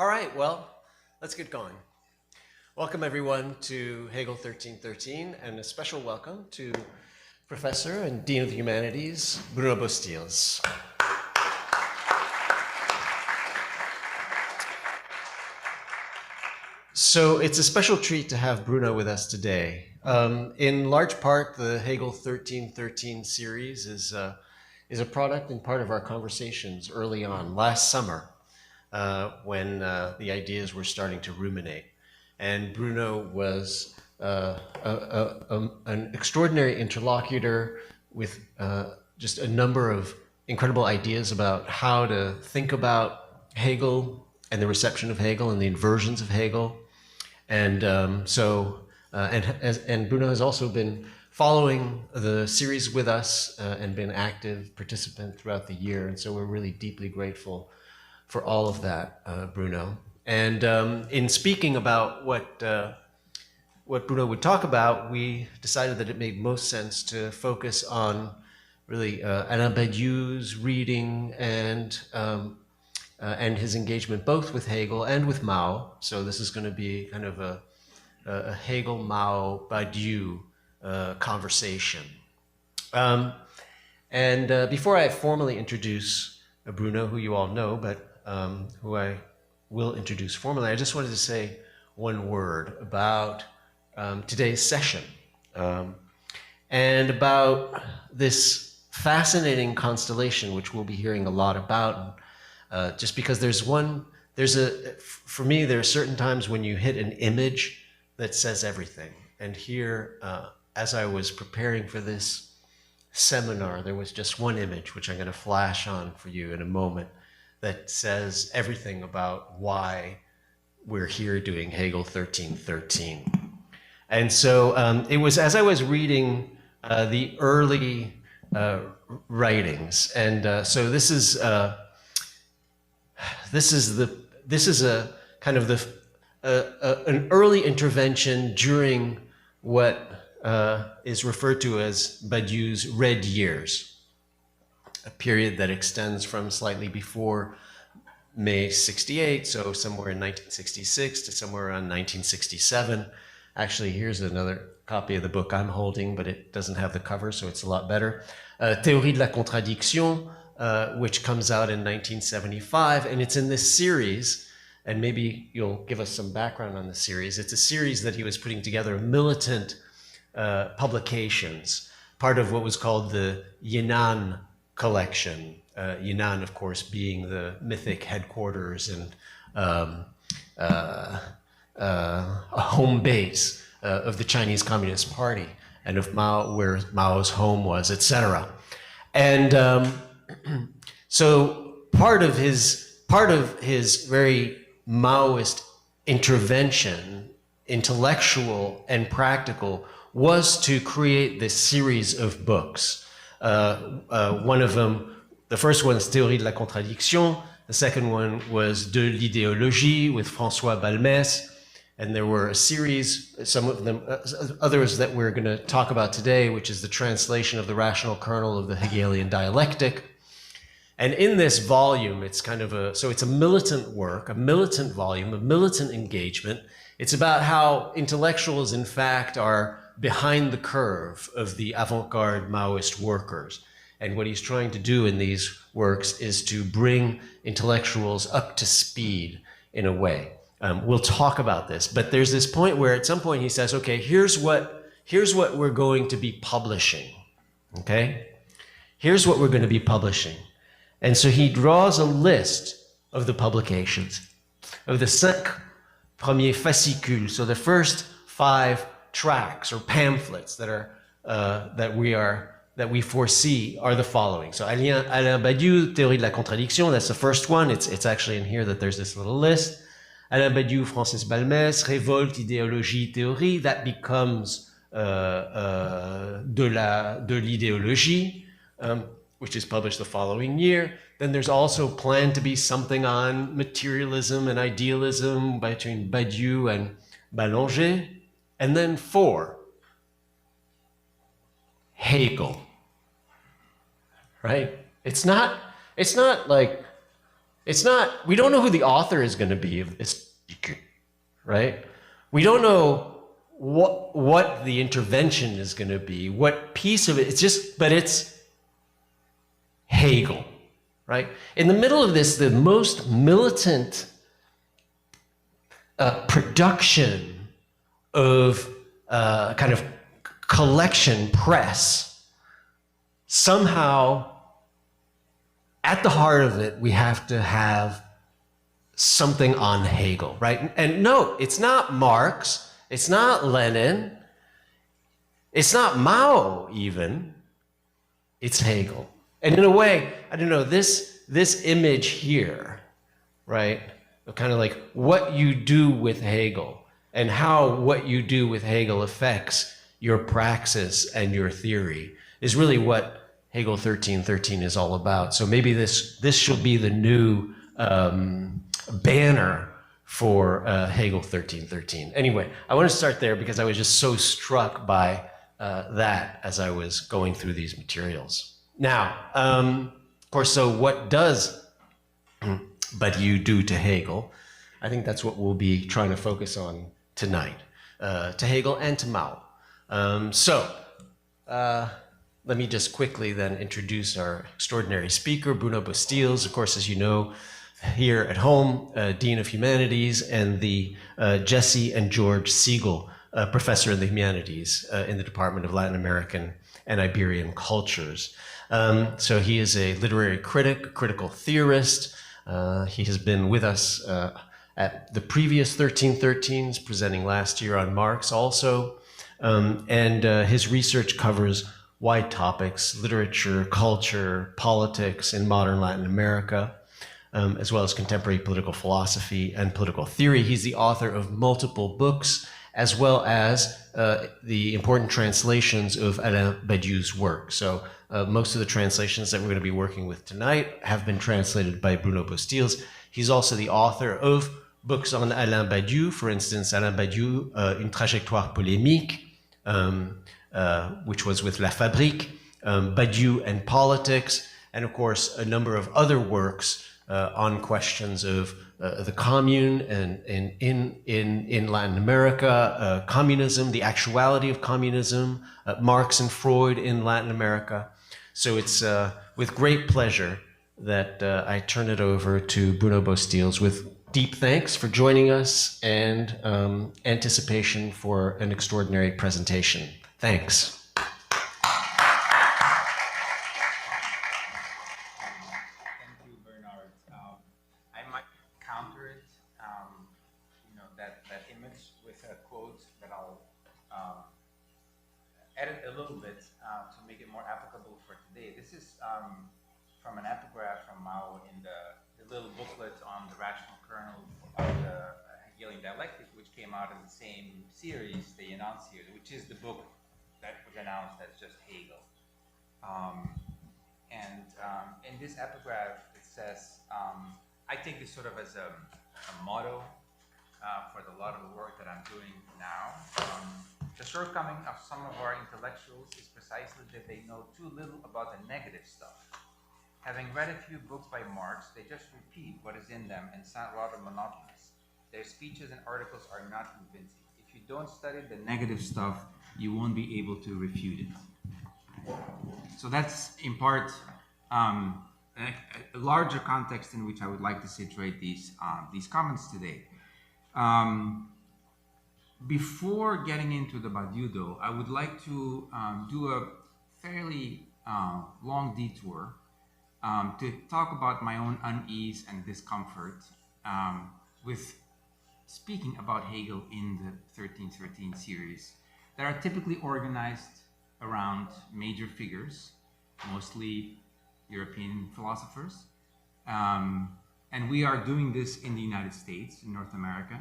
All right, well, let's get going. Welcome everyone to Hegel 1313, and a special welcome to Professor and Dean of the Humanities, Bruno Bosteels. So it's a special treat to have Bruno with us today. In large part, the Hegel 1313 series is a product and part of our conversations early on, last summer, when the ideas were starting to ruminate. And Bruno was an extraordinary interlocutor with just a number of incredible ideas about how to think about Hegel and the reception of Hegel and the inversions of Hegel. And and Bruno has also been following the series with us and been active participant throughout the year. And so we're really deeply grateful for all of that, Bruno. And in speaking about what Bruno would talk about, we decided that it made most sense to focus on really Alain Badiou's reading and his engagement both with Hegel and with Mao. So this is going to be kind of a Hegel, Mao, Badiou conversation. Before I formally introduce Bruno, who you all know, but who I will introduce formally, I just wanted to say one word about today's session and about this fascinating constellation, which we'll be hearing a lot about. Just because for me, there are certain times when you hit an image that says everything. And here, as I was preparing for this seminar, there was just one image, which I'm going to flash on for you in a moment, that says everything about why we're here doing Hegel 1313. And so it was as I was reading the early writings, and so this is a kind of an early intervention during what is referred to as Badiou's Red Years, a period that extends from slightly before May 68, so somewhere in 1966 to somewhere around 1967. Actually, here's another copy of the book I'm holding, but it doesn't have the cover, so it's a lot better. Théorie de la Contradiction, which comes out in 1975, and it's in this series, and maybe you'll give us some background on the series. It's a series that he was putting together of militant publications, part of what was called the Yinan collection. Yinan, of course, being the mythic headquarters and a home base of the Chinese Communist Party, and of Mao, where Mao's home was, etc. And so part of his very Maoist intervention, intellectual and practical, was to create this series of books. One of them, the first one is Théorie de la Contradiction. The second one was De l'idéologie with François Balmès. And there were a series, some of them, others that we're going to talk about today, which is the translation of the rational kernel of the Hegelian dialectic. And in this volume, it's kind of it's a militant work, a militant volume, a militant engagement. It's about how intellectuals, in fact, are behind the curve of the avant-garde Maoist workers. And what he's trying to do in these works is to bring intellectuals up to speed in a way. We'll talk about this, but there's this point where at some point he says, okay, here's what we're going to be publishing, okay? Here's what we're going to be publishing. And so he draws a list of the publications, of the 5 premiers fascicules, so the first 5 tracts or pamphlets that are that we foresee are the following. So Alain Badiou, Théorie de la Contradiction, that's the first one. It's actually in here that there's this little list. Alain Badiou, Francis Balmès, Révolte, Idéologie, Théorie, that becomes de l'idéologie, which is published the following year. Then there's also planned to be something on materialism and idealism between Badiou and Ballanger. And then 4, Hegel, right? It's not It's not, we don't know who the author is going to be of this, right? We don't know what the intervention is going to be, what piece of it. It's just, but it's Hegel, right? In the middle of this, the most militant production of kind of collection press, somehow at the heart of it, we have to have something on Hegel, right? And no, it's not Marx, it's not Lenin, it's not Mao even, it's Hegel. And in a way, I don't know, this image here, right? Kind of like what you do with Hegel and how what you do with Hegel affects your praxis and your theory is really what Hegel 1313 is all about. So maybe this should be the new banner for Hegel 1313. Anyway, I want to start there because I was just so struck by that as I was going through these materials. Now, of course, so what does Badiou do to Hegel? I think that's what we'll be trying to focus on tonight, to Hegel and to Mao. Let me just quickly then introduce our extraordinary speaker, Bruno Bosteels, of course, as you know, here at home, Dean of Humanities, and the Jesse and George Siegel Professor in the Humanities in the Department of Latin American and Iberian Cultures. So he is a literary critic, critical theorist. He has been with us at the previous 1313s, presenting last year on Marx also. And his research covers wide topics: literature, culture, politics in modern Latin America, as well as contemporary political philosophy and political theory. He's the author of multiple books, as well as the important translations of Alain Badiou's work. So most of the translations that we're going to be working with tonight have been translated by Bruno Bosteels. He's also the author of books on Alain Badiou, for instance, Alain Badiou, Une trajectoire polémique, which was with La Fabrique, Badiou and Politics, and of course a number of other works on questions of the commune and in Latin America, communism, the actuality of communism, Marx and Freud in Latin America. So it's with great pleasure that I turn it over to Bruno Bosteels with deep thanks for joining us and anticipation for an extraordinary presentation. Thanks. Edit a little bit to make it more applicable for today. This is from an epigraph from Mao in the little booklet on the rational kernel of the Hegelian Dialectic, which came out in the same series they enunciated, which is the book that was announced as just Hegel. In this epigraph, it says, I take this sort of as a motto for a lot of the work that I'm doing now. The shortcoming of some of our intellectuals is precisely that they know too little about the negative stuff. Having read a few books by Marx, they just repeat what is in them and sound rather monotonous. Their speeches and articles are not convincing. If you don't study the negative stuff, you won't be able to refute it. So that's in part a larger context in which I would like to situate these comments today. Before getting into the Badiou, though, I would like to do a fairly long detour to talk about my own unease and discomfort with speaking about Hegel in the 1313 series that are typically organized around major figures, mostly European philosophers. And we are doing this in the United States, in North America.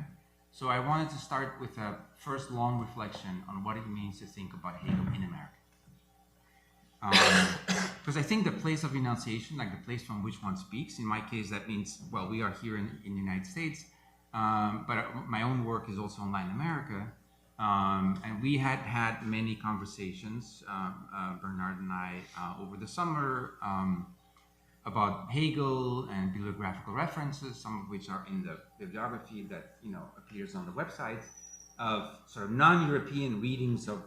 So I wanted to start with a first long reflection on what it means to think about Hegel in America. Because I think the place of enunciation, like the place from which one speaks, in my case that means, well, we are here in the United States, but my own work is also in Latin America. And we had many conversations, Bernard and I, over the summer, about Hegel and bibliographical references, some of which are in the bibliography that appears on the website, of sort of non-European readings of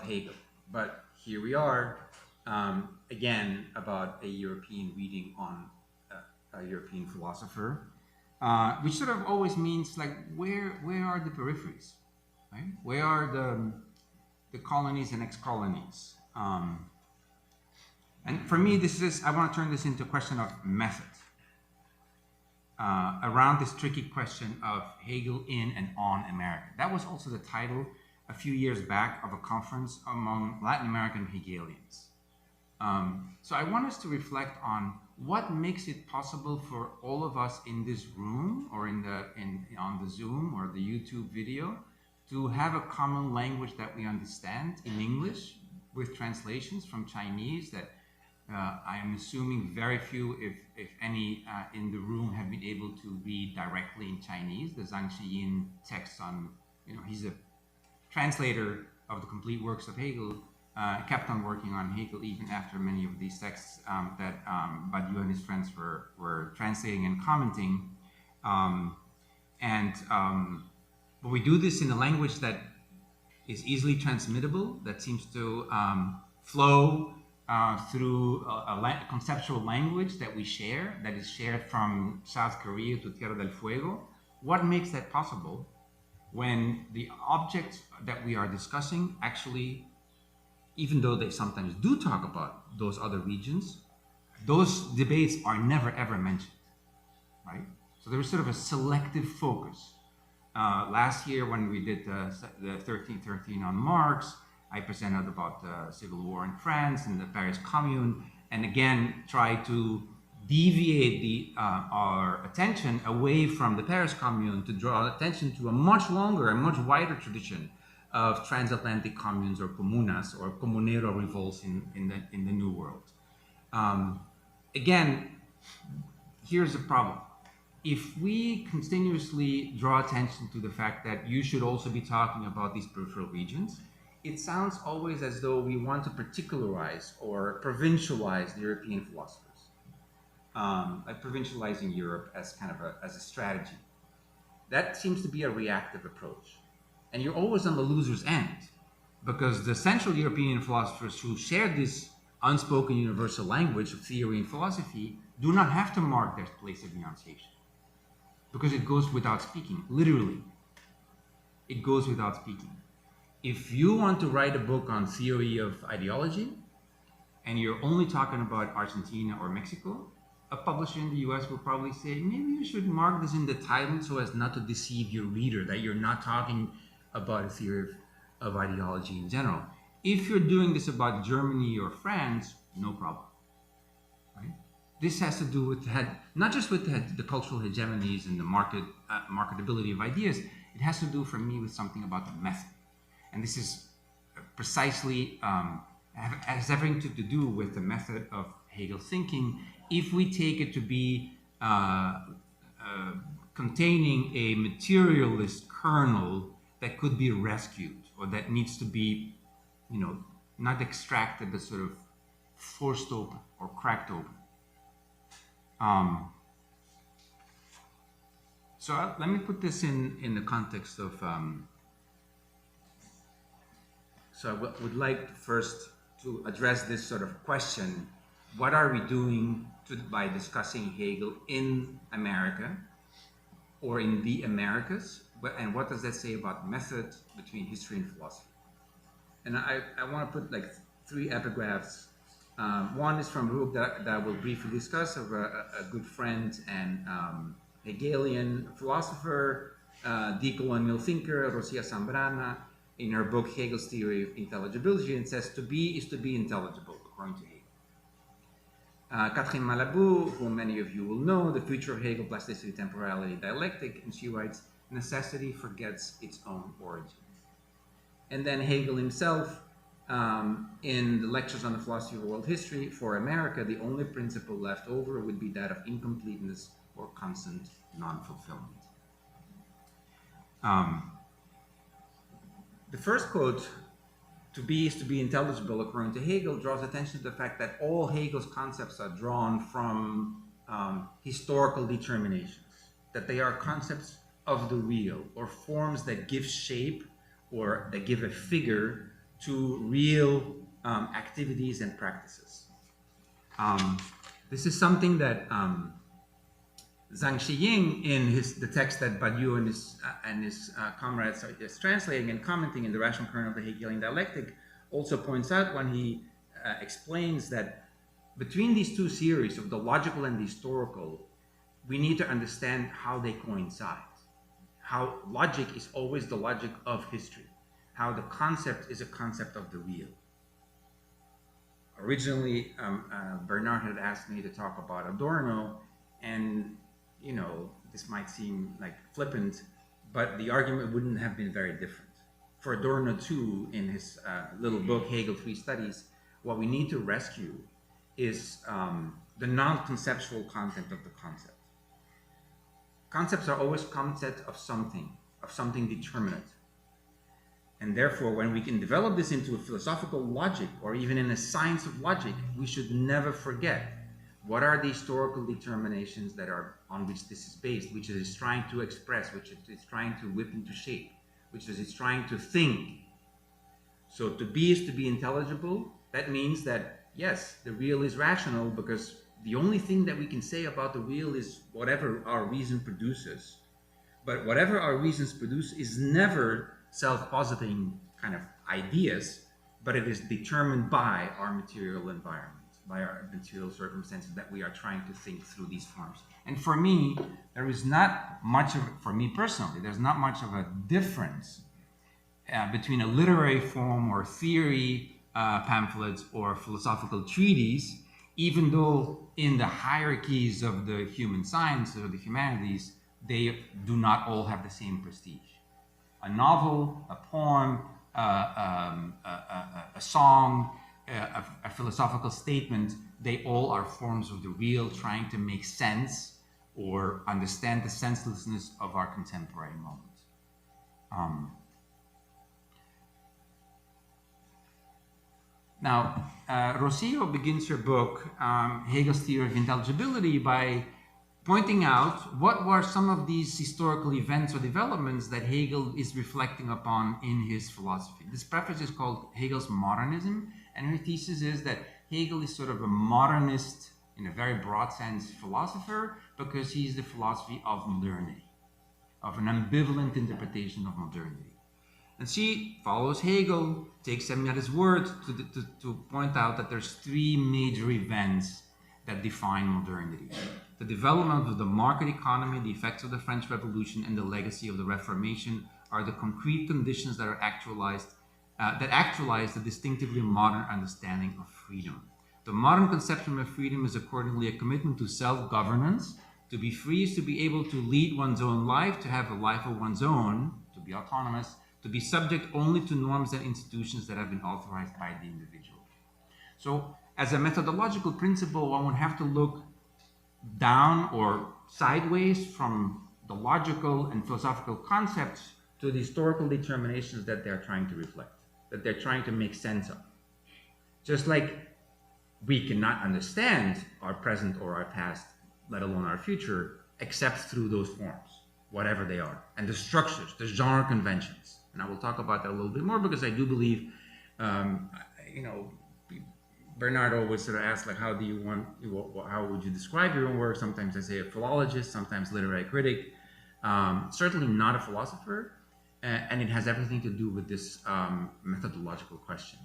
Hegel. But here we are, again, about a European reading on a European philosopher, which sort of always means like where are the peripheries, right? Where are the colonies and ex-colonies? And for me, I want to turn this into a question of method, around this tricky question of Hegel in and on America. That was also the title a few years back of a conference among Latin American Hegelians. So I want us to reflect on what makes it possible for all of us in this room or on the Zoom or the YouTube video to have a common language that we understand in English with translations from Chinese that I am assuming very few, if any, in the room have been able to read directly in Chinese. The Zhang Xiyin text on, he's a translator of the complete works of Hegel, kept on working on Hegel even after many of these texts that Badiou and his friends were translating and commenting. But we do this in a language that is easily transmittable, that seems to flow through a conceptual language that we share, that is shared from South Korea to Tierra del Fuego. What makes that possible when the objects that we are discussing actually, even though they sometimes do talk about those other regions, those debates are never ever mentioned, right? So there was sort of a selective focus. Last year when we did the 1313 on Marx, I presented about the Civil War in France and the Paris Commune, and again tried to deviate our attention away from the Paris Commune to draw attention to a much longer and much wider tradition of transatlantic communes or comunas or comunero revolts in the New World. Again, here's the problem. If we continuously draw attention to the fact that you should also be talking about these peripheral regions, it sounds always as though we want to particularize or provincialize the European philosophers, like provincializing Europe as kind of as a strategy. That seems to be a reactive approach. And you're always on the loser's end, because the Central European philosophers who share this unspoken universal language of theory and philosophy do not have to mark their place of enunciation, because it goes without speaking, literally. It goes without speaking. If you want to write a book on theory of ideology, and you're only talking about Argentina or Mexico, a publisher in the US will probably say, maybe you should mark this in the title so as not to deceive your reader, that you're not talking about a theory of ideology in general. If you're doing this about Germany or France, no problem, right? This has to do with not just with the cultural hegemonies and the marketability of ideas. It has to do, for me, with something about the method. And this is precisely, has everything to do with the method of Hegel thinking, if we take it to be containing a materialist kernel that could be rescued, or that needs to be, not extracted, but sort of forced open or cracked open. So let me put this in the context of, so I would like first to address this sort of question: what are we doing by discussing Hegel in America or in the Americas? And what does that say about method between history and philosophy? And I want to put like 3 epigraphs. One is from a book that I will briefly discuss, of a good friend and Hegelian philosopher, decolonial thinker, Rosia Zambrana, in her book Hegel's Theory of Intelligibility, and says, to be is to be intelligible, according to Hegel. Catherine Malabou, whom many of you will know, The Future of Hegel, Plasticity, Temporality, Dialectic, and she writes, necessity forgets its own origin. And then Hegel himself, in the Lectures on the Philosophy of World History, for America, the only principle left over would be that of incompleteness or constant non-fulfillment. The first quote to be is to be intelligible, according to Hegel, draws attention to the fact that all Hegel's concepts are drawn from historical determinations, that they are concepts of the real, or forms that give shape or that give a figure to real activities and practices. This is something that Zhang Xiying, in the text that Badiou and his comrades are just translating and commenting in The Rational Kernel of the Hegelian Dialectic, also points out when he explains that between these two series of the logical and the historical, we need to understand how they coincide. How logic is always the logic of history. How the concept is a concept of the real. Originally, Bernard had asked me to talk about Adorno, and you know, this might seem like flippant, but the argument wouldn't have been very different. For Adorno too, in his little book, Hegel 3 Studies, what we need to rescue is the non-conceptual content of the concept. Concepts are always concepts of something determinate. And therefore, when we can develop this into a philosophical logic, or even in a science of logic, we should never forget what are the historical determinations that are on which this is based, which it is trying to express, which it is trying to whip into shape, which it is trying to think. So to be is to be intelligible. That means that, yes, the real is rational, because the only thing that we can say about the real is whatever our reason produces. But whatever our reasons produce is never self-positing kind of ideas, but it is determined by our material environment, by our material circumstances that we are trying to think through these forms. And for me, there is not much of, for me personally, there's not much of a difference between a literary form or theory pamphlets or philosophical treatise, even though in the hierarchies of the human sciences or the humanities, they do not all have the same prestige. A novel, a poem, a song, a philosophical statement, they all are forms of the real, trying to make sense or understand the senselessness of our contemporary moment. Now, Rossio begins her book, Hegel's Theory of Intelligibility, by pointing out what were some of these historical events or developments that Hegel is reflecting upon in his philosophy. This preface is called Hegel's Modernism, and her thesis is that Hegel is sort of a modernist, in a very broad sense, philosopher, because he's the philosophy of modernity, of an ambivalent interpretation of modernity. And she follows Hegel, takes him at his word to point out that there's three major events that define modernity. The development of the market economy, the effects of the French Revolution, and the legacy of the Reformation are the concrete conditions that are actualize the distinctively modern understanding of freedom. The modern conception of freedom is accordingly a commitment to self-governance. To be free is to be able to lead one's own life, to have a life of one's own, to be autonomous, to be subject only to norms and institutions that have been authorized by the individual. So, as a methodological principle, one would have to look down or sideways from the logical and philosophical concepts to the historical determinations that they're trying to reflect, that they're trying to make sense of. Just like we cannot understand our present or our past, let alone our future, except through those forms, whatever they are, and the structures, the genre conventions. And I will talk about that a little bit more, because I do believe, Bernard always sort of asks, like, how would you describe your own work? Sometimes I say a philologist, sometimes literary critic, certainly not a philosopher, and it has everything to do with this methodological question.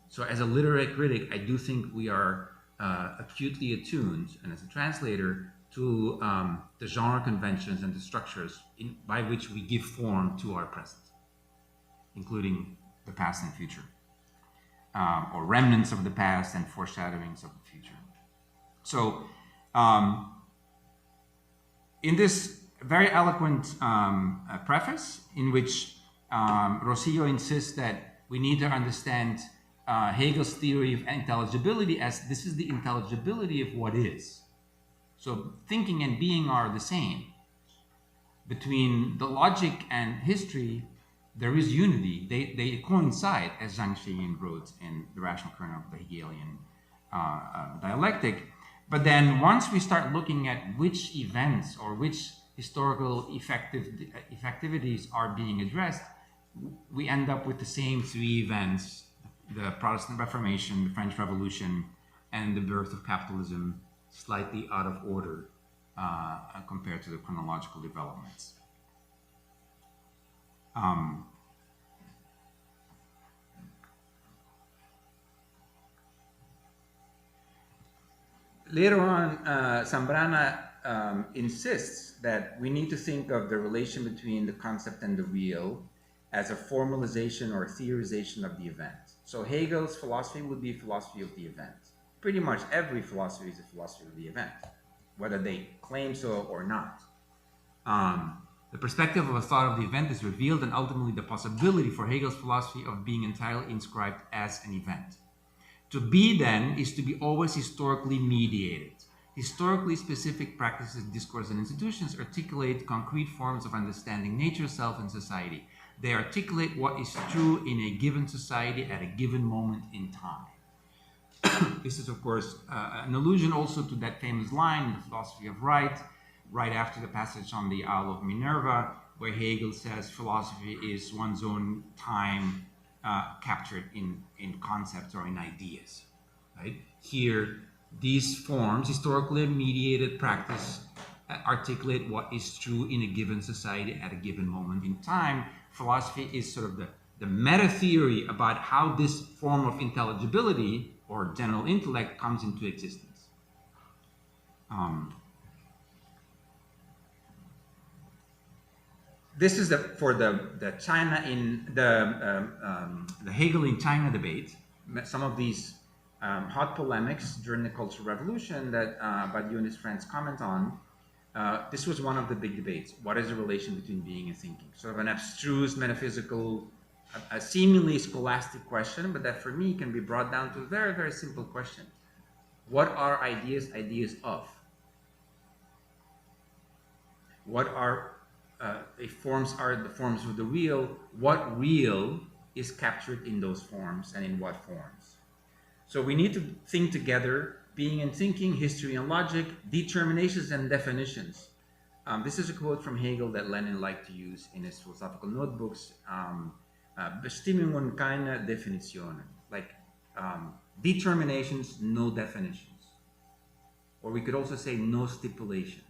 So as a literary critic, I do think we are acutely attuned, and as a translator, to the genre conventions and the structures by which we give form to our present, including the past and future, or remnants of the past and foreshadowings of the future. So in this very eloquent preface, in which Rossio insists that we need to understand Hegel's theory of intelligibility as this is the intelligibility of what is. So thinking and being are the same. Between the logic and history, there is unity. They coincide, as Zhang Xiyin wrote in The Rational Kernel of the Hegelian Dialectic. But then once we start looking at which events or which historical effectivities are being addressed, we end up with the same three events: the Protestant Reformation, the French Revolution, and the birth of capitalism, slightly out of order compared to the chronological developments. Later on, Zambrana insists that we need to think of the relation between the concept and the real as a formalization or theorization of the event. So Hegel's philosophy would be a philosophy of the event. Pretty much every philosophy is a philosophy of the event, whether they claim so or not. The perspective of a thought of the event is revealed, and ultimately the possibility for Hegel's philosophy of being entirely inscribed as an event. To be, then, is to be always historically mediated. Historically specific practices, discourse, and institutions articulate concrete forms of understanding nature, self, and society. They articulate what is true in a given society at a given moment in time. This is, of course, an allusion also to that famous line in the Philosophy of Right after the passage on the Isle of Minerva, where Hegel says philosophy is one's own time captured in concepts or in ideas. Right? Here, these forms, historically mediated practice, articulate what is true in a given society at a given moment in time. Philosophy is sort of the meta theory about how this form of intelligibility or general intellect comes into existence. This is for the China in the Hegel in China debate. Some of these hot polemics during the Cultural Revolution that Badiou and his friends comment on. This was one of the big debates. What is the relation between being and thinking? Sort of an abstruse, metaphysical, a seemingly scholastic question, but that for me can be brought down to a very, very simple question. What are ideas of? What are forms are the forms of the real? What real is captured in those forms and in what forms? So we need to think together being and thinking, history and logic, determinations and definitions. This is a quote from Hegel that Lenin liked to use in his philosophical notebooks. Bestimmungen keine Definitionen. Like determinations, no definitions. Or we could also say no stipulations.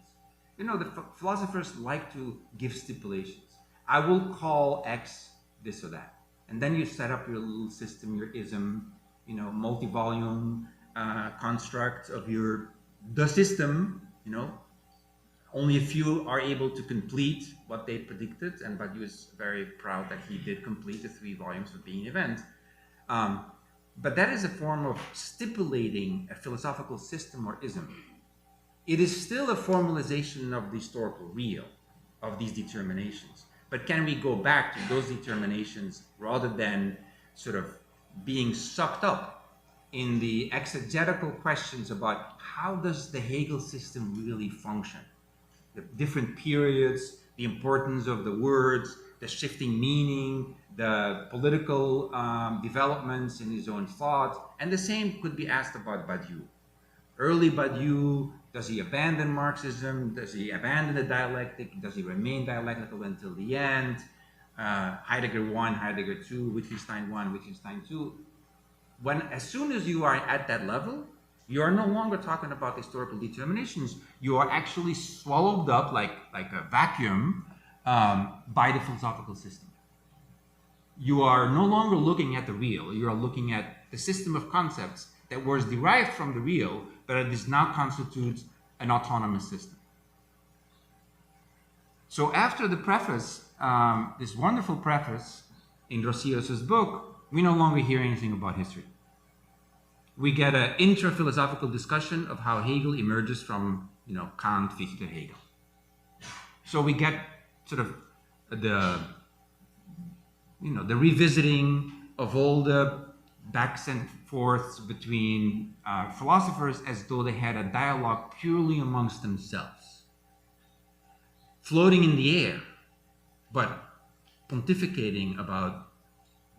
You know, the philosophers like to give stipulations. I will call X this or that. And then you set up your little system, your ism, you know, multi-volume construct of the system, you know. Only a few are able to complete what they predicted, and Badiou is very proud that he did complete the 3 volumes of Being Event. But that is a form of stipulating a philosophical system or ism. It is still a formalization of the historical real, of these determinations. But can we go back to those determinations rather than sort of being sucked up in the exegetical questions about how does the Hegel system really function? The different periods, the importance of the words, the shifting meaning, the political developments in his own thought. And the same could be asked about Badiou. Early Badiou, does he abandon Marxism? Does he abandon the dialectic? Does he remain dialectical until the end? Heidegger 1, Heidegger 2, Wittgenstein 1, Wittgenstein 2. As soon as you are at that level, you are no longer talking about historical determinations. You are actually swallowed up like a vacuum by the philosophical system. You are no longer looking at the real. You are looking at the system of concepts that was derived from the real, but it does now constitute an autonomous system. So after the preface, this wonderful preface in Rosier's book, we no longer hear anything about history. We get an intra-philosophical discussion of how Hegel emerges from, Kant, Fichte, Hegel. So we get sort of the revisiting of all the backs and forths between philosophers as though they had a dialogue purely amongst themselves, floating in the air, but pontificating about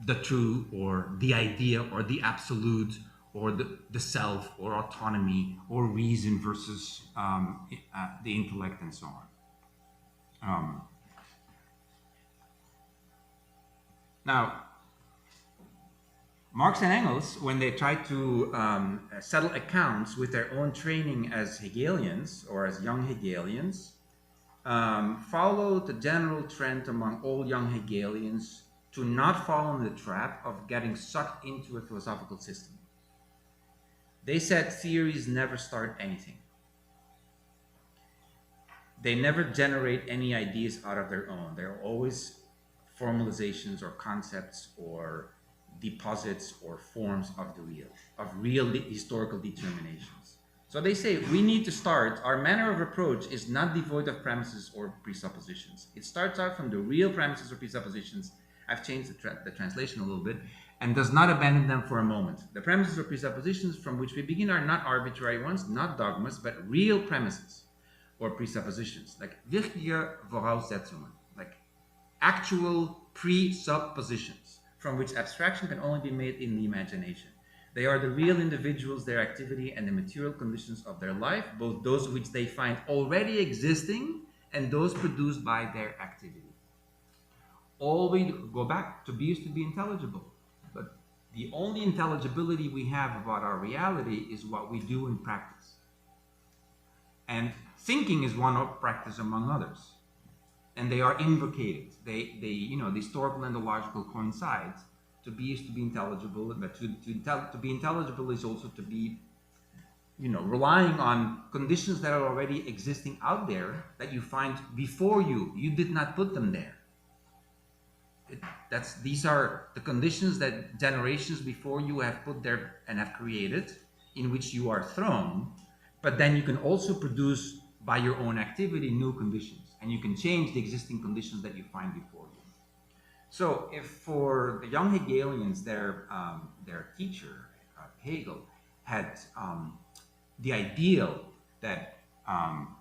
the true or the idea or the absolute or the self or autonomy or reason versus the intellect and so on. Now, Marx and Engels, when they tried to settle accounts with their own training as Hegelians or as young Hegelians, followed the general trend among all young Hegelians to not fall in the trap of getting sucked into a philosophical system. They said theories never start anything. They never generate any ideas out of their own. They're always formalizations or concepts or deposits or forms of the real, of real historical determinations. So they say we need to start, our manner of approach is not devoid of premises or presuppositions. It starts out from the real premises or presuppositions. I've changed the translation a little bit, and does not abandon them for a moment. The premises or presuppositions from which we begin are not arbitrary ones, not dogmas, but real premises or presuppositions, like wirkliche Voraussetzungen, like actual presuppositions from which abstraction can only be made in the imagination. They are the real individuals, their activity, and the material conditions of their life, both those which they find already existing and those produced by their activity. All we go back to be is to be intelligible, but the only intelligibility we have about our reality is what we do in practice. And thinking is one of practice among others, and they are invocated. They the historical and the logical coincide. To be is to be intelligible, but to be intelligible is also to be, relying on conditions that are already existing out there that you find before you. You did not put them there. These are the conditions that generations before you have put there and have created, in which you are thrown, but then you can also produce by your own activity new conditions, and you can change the existing conditions that you find before you. So if for the young Hegelians, their teacher, Hegel, had the ideal that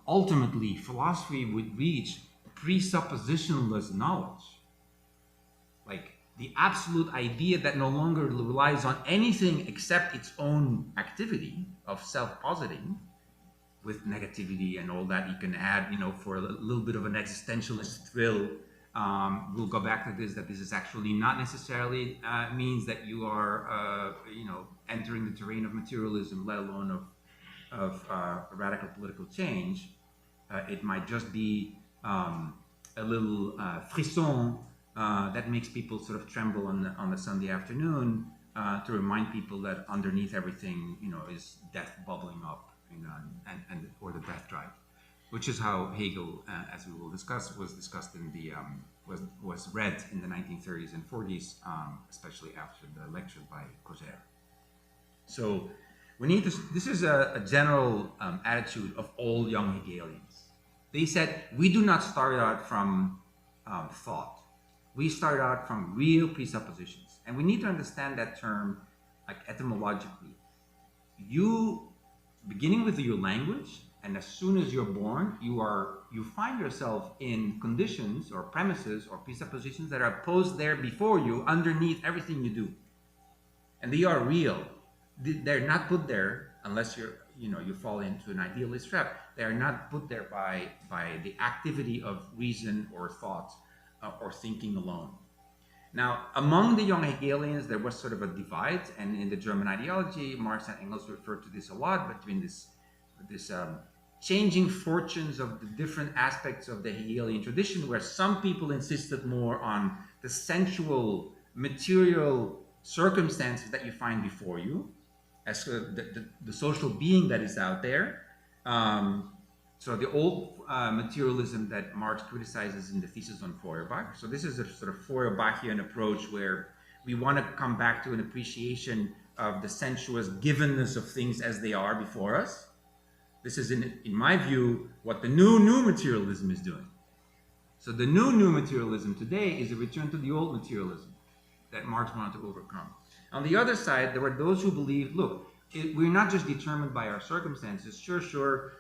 ultimately philosophy would reach presuppositionless knowledge, like the absolute idea that no longer relies on anything except its own activity of self-positing, with negativity and all that you can add, for a little bit of an existentialist thrill. We'll go back to this, that this is actually not necessarily means that you are, entering the terrain of materialism, let alone of radical political change. It might just be a little frisson that makes people sort of tremble on the Sunday afternoon to remind people that underneath everything, is death bubbling up, and or the death drive, which is how Hegel, as we will discuss, was discussed in the was read in the 1930s and 40s, especially after the lecture by Causer. So we need to. This is a general attitude of all young Hegelians. They said we do not start out from thought. We start out from real presuppositions, and we need to understand that term like etymologically. You beginning with your language, and as soon as you're born, you find yourself in conditions or premises or presuppositions that are posed there before you, underneath everything you do, and they are real. They're not put there unless you fall into an idealist trap. They are not put there by the activity of reason or thought or thinking alone. Now, among the young Hegelians, there was sort of a divide, and in the German ideology, Marx and Engels referred to this a lot, between this changing fortunes of the different aspects of the Hegelian tradition, where some people insisted more on the sensual, material circumstances that you find before you, as the social being that is out there. So the old materialism that Marx criticizes in the thesis on Feuerbach. So this is a sort of Feuerbachian approach where we want to come back to an appreciation of the sensuous givenness of things as they are before us. This is, in my view, what the new materialism is doing. So the new materialism today is a return to the old materialism that Marx wanted to overcome. On the other side, there were those who believed, look, we're not just determined by our circumstances. Sure,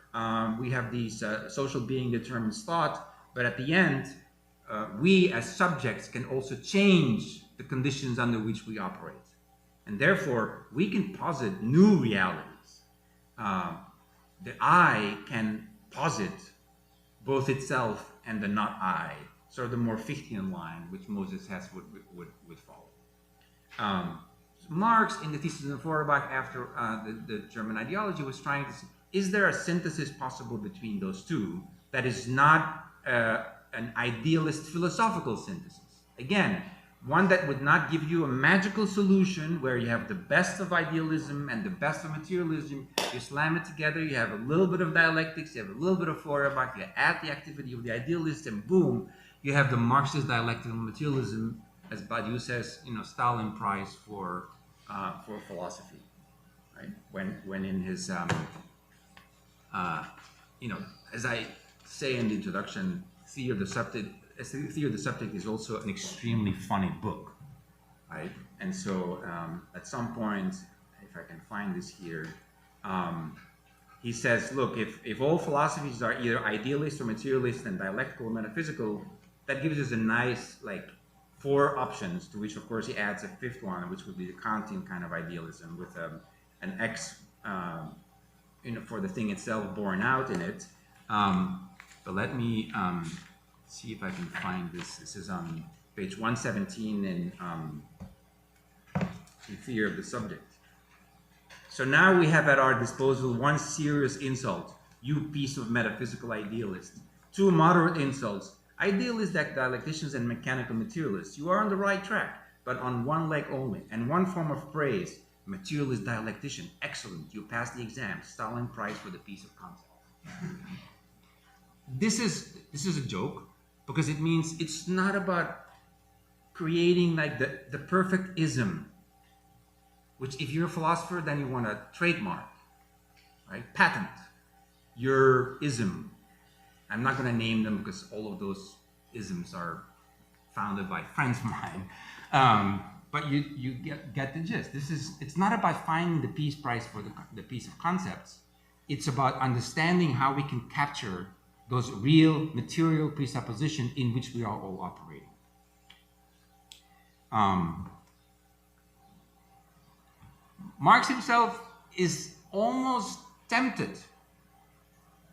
we have these social being determines thought, but at the end, we as subjects can also change the conditions under which we operate. And therefore, we can posit new realities. The I can posit both itself and the not I, sort of the more Fichtean line which Moses Hess would follow. Marx, in the Thesis on Feuerbach, after the German ideology, was trying to see, is there a synthesis possible between those two that is not an idealist philosophical synthesis? Again, one that would not give you a magical solution where you have the best of idealism and the best of materialism, you slam it together, you have a little bit of dialectics, you have a little bit of Feuerbach, you add the activity of the idealist, and boom, you have the Marxist dialectical materialism, as Badiou says, Stalin prize for philosophy, right? When in his, as I say in the introduction, Theory of the Subject is also an extremely funny book, right? And so at some point, if I can find this here, he says, look, if all philosophies are either idealist or materialist and dialectical or metaphysical, that gives us a nice, 4 options, to which, of course, he adds a 5th one, which would be the Kantian kind of idealism with an X, for the thing itself borne out in it. But let me see if I can find this. This is on page 117 in Theory of the Subject. So now we have at our disposal one serious insult, you piece of metaphysical idealist. 2 moderate insults, idealist dialecticians and mechanical materialists. You are on the right track, but on one leg only. And 1 form of praise, materialist dialectician, excellent, you passed the exam, Stalin prize for the piece of concept. This is a joke, because it means it's not about creating the perfect ism, which if you're a philosopher, then you want to trademark, right? Patent your ism. I'm not going to name them because all of those isms are founded by friends of mine. But you get the gist. It's not about finding the Peace Prize for the piece of concepts. It's about understanding how we can capture those real material presuppositions in which we are all operating. Marx himself is almost tempted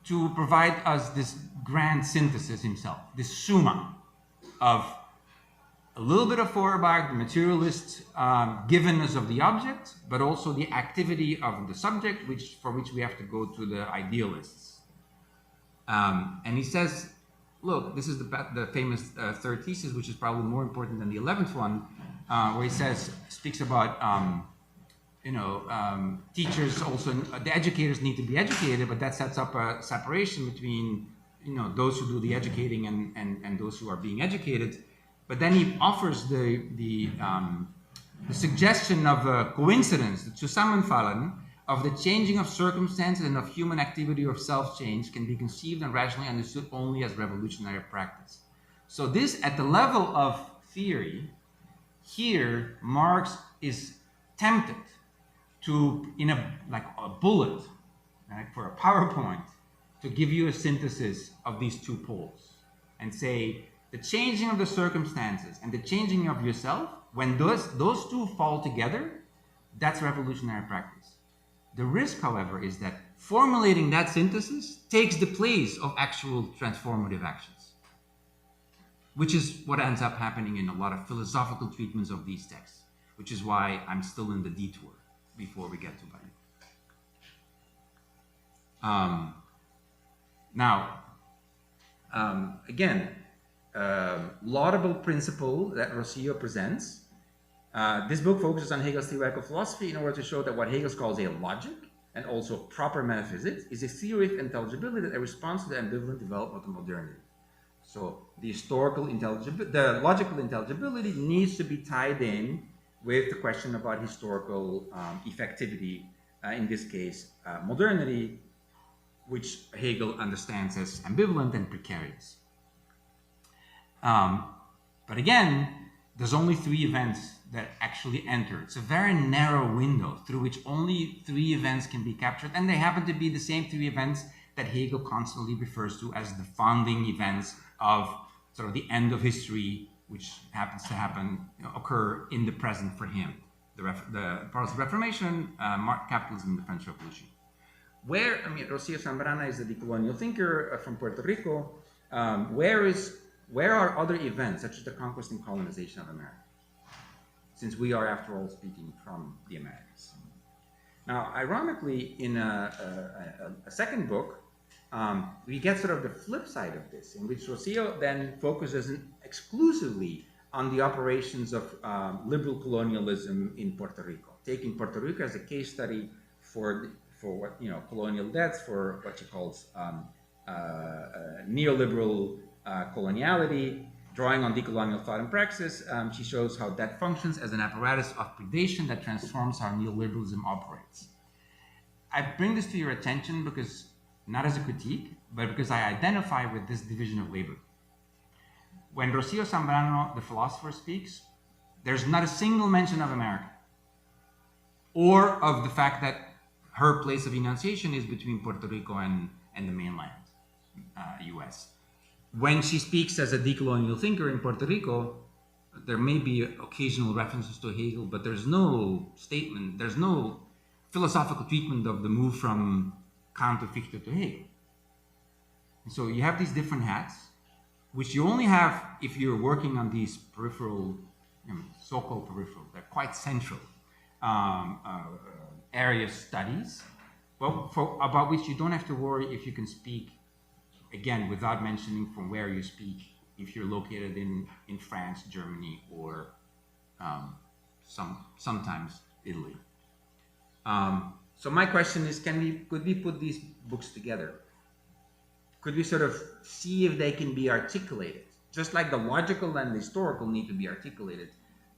to provide us this grand synthesis himself, this summa of a little bit of Feuerbach, the materialist givenness of the object, but also the activity of the subject, for which we have to go to the idealists. And he says, look, this is the famous 3rd thesis, which is probably more important than the 11th one, where he speaks about teachers also, the educators need to be educated, but that sets up a separation between, those who do the educating and those who are being educated. But then he offers the suggestion of a coincidence, the Zusammenfallen, of the changing of circumstances and of human activity or self-change can be conceived and rationally understood only as revolutionary practice. So this, at the level of theory, here Marx is tempted to, in a bullet, right, for a PowerPoint, to give you a synthesis of these 2 poles and say the changing of the circumstances and the changing of yourself, when those 2 fall together, that's revolutionary practice. The risk, however, is that formulating that synthesis takes the place of actual transformative actions, which is what ends up happening in a lot of philosophical treatments of these texts, which is why I'm still in the detour before we get to Badiou. Again, laudable principle that Rossio presents. This book focuses on Hegel's theoretical philosophy in order to show that what Hegel calls a logic and also proper metaphysics is a theory of intelligibility that responds to the ambivalent development of modernity. So the logical intelligibility needs to be tied in with the question about historical effectivity, in this case, modernity, which Hegel understands as ambivalent and precarious. But again, there's only 3 events that actually enter. It's a very narrow window through which only 3 events can be captured, and they happen to be the same 3 events that Hegel constantly refers to as the founding events of sort of the end of history, which happens to occur in the present for him. The Protestant Reformation, capitalism, the French Revolution. Rocio Zambrana is a decolonial thinker from Puerto Rico. Where are other events, such as the conquest and colonization of America? Since we are, after all, speaking from the Americas. Now, ironically, in a second book, we get sort of the flip side of this, in which Rocio then focuses exclusively on the operations of liberal colonialism in Puerto Rico, taking Puerto Rico as a case study for what, colonial debts, for what she calls neoliberal coloniality, drawing on decolonial thought and praxis. She shows how that functions as an apparatus of predation that transforms how neoliberalism operates. I bring this to your attention because, not as a critique, but because I identify with this division of labor. When Rocio Zambrano, the philosopher, speaks, there's not a single mention of America or of the fact that her place of enunciation is between Puerto Rico and the mainland US. When she speaks as a decolonial thinker in Puerto Rico, there may be occasional references to Hegel, but there's no statement, there's no philosophical treatment of the move from Kant to Fichte to Hegel. And so you have these different hats, which you only have if you're working on these peripheral, so-called peripheral, they're quite central area of studies, about which you don't have to worry if you can speak, again, without mentioning from where you speak, if you're located in France, Germany, or sometimes Italy. So my question is, could we put these books together? Could we sort of see if they can be articulated? Just like the logical and the historical need to be articulated,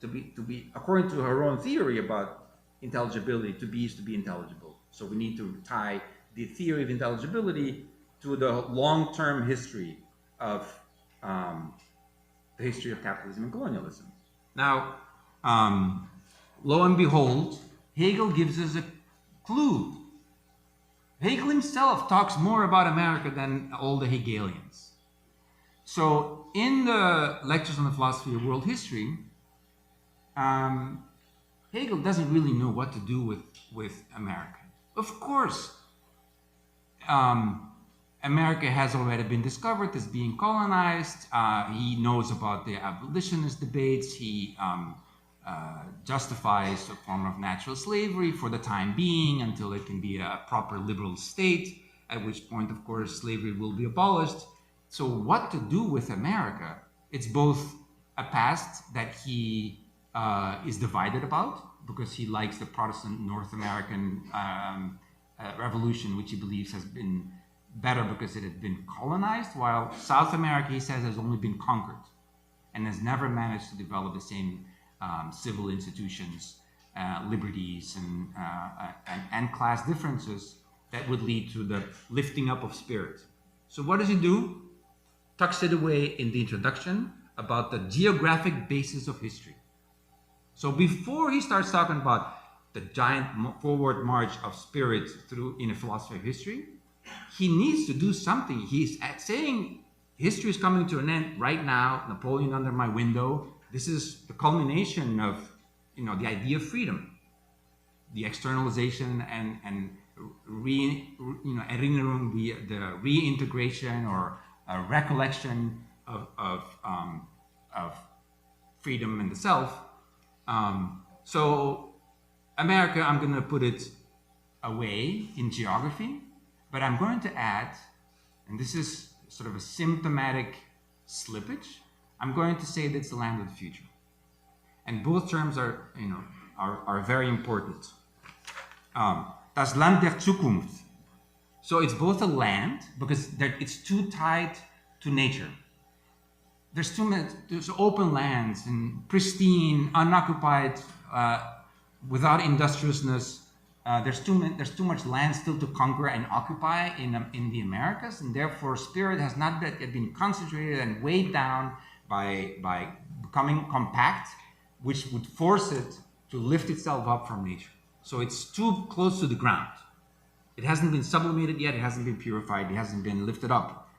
to be according to her own theory about intelligibility, to be intelligible. So we need to tie the theory of intelligibility to the long-term history of the history of capitalism and colonialism. Now, lo and behold, Hegel gives us a clue. Hegel himself talks more about America than all the Hegelians. So in the Lectures on the Philosophy of World History, Hegel doesn't really know what to do with America. Of course, America has already been discovered as being colonized. He knows about the abolitionist debates. He justifies a form of natural slavery for the time being until it can be a proper liberal state, at which point, of course, slavery will be abolished. So what to do with America? It's both a past that he is divided about, because he likes the Protestant North American revolution, which he believes has been better because it had been colonized, while South America, he says, has only been conquered and has never managed to develop the same civil institutions, liberties, and class differences that would lead to the lifting up of spirit. So what does he do? Tucks it away in the introduction about the geographic basis of history. So before he starts talking about the giant forward march of spirit through in a philosophy of history, he needs to do something. He's saying history is coming to an end right now, Napoleon under my window. This is the culmination of, the idea of freedom, the externalization and Erinnerung, the reintegration or a recollection of freedom and the self. So America, I'm going to put it away in geography, but I'm going to add, and this is sort of a symptomatic slippage, I'm going to say that it's the land of the future. And both terms are very important. Das Land der Zukunft. So it's both a land, because it's too tied to nature. There's open lands and pristine, unoccupied, without industriousness. There's too much land still to conquer and occupy in the Americas, and therefore spirit has not yet been concentrated and weighed down by becoming compact, which would force it to lift itself up from nature. So it's too close to the ground. It hasn't been sublimated yet. It hasn't been purified. It hasn't been lifted up.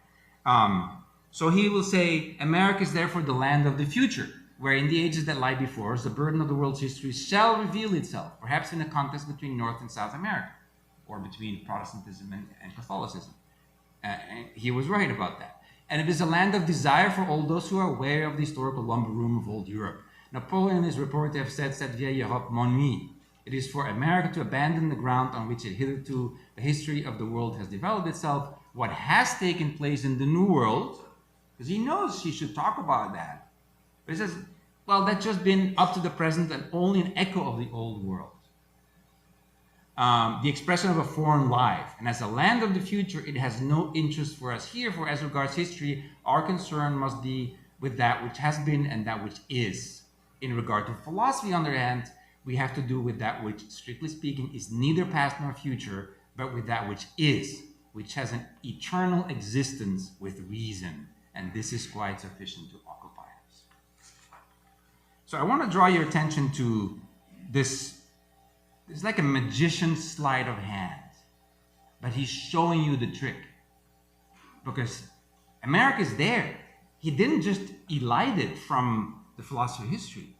So he will say, America is therefore the land of the future, where in the ages that lie before us, the burden of the world's history shall reveal itself, perhaps in a contest between North and South America, or between Protestantism and Catholicism. And he was right about that. And it is a land of desire for all those who are aware of the historical lumber room of old Europe. Napoleon is reported to have said, "Cette vieille Europe m'ennuie." It is for America to abandon the ground on which it hitherto the history of the world has developed itself. What has taken place in the New World, because he knows he should talk about that. But he says, well, that's just been up to the present and only an echo of the old world. The expression of a foreign life. And as a land of the future, it has no interest for us here, for as regards history, our concern must be with that which has been and that which is. In regard to philosophy, on the other hand, we have to do with that which, strictly speaking, is neither past nor future, but with that which is, which has an eternal existence with reason. And this is quite sufficient to occupy us. So I want to draw your attention to this. It's like a magician's sleight of hand, but he's showing you the trick. Because America is there. He didn't just elide it from the philosophy of history.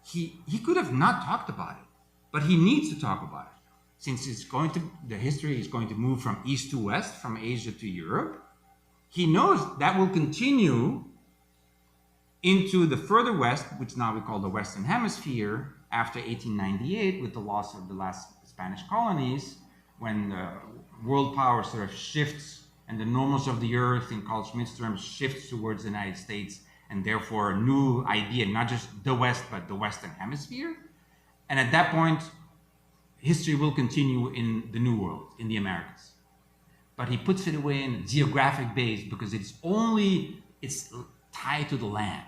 He could have not talked about it, but he needs to talk about it. Since the history is going to move from east to west, from Asia to Europe, he knows that will continue into the further west, which now we call the Western Hemisphere, after 1898, with the loss of the last Spanish colonies, when the world power sort of shifts and the normals of the earth, in Carl Schmitt's terms, shifts towards the United States, and therefore a new idea, not just the West, but the Western Hemisphere. And at that point, history will continue in the New World, in the Americas. But he puts it away in a geographic base because it's tied to the land.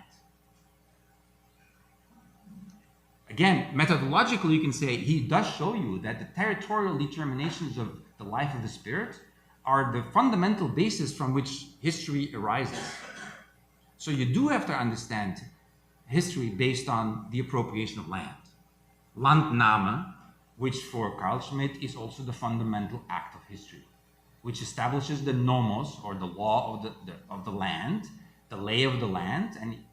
Again, methodologically, you can say he does show you that the territorial determinations of the life of the spirit are the fundamental basis from which history arises. So you do have to understand history based on the appropriation of land. Landnahme, which for Carl Schmitt is also the fundamental act of history, which establishes the nomos, or the law of the land, the lay of the land. And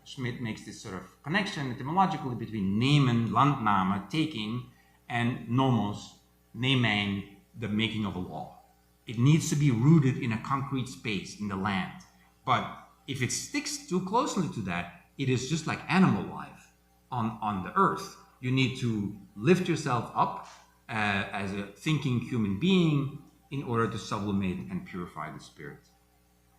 Schmitt makes this sort of connection etymologically between nemen, Landnahme, taking, and nomos, nemen, the making of a law. It needs to be rooted in a concrete space, in the land. But if it sticks too closely to that, it is just like animal life on the earth. You need to lift yourself up as a thinking human being in order to sublimate and purify the spirit.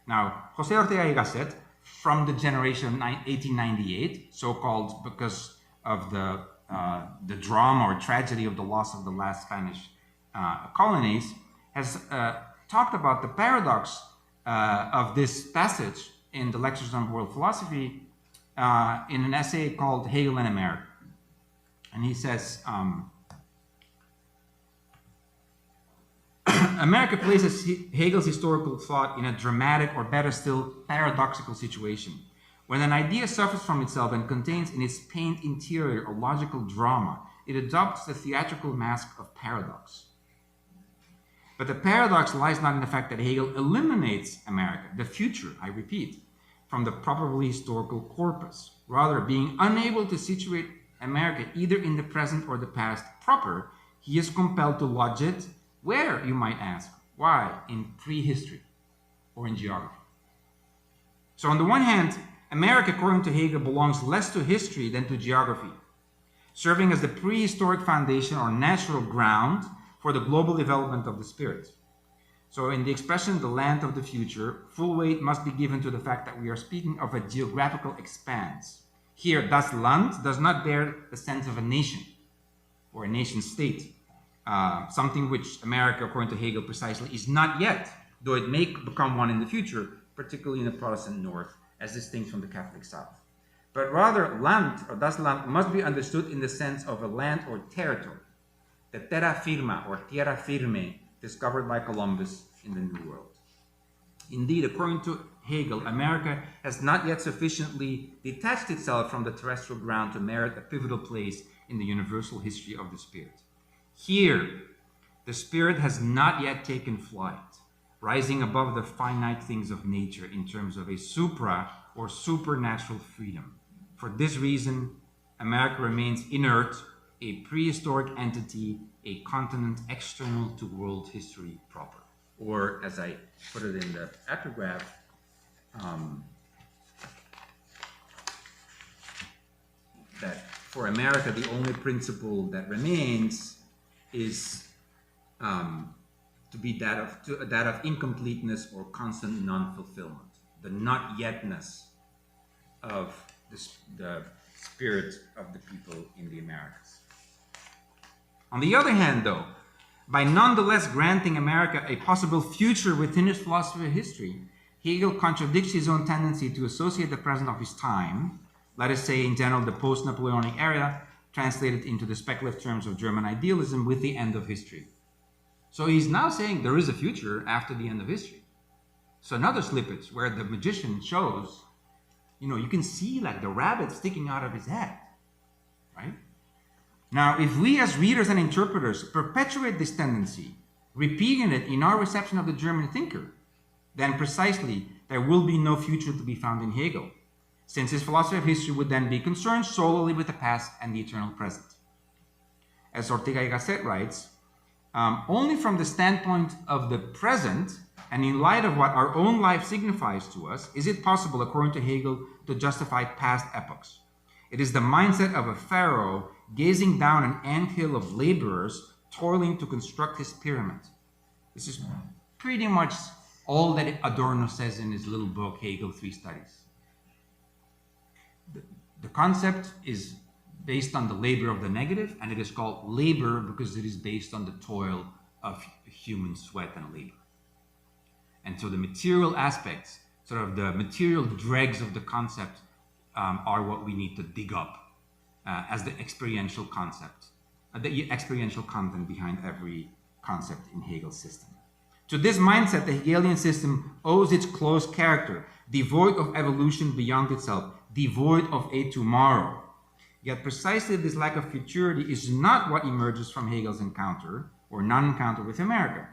Now, José Ortega y Gasset, from the generation of 1898, so-called because of the drama or tragedy of the loss of the last Spanish colonies, has talked about the paradox of this passage in the Lectures on World Philosophy in an essay called Hegel and America. And he says, America places Hegel's historical thought in a dramatic, or better still, paradoxical situation. When an idea suffers from itself and contains in its pained interior a logical drama, it adopts the theatrical mask of paradox. But the paradox lies not in the fact that Hegel eliminates America, the future, I repeat, from the properly historical corpus. Rather, being unable to situate America either in the present or the past proper, he is compelled to lodge it where, you might ask? Why? In prehistory or in geography. So on the one hand, America, according to Hegel, belongs less to history than to geography, serving as the prehistoric foundation or natural ground for the global development of the spirit. So in the expression, the land of the future, full weight must be given to the fact that we are speaking of a geographical expanse. Here, das Land does not bear the sense of a nation or a nation state, something which America, according to Hegel precisely, is not yet, though it may become one in the future, particularly in the Protestant North, as distinct from the Catholic South. But rather, Land, or das Land, must be understood in the sense of a land or territory, the terra firma or tierra firme, discovered by Columbus in the New World. Indeed, according to Hegel, America has not yet sufficiently detached itself from the terrestrial ground to merit a pivotal place in the universal history of the spirit. Here, the spirit has not yet taken flight. rising above the finite things of nature in terms of a supra or supernatural freedom. For this reason, America remains inert, a prehistoric entity, a continent external to world history proper. Or, as I put it in the epigraph, that for America, the only principle that remains is to be that of incompleteness or constant non-fulfillment, the not yetness of the spirit of the people in the Americas. On the other hand, though, by nonetheless granting America a possible future within his philosophy of history, Hegel contradicts his own tendency to associate the present of his time, let us say in general the post-Napoleonic era, translated into the speculative terms of German idealism, with the end of history. So he's now saying there is a future after the end of history. So another slippage where the magician shows, you can see like the rabbit sticking out of his head, right? Now, if we as readers and interpreters perpetuate this tendency, repeating it in our reception of the German thinker, then precisely there will be no future to be found in Hegel, since his philosophy of history would then be concerned solely with the past and the eternal present. As Ortega y Gasset writes, only from the standpoint of the present, and in light of what our own life signifies to us, is it possible, according to Hegel, to justify past epochs. It is the mindset of a pharaoh gazing down an anthill of laborers toiling to construct his pyramid. This is pretty much all that Adorno says in his little book, Hegel 3 Studies. The concept is based on the labor of the negative, and it is called labor because it is based on the toil of human sweat and labor. And so the material aspects, sort of the material dregs of the concept, are what we need to dig up as the experiential concept, the experiential content behind every concept in Hegel's system. To this mindset, the Hegelian system owes its closed character, devoid of evolution beyond itself, devoid of a tomorrow. Yet precisely this lack of futurity is not what emerges from Hegel's encounter or non-encounter with America.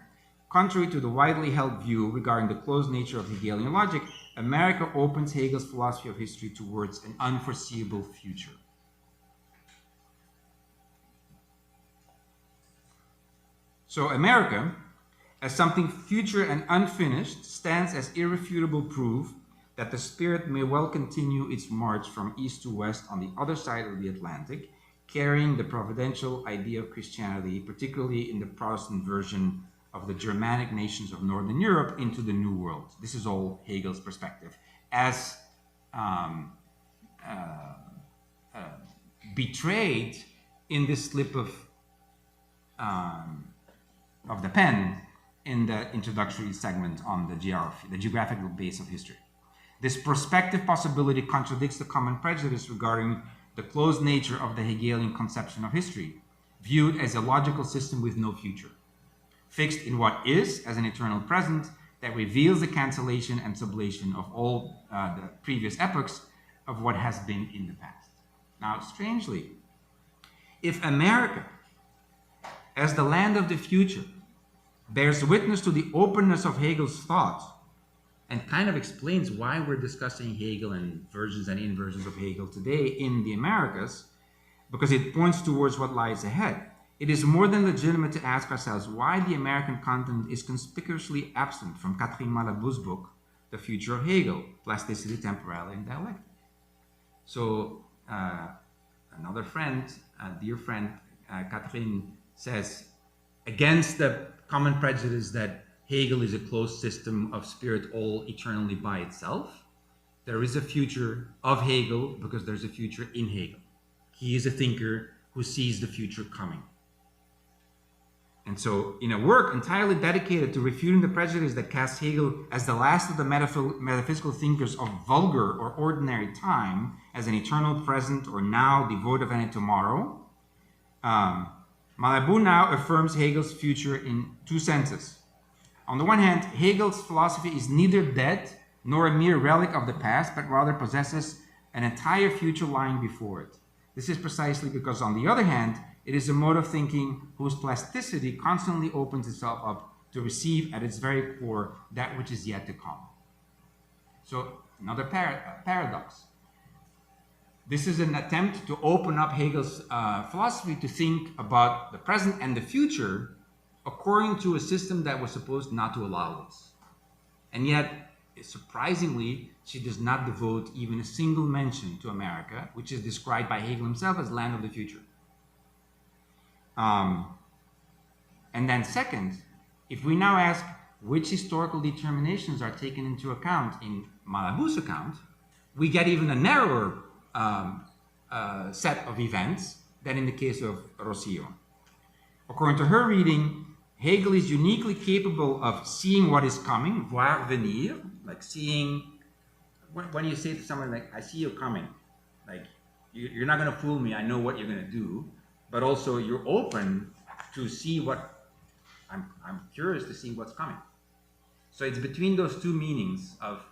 Contrary to the widely held view regarding the closed nature of Hegelian logic, America opens Hegel's philosophy of history towards an unforeseeable future. So America, as something future and unfinished, stands as irrefutable proof that the spirit may well continue its march from east to west on the other side of the Atlantic, carrying the providential idea of Christianity, particularly in the Protestant version of the Germanic nations of Northern Europe, into the New World. This is all Hegel's perspective, as betrayed in this slip of the pen in the introductory segment on the geography, the geographical base of history. This prospective possibility contradicts the common prejudice regarding the closed nature of the Hegelian conception of history, viewed as a logical system with no future, fixed in what is as an eternal present that reveals the cancellation and sublation of all the previous epochs of what has been in the past. Now, strangely, if America, as the land of the future, bears witness to the openness of Hegel's thought, and kind of explains why we're discussing Hegel and versions and inversions of Hegel today in the Americas, because it points towards what lies ahead. It is more than legitimate to ask ourselves why the American continent is conspicuously absent from Catherine Malabou's book, The Future of Hegel, Plasticity, Temporality, and Dialectic. So another friend, dear friend, Catherine says, against the common prejudice that Hegel is a closed system of spirit all eternally by itself, there is a future of Hegel because there's a future in Hegel. He is a thinker who sees the future coming. And so in a work entirely dedicated to refuting the prejudice that casts Hegel as the last of the metaphysical thinkers of vulgar or ordinary time, as an eternal present or now devoid of any tomorrow, Malabou now affirms Hegel's future in two senses. On the one hand, Hegel's philosophy is neither dead nor a mere relic of the past, but rather possesses an entire future lying before it. This is precisely because, on the other hand, it is a mode of thinking whose plasticity constantly opens itself up to receive at its very core that which is yet to come. So another paradox. This is an attempt to open up Hegel's philosophy to think about the present and the future according to a system that was supposed not to allow this. And yet, surprisingly, she does not devote even a single mention to America, which is described by Hegel himself as land of the future. And then second, if we now ask which historical determinations are taken into account in Malabou's account, we get even a narrower set of events than in the case of Rossio. According to her reading, Hegel is uniquely capable of seeing what is coming, voir venir, like seeing, when you say to someone like, I see you coming, like, you're not going to fool me, I know what you're going to do, but also you're open to see what, I'm curious to see what's coming. So it's between those two meanings of,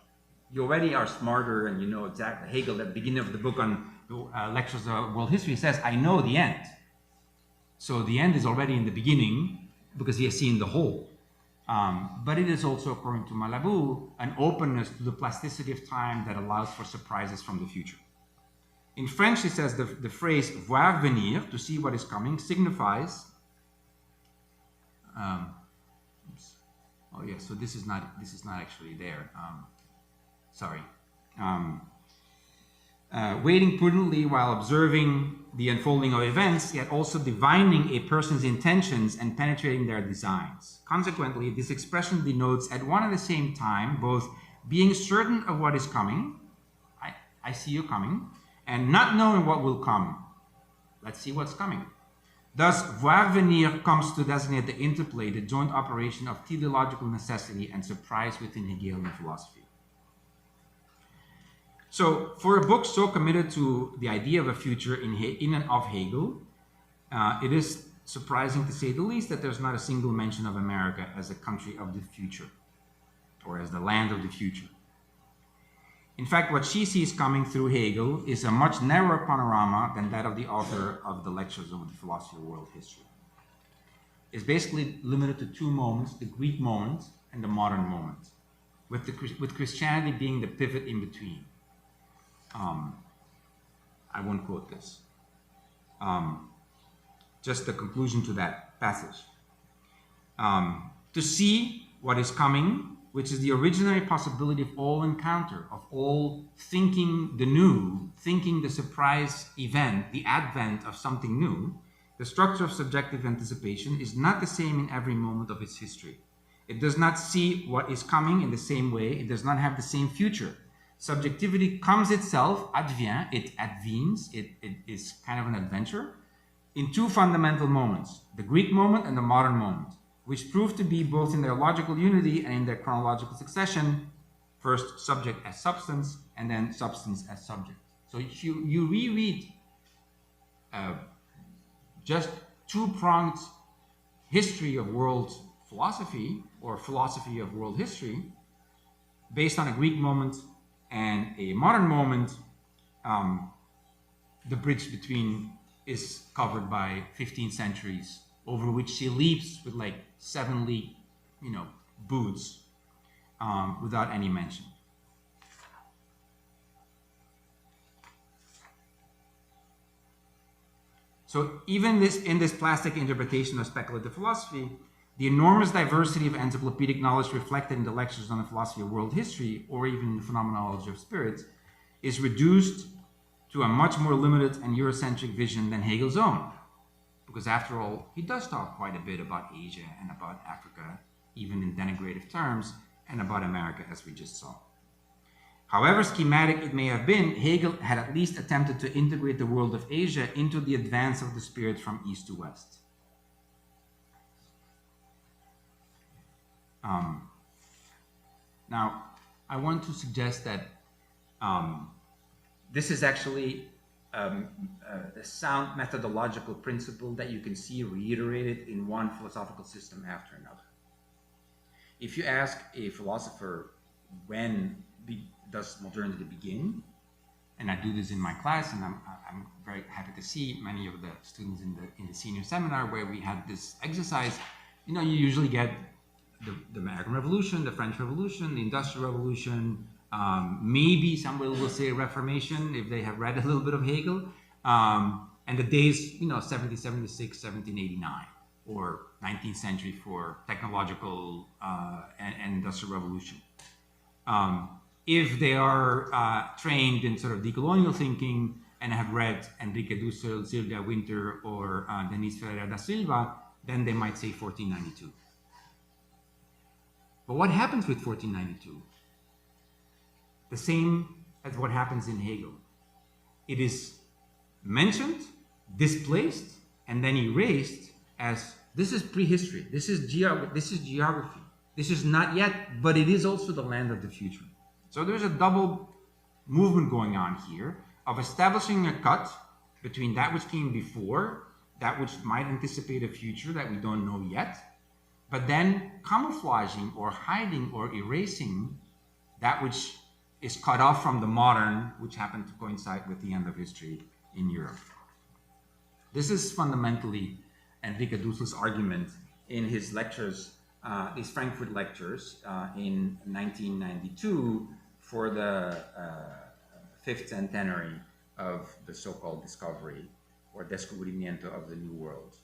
you already are smarter and you know exactly. Hegel, at the beginning of the book on Lectures of World History, says, I know the end. So the end is already in the beginning because he has seen the whole. But it is also, according to Malabou, an openness to the plasticity of time that allows for surprises from the future. In French, he says the phrase voir venir, to see what is coming, signifies. Oh yeah, so this is not actually there. Sorry. Waiting prudently while observing the unfolding of events, yet also divining a person's intentions and penetrating their designs. Consequently, this expression denotes at one and the same time both being certain of what is coming, I see you coming, and not knowing what will come. Let's see what's coming. Thus, voir venir comes to designate the interplay, the joint operation of teleological necessity and surprise within Hegelian philosophy. So, for a book so committed to the idea of a future in and of Hegel, it is surprising to say the least that there's not a single mention of America as a country of the future, or as the land of the future. In fact, what she sees coming through Hegel is a much narrower panorama than that of the author of the Lectures on the Philosophy of World History. It's basically limited to two moments, the Greek moment and the modern moment, with Christianity being the pivot in between. I won't quote this. Just the conclusion to that passage. To see what is coming, which is the originary possibility of all encounter, of all thinking the new, thinking the surprise event, the advent of something new, the structure of subjective anticipation is not the same in every moment of its history. It does not see what is coming in the same way. It does not have the same future. Subjectivity comes itself, advient, it advenes, it is kind of an adventure, in two fundamental moments, the Greek moment and the modern moment, which prove to be both in their logical unity and in their chronological succession, first subject as substance, and then substance as subject. So if you reread just two-pronged history of world philosophy, or philosophy of world history, based on a Greek moment and a modern moment, the bridge between is covered by 15 centuries, over which she leaps with like 7 leap, boots, without any mention. So even in this plastic interpretation of speculative philosophy, the enormous diversity of encyclopedic knowledge reflected in the Lectures on the Philosophy of World History, or even the Phenomenology of Spirit, is reduced to a much more limited and Eurocentric vision than Hegel's own. Because after all, he does talk quite a bit about Asia and about Africa, even in denigrative terms, and about America, as we just saw. However schematic it may have been, Hegel had at least attempted to integrate the world of Asia into the advance of the spirit from east to west. Now, I want to suggest that this is actually a sound methodological principle that you can see reiterated in one philosophical system after another. If you ask a philosopher, when does modernity begin? And I do this in my class, and I'm very happy to see many of the students in the senior seminar where we had this exercise. You usually get the American Revolution, the French Revolution, the Industrial Revolution, maybe somebody will say Reformation if they have read a little bit of Hegel, and the days, 1776, 1789, or 19th century for technological and industrial revolution. If they are trained in sort of decolonial thinking and have read Enrique Dussel, Sylvia Wynter, or Denise Ferreira da Silva, then they might say 1492. But what happens with 1492? The same as what happens in Hegel. It is mentioned, displaced, and then erased as this is prehistory, this is geography, this is not yet, but it is also the land of the future. So there's a double movement going on here of establishing a cut between that which came before, that which might anticipate a future that we don't know yet, but then camouflaging or hiding or erasing that which is cut off from the modern, which happened to coincide with the end of history in Europe. This is fundamentally Enrique Dussel's argument in his lectures, his Frankfurt lectures in 1992 for the 5th centenary of the so-called discovery or descubrimiento of the New World.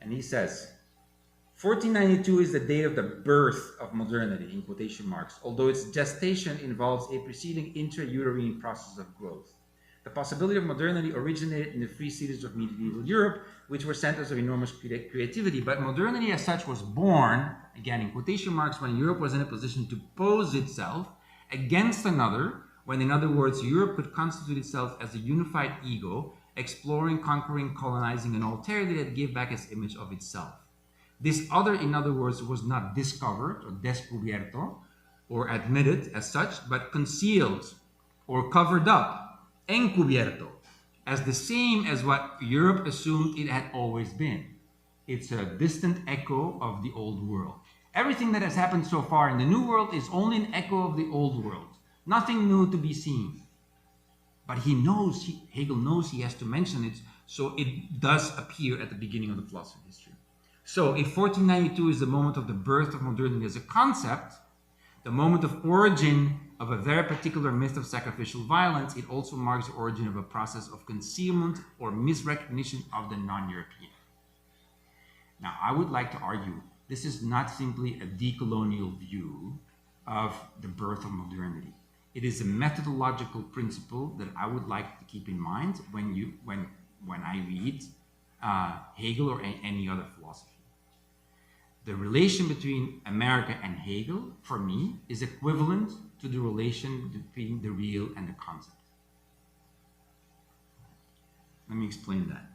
And he says, 1492 is the date of the birth of modernity, in quotation marks, although its gestation involves a preceding intra-Uterine process of growth. The possibility of modernity originated in the free cities of medieval Europe, which were centers of enormous creativity, but modernity as such was born, again in quotation marks, when Europe was in a position to pose itself against another, when in other words, Europe could constitute itself as a unified ego, exploring, conquering, colonizing an alterity that gave back its image of itself. This other, in other words, was not discovered or descubierto or admitted as such, but concealed or covered up, encubierto, as the same as what Europe assumed it had always been. It's a distant echo of the old world. Everything that has happened so far in the New World is only an echo of the old world. Nothing new to be seen. But Hegel knows he has to mention it, so it does appear at the beginning of the philosophy of history. So if 1492 is the moment of the birth of modernity as a concept, the moment of origin of a very particular myth of sacrificial violence, it also marks the origin of a process of concealment or misrecognition of the non-European. Now, I would like to argue this is not simply a decolonial view of the birth of modernity. It is a methodological principle that I would like to keep in mind when I read Hegel or any other philosophy. The relation between America and Hegel, for me, is equivalent to the relation between the real and the concept. Let me explain that.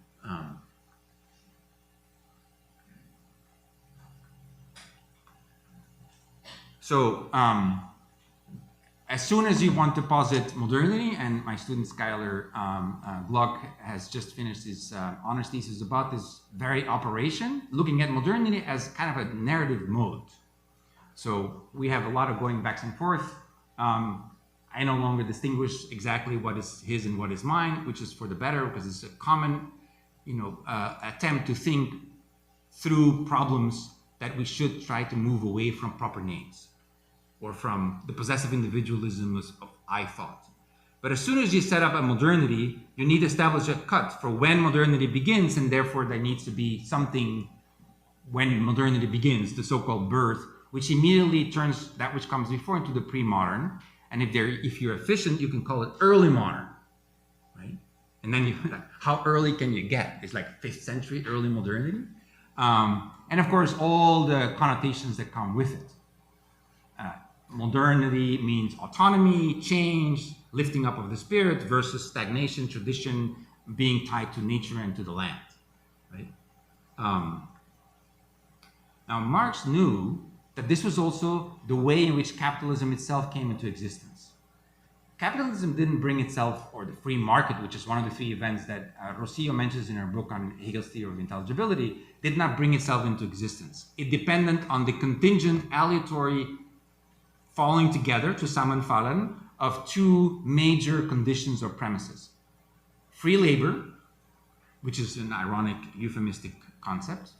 As soon as you want to posit modernity, and my student Skylar Glock has just finished his honors thesis about this very operation, looking at modernity as kind of a narrative mode. So we have a lot of going back and forth. I no longer distinguish exactly what is his and what is mine, which is for the better, because it's a common, attempt to think through problems that we should try to move away from proper names, or from the possessive individualism of I thought. But as soon as you set up a modernity, you need to establish a cut for when modernity begins, and therefore there needs to be something when modernity begins, the so-called birth, which immediately turns that which comes before into the pre-modern. And if you're efficient, you can call it early modern, right? And then how early can you get? It's like 5th century early modernity. And of course, all the connotations that come with it. Modernity means autonomy, change, lifting up of the spirit versus stagnation, tradition, being tied to nature and to the land, right? Now, Marx knew that this was also the way in which capitalism itself came into existence. Capitalism didn't bring itself, or the free market, which is one of the 3 events that Rosillo mentions in her book on Hegel's theory of intelligibility, did not bring itself into existence. It depended on the contingent, aleatory falling together, zusammenfallen, of 2 major conditions or premises. Free labor, which is an ironic, euphemistic concept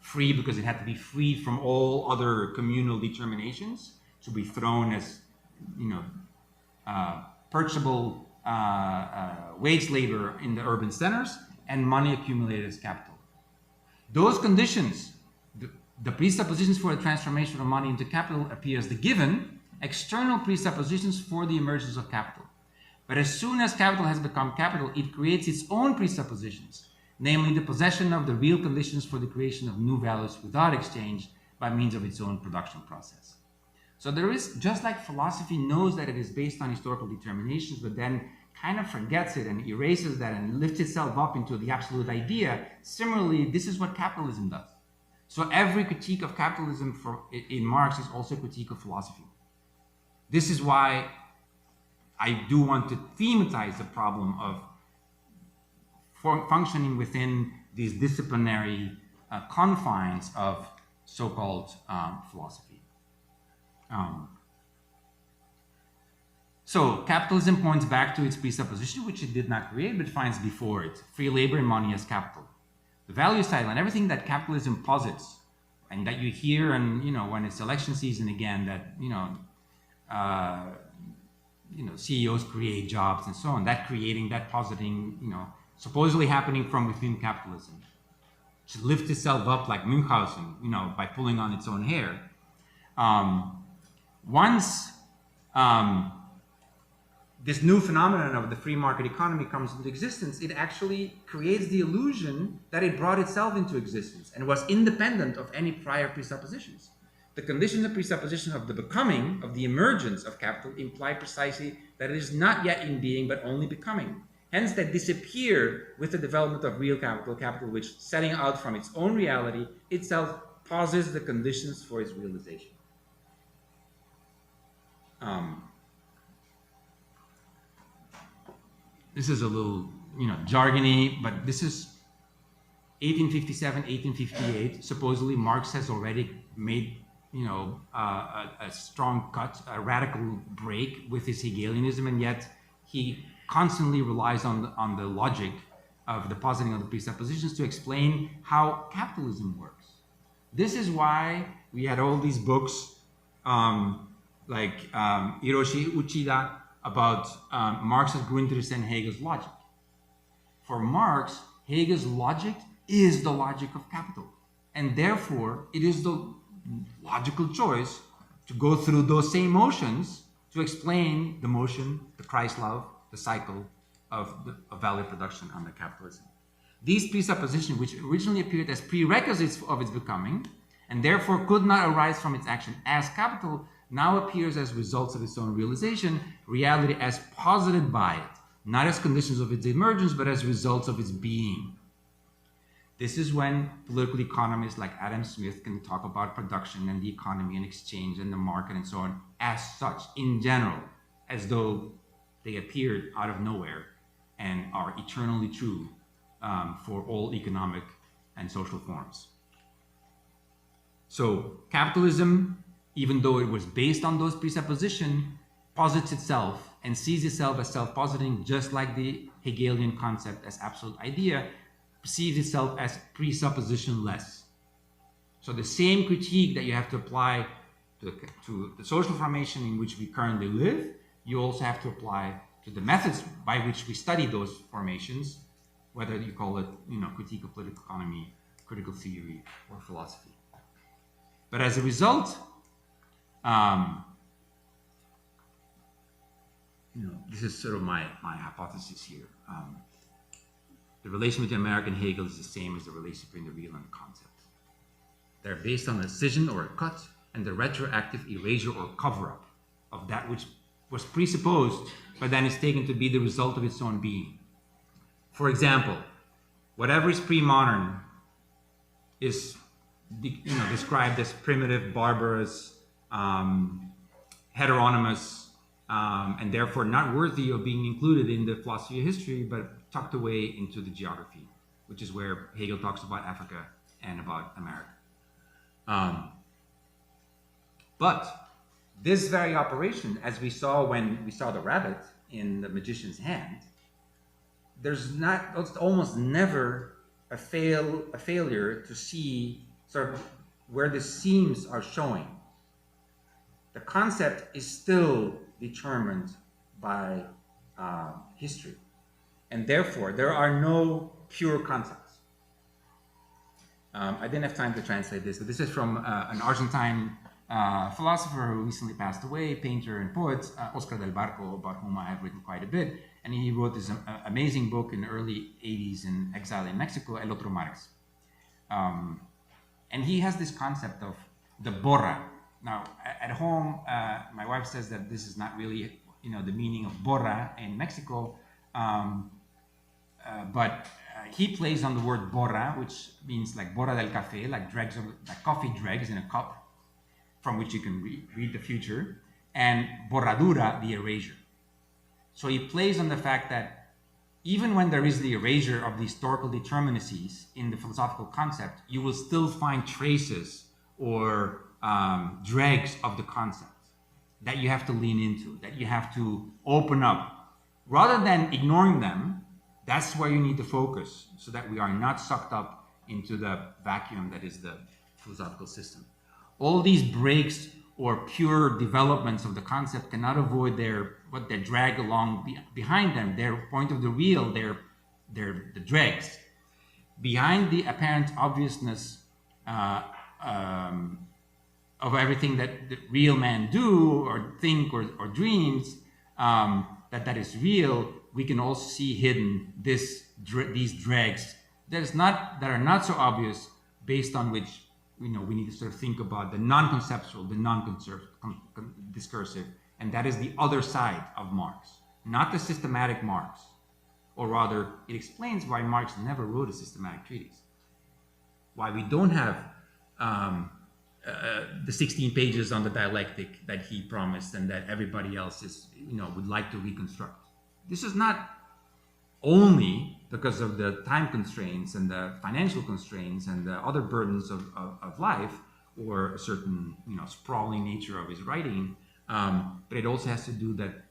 free because it had to be freed from all other communal determinations, to be thrown as, purchasable wage labor in the urban centers, and money accumulated as capital. Those conditions, the presuppositions for the transformation of money into capital, appear as the given external presuppositions for the emergence of capital. But as soon as capital has become capital, it creates its own presuppositions, namely the possession of the real conditions for the creation of new values without exchange by means of its own production process. So there is, just like philosophy knows that it is based on historical determinations, but then kind of forgets it and erases that and lifts itself up into the absolute idea, similarly, this is what capitalism does. So every critique of capitalism in Marx is also a critique of philosophy. This is why I do want to thematize the problem of functioning within these disciplinary confines of so-called philosophy. So capitalism points back to its presupposition, which it did not create, but finds before it: free labor and money as capital. The value side and everything that capitalism posits, and that you hear, and when it's election season again, that CEOs create jobs and so on. That creating, that positing, supposedly happening from within capitalism, to lift itself up like Münchhausen, by pulling on its own hair. Once this new phenomenon of the free market economy comes into existence, it actually creates the illusion that it brought itself into existence and was independent of any prior presuppositions. The conditions of presupposition of the becoming, of the emergence of capital, imply precisely that it is not yet in being, but only becoming. Hence, they disappear with the development of real capital, which, setting out from its own reality, itself posits the conditions for its realization. This is a little, jargony, but this is 1857, 1858. Supposedly, Marx has already made, a strong cut, a radical break with his Hegelianism, and yet he constantly relies on the logic of the positing of the presuppositions to explain how capitalism works. This is why we had all these books like Hiroshi Uchida about Marx's Grundrisse and Hegel's logic. For Marx, Hegel's logic is the logic of capital, and therefore it is the logical choice to go through those same motions to explain the motion, the Kreislauf, the cycle of value production under capitalism. These presuppositions, which originally appeared as prerequisites of its becoming, and therefore could not arise from its action as capital, now appears as results of its own realization, reality as posited by it, not as conditions of its emergence, but as results of its being. This is when political economists like Adam Smith can talk about production and the economy and exchange and the market and so on as such, in general, as though they appeared out of nowhere and are eternally true for all economic and social forms. So capitalism, even though it was based on those presuppositions, posits itself and sees itself as self-positing, just like the Hegelian concept as absolute idea perceives itself as presuppositionless. So the same critique that you have to apply to the social formation in which we currently live, you also have to apply to the methods by which we study those formations, whether you call it, critique of political economy, critical theory, or philosophy. But as a result, this is sort of my hypothesis here. The relation between American Hegel is the same as the relation between the real and the concept. They're based on a scission or a cut and the retroactive erasure or cover-up of that which was presupposed, but then is taken to be the result of its own being. For example, whatever is pre-modern is described as primitive, barbarous, heteronymous, and therefore not worthy of being included in the philosophy of history, but tucked away into the geography, which is where Hegel talks about Africa and about America. But this very operation, as we saw when we saw the rabbit in the magician's hand, it's almost never a failure to see sort of where the seams are showing. The concept is still determined by history. And therefore, there are no pure concepts. I didn't have time to translate this, but this is from an Argentine philosopher who recently passed away, painter and poet, Oscar del Barco, about whom I have written quite a bit. And he wrote this amazing book in the early 80s in exile in Mexico, El Otro Marx. And he has this concept of the borra. Now, at home, my wife says that this is not really, the meaning of borra in Mexico, but he plays on the word borra, which means like borra del café, like dregs, like coffee dregs in a cup, from which you can read the future, and borradura, the erasure. So he plays on the fact that even when there is the erasure of the historical determinacies in the philosophical concept, you will still find traces or dregs of the concept that you have to lean into, that you have to open up. Rather than ignoring them, that's where you need to focus so that we are not sucked up into the vacuum that is the philosophical system. All these breaks or pure developments of the concept cannot avoid what they drag along behind them, their point of the real, the dregs. Behind the apparent obviousness of everything that the real man do or think or dreams, that is real, we can also see hidden these dregs that are not so obvious, based on which we need to sort of think about the non-conceptual, the non-discursive, and that is the other side of Marx, not the systematic Marx, or rather, it explains why Marx never wrote a systematic treatise, why we don't have the 16 pages on the dialectic that he promised and that everybody else would like to reconstruct. This is not only because of the time constraints and the financial constraints and the other burdens of life, or a certain sprawling nature of his writing, but it also has to do that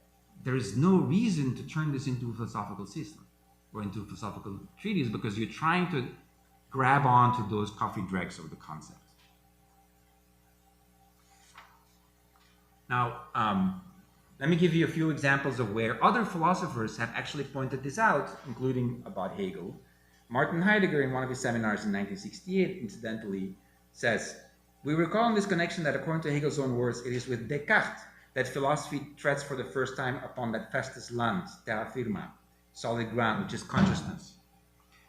there is no reason to turn this into a philosophical system or into a philosophical treatise, because you're trying to grab onto those coffee dregs of the concept. Now, let me give you a few examples of where other philosophers have actually pointed this out, including about Hegel. Martin Heidegger, in one of his seminars in 1968, incidentally, says, "We recall in this connection that according to Hegel's own words, it is with Descartes that philosophy treads for the first time upon that festus land, terra firma, solid ground, which is consciousness.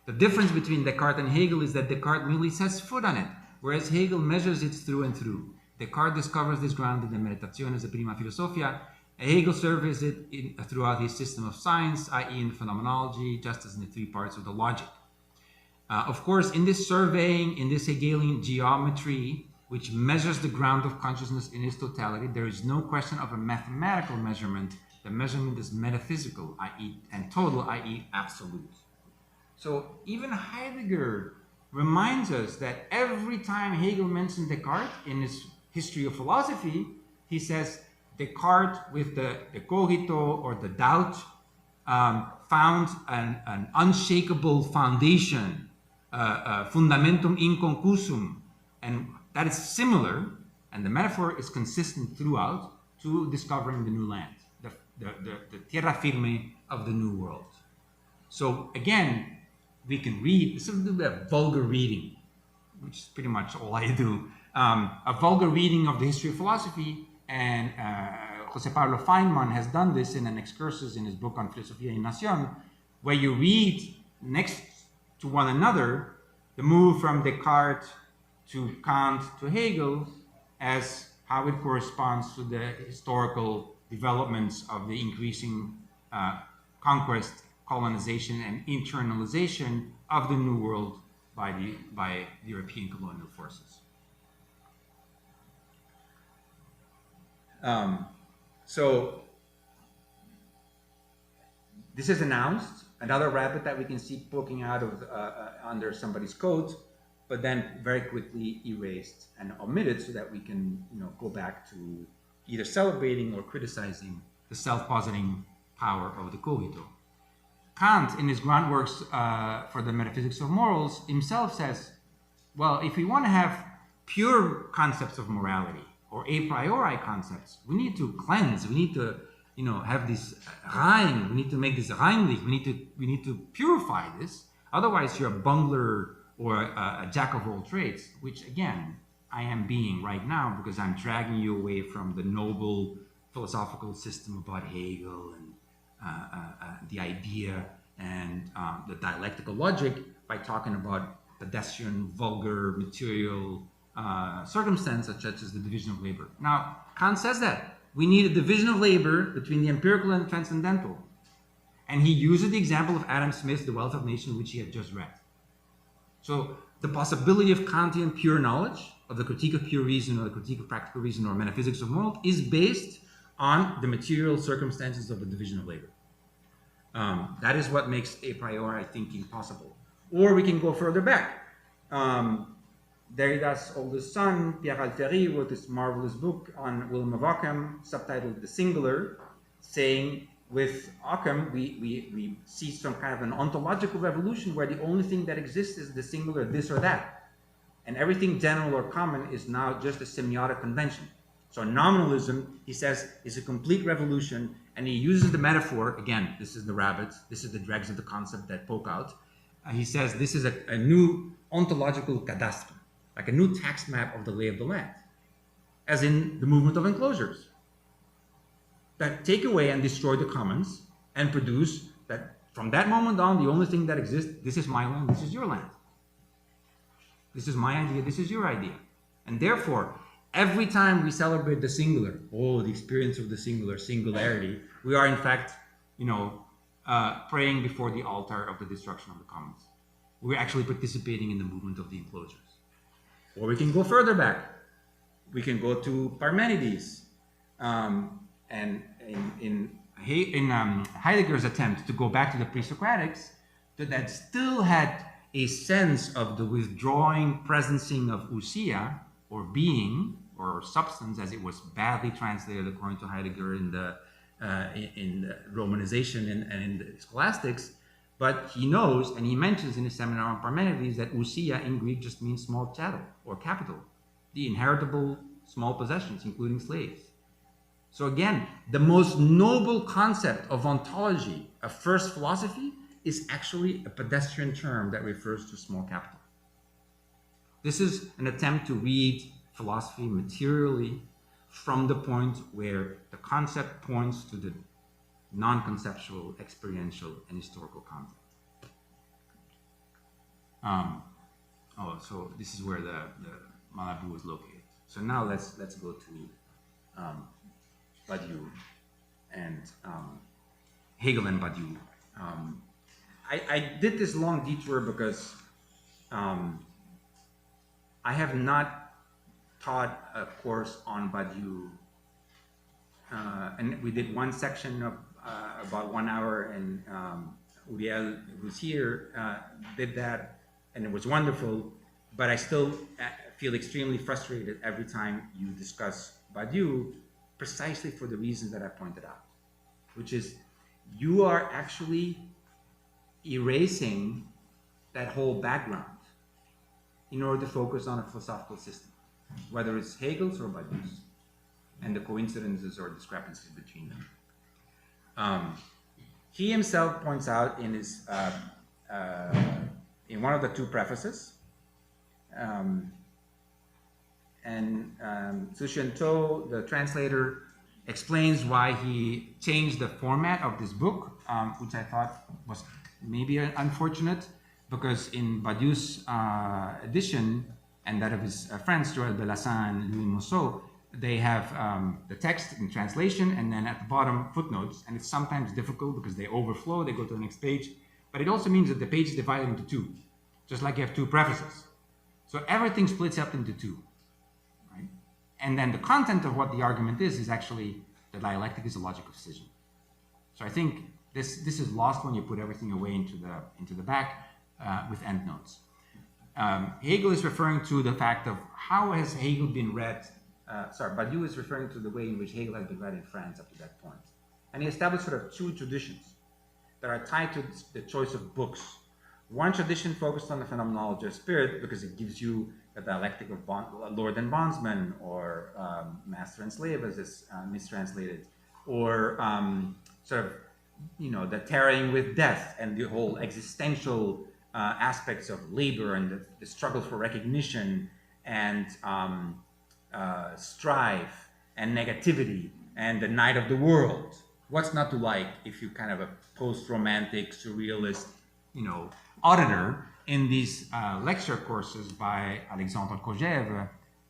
The difference between Descartes and Hegel is that Descartes merely sets foot on it, whereas Hegel measures it through and through. Descartes discovers this ground in the Meditationes de Prima Filosofia, and Hegel surveys it throughout his system of science, i.e. in the phenomenology, just as in the three parts of the logic. Of course, in this surveying, in this Hegelian geometry, which measures the ground of consciousness in its totality, there is no question of a mathematical measurement. The measurement is metaphysical, i.e. and total, i.e. absolute." So even Heidegger reminds us that every time Hegel mentions Descartes in his history of philosophy, he says Descartes with the cogito or the doubt found an unshakable foundation, fundamentum inconcusum, and that is similar, and the metaphor is consistent throughout, to discovering the new land, the terra firme of the new world. So again, we can read, this is a vulgar reading, which is pretty much all I do, a vulgar reading of the history of philosophy, and Jose Pablo Feynman has done this in an excursus in his book on Filosofía y Nación, where you read next to one another the move from Descartes to Kant to Hegel, as how it corresponds to the historical developments of the increasing conquest, colonization, and internalization of the New World by the European colonial forces. So this is announced, another rabbit that we can see poking out of under somebody's coat, but then very quickly erased and omitted, so that we can go back to either celebrating or criticizing the self-positing power of the cogito. Kant, in his groundworks for the metaphysics of morals, himself says, well, if we want to have pure concepts of morality or a priori concepts, we need to cleanse. We need to, have this rein. We need to make this reinlich. We need to purify this. Otherwise, you're a bungler or a jack of all trades, which again I am being right now because I'm dragging you away from the noble philosophical system about Hegel and the idea and the dialectical logic by talking about pedestrian, vulgar, material circumstances such as the division of labor. Now, Kant says that we need a division of labor between the empirical and transcendental. And he uses the example of Adam Smith's The Wealth of Nations, which he had just read. So the possibility of Kantian pure knowledge, of the critique of pure reason or the critique of practical reason or metaphysics of moral, is based on the material circumstances of the division of labor. That is what makes a priori thinking possible. Or we can go further back. Derrida's oldest son, Pierre Alferi, wrote this marvelous book on Willem of Ockham, subtitled The Singular, saying with Ockham, we see some kind of an ontological revolution where the only thing that exists is the singular this or that. And everything general or common is now just a semiotic convention. So nominalism, he says, is a complete revolution, and he uses the metaphor, again, this is the rabbits, this is the dregs of the concept that poke out. He says this is a new ontological cadastre, like a new tax map of the lay of the land, as in the movement of enclosures, that take away and destroy the commons and produce that from that moment on, the only thing that exists, this is my land, this is your land. This is my idea, this is your idea. And therefore, every time we celebrate the singular, the experience of the singularity, we are in fact, praying before the altar of the destruction of the commons. We're actually participating in the movement of the enclosures. Or we can go further back. We can go to Parmenides. And in Heidegger's attempt to go back to the pre-Socratics, that still had a sense of the withdrawing presencing of ousia, or being, or substance, as it was badly translated according to Heidegger in the Romanization and in the Scholastics. But he knows, and he mentions in his seminar on Parmenides, that ousia in Greek just means small chattel or capital, the inheritable small possessions, including slaves. So again, the most noble concept of ontology, of first philosophy, is actually a pedestrian term that refers to small capital. This is an attempt to read philosophy materially from the point where the concept points to the non-conceptual, experiential, and historical content. So this is where the Malabou is located. So now let's go to Badiou and Hegel and Badiou. I did this long detour because I have not taught a course on Badiou, and we did one section of about 1 hour, and Uriel, who's here, did that, and it was wonderful, but I still feel extremely frustrated every time you discuss Badiou, precisely for the reasons that I pointed out, which is you are actually erasing that whole background in order to focus on a philosophical system, whether it's Hegel's or Badiou's, and the coincidences or discrepancies between them. He himself points out in his in one of the two prefaces, Tzuchien, the translator, explains why he changed the format of this book, which I thought was maybe unfortunate, because in Badiou's edition and that of his friends, Joël Belassin and Louis Mousseau, they have the text in translation and then at the bottom footnotes, and it's sometimes difficult because they overflow, they go to the next page, but it also means that the page is divided into two, just like you have two prefaces. So everything splits up into two, right? And then the content of what the argument is actually the dialectic is a logic of decision. So I think this is lost when you put everything away into the back with endnotes. Hegel is referring to the fact of how has Hegel been read. Badiou is referring to the way in which Hegel has been read in France up to that point. And he established sort of two traditions that are tied to the choice of books. One tradition focused on the phenomenology of spirit because it gives you the dialectic of lord and bondsman, or master and slave, as is mistranslated, or sort of, the tarrying with death and the whole existential aspects of labor and the struggle for recognition and strife and negativity and the night of the world. What's not to like if you kind of a post-romantic, surrealist, auditor in these lecture courses by Alexandre Kojève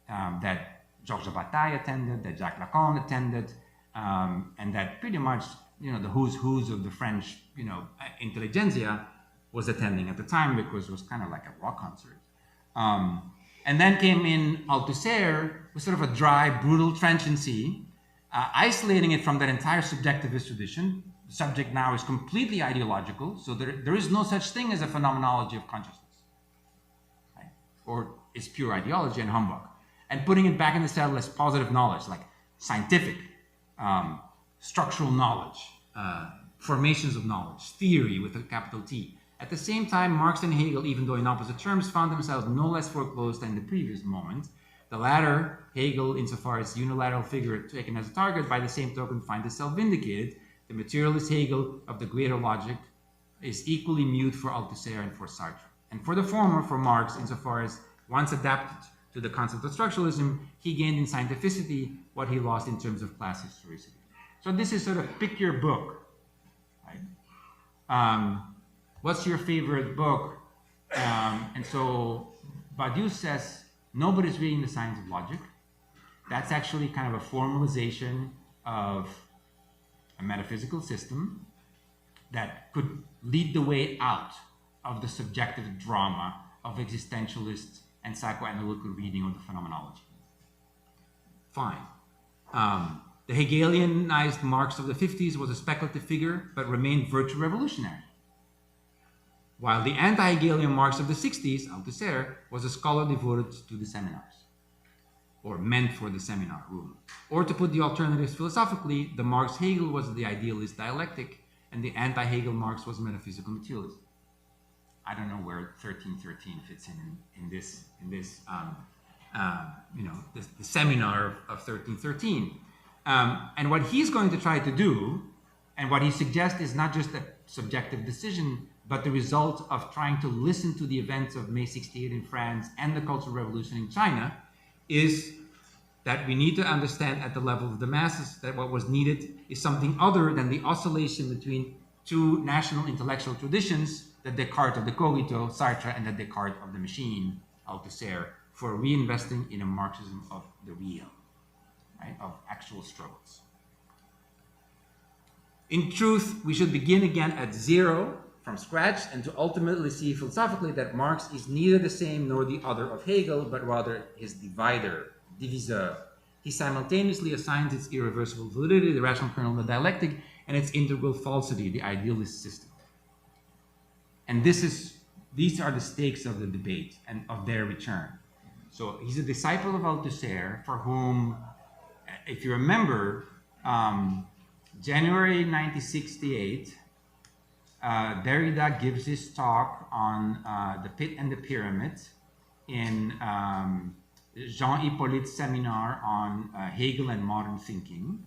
that Georges Bataille attended, that Jacques Lacan attended, and that pretty much, the who's of the French, intelligentsia was attending at the time, because it was kind of like a rock concert. And then came in Althusser with sort of a dry, brutal transiency, isolating it from that entire subjectivist tradition. The subject now is completely ideological, so there is no such thing as a phenomenology of consciousness, right? Or it's pure ideology and humbug. And putting it back in the saddle as positive knowledge, like scientific, structural knowledge, formations of knowledge, theory with a capital T. At the same time, Marx and Hegel, even though in opposite terms, found themselves no less foreclosed than the previous moment. The latter, Hegel, insofar as unilateral figure taken as a target, by the same token find itself vindicated. The materialist Hegel of the greater logic is equally mute for Althusser and for Sartre. And for the former, for Marx, insofar as once adapted to the concept of structuralism, he gained in scientificity what he lost in terms of class historicity. So this is sort of pick your book, right? What's your favorite book? And so Badiou says, nobody's reading the science of logic. That's actually kind of a formalization of a metaphysical system that could lead the way out of the subjective drama of existentialist and psychoanalytical reading of the phenomenology. Fine. The Hegelianized Marx of the 50s was a speculative figure, but remained virtue revolutionary. While the anti-Hegelian Marx of the 60s, Althusser, was a scholar devoted to the seminars, or meant for the seminar room. Or to put the alternatives philosophically, the Marx Hegel was the idealist dialectic, and the anti-Hegel Marx was metaphysical materialism. I don't know where 1313 fits in this the seminar of 1313. And what he's going to try to do, and what he suggests, is not just a subjective decision, but the result of trying to listen to the events of May 68 in France and the Cultural Revolution in China, is that we need to understand at the level of the masses that what was needed is something other than the oscillation between two national intellectual traditions, the Descartes of the cogito, Sartre, and the Descartes of the machine, Althusser, for reinvesting in a Marxism of the real, right, of actual struggles. In truth, we should begin again at zero, from scratch, and to ultimately see philosophically that Marx is neither the same nor the other of Hegel, but rather his divider, diviseur. He simultaneously assigns its irreversible validity, the rational kernel, the dialectic, and its integral falsity, the idealist system. And these are the stakes of the debate and of their return. So he's a disciple of Althusser, for whom, if you remember, January 1968, Derrida gives his talk on the pit and the pyramid in Jean Hippolyte's seminar on Hegel and modern thinking,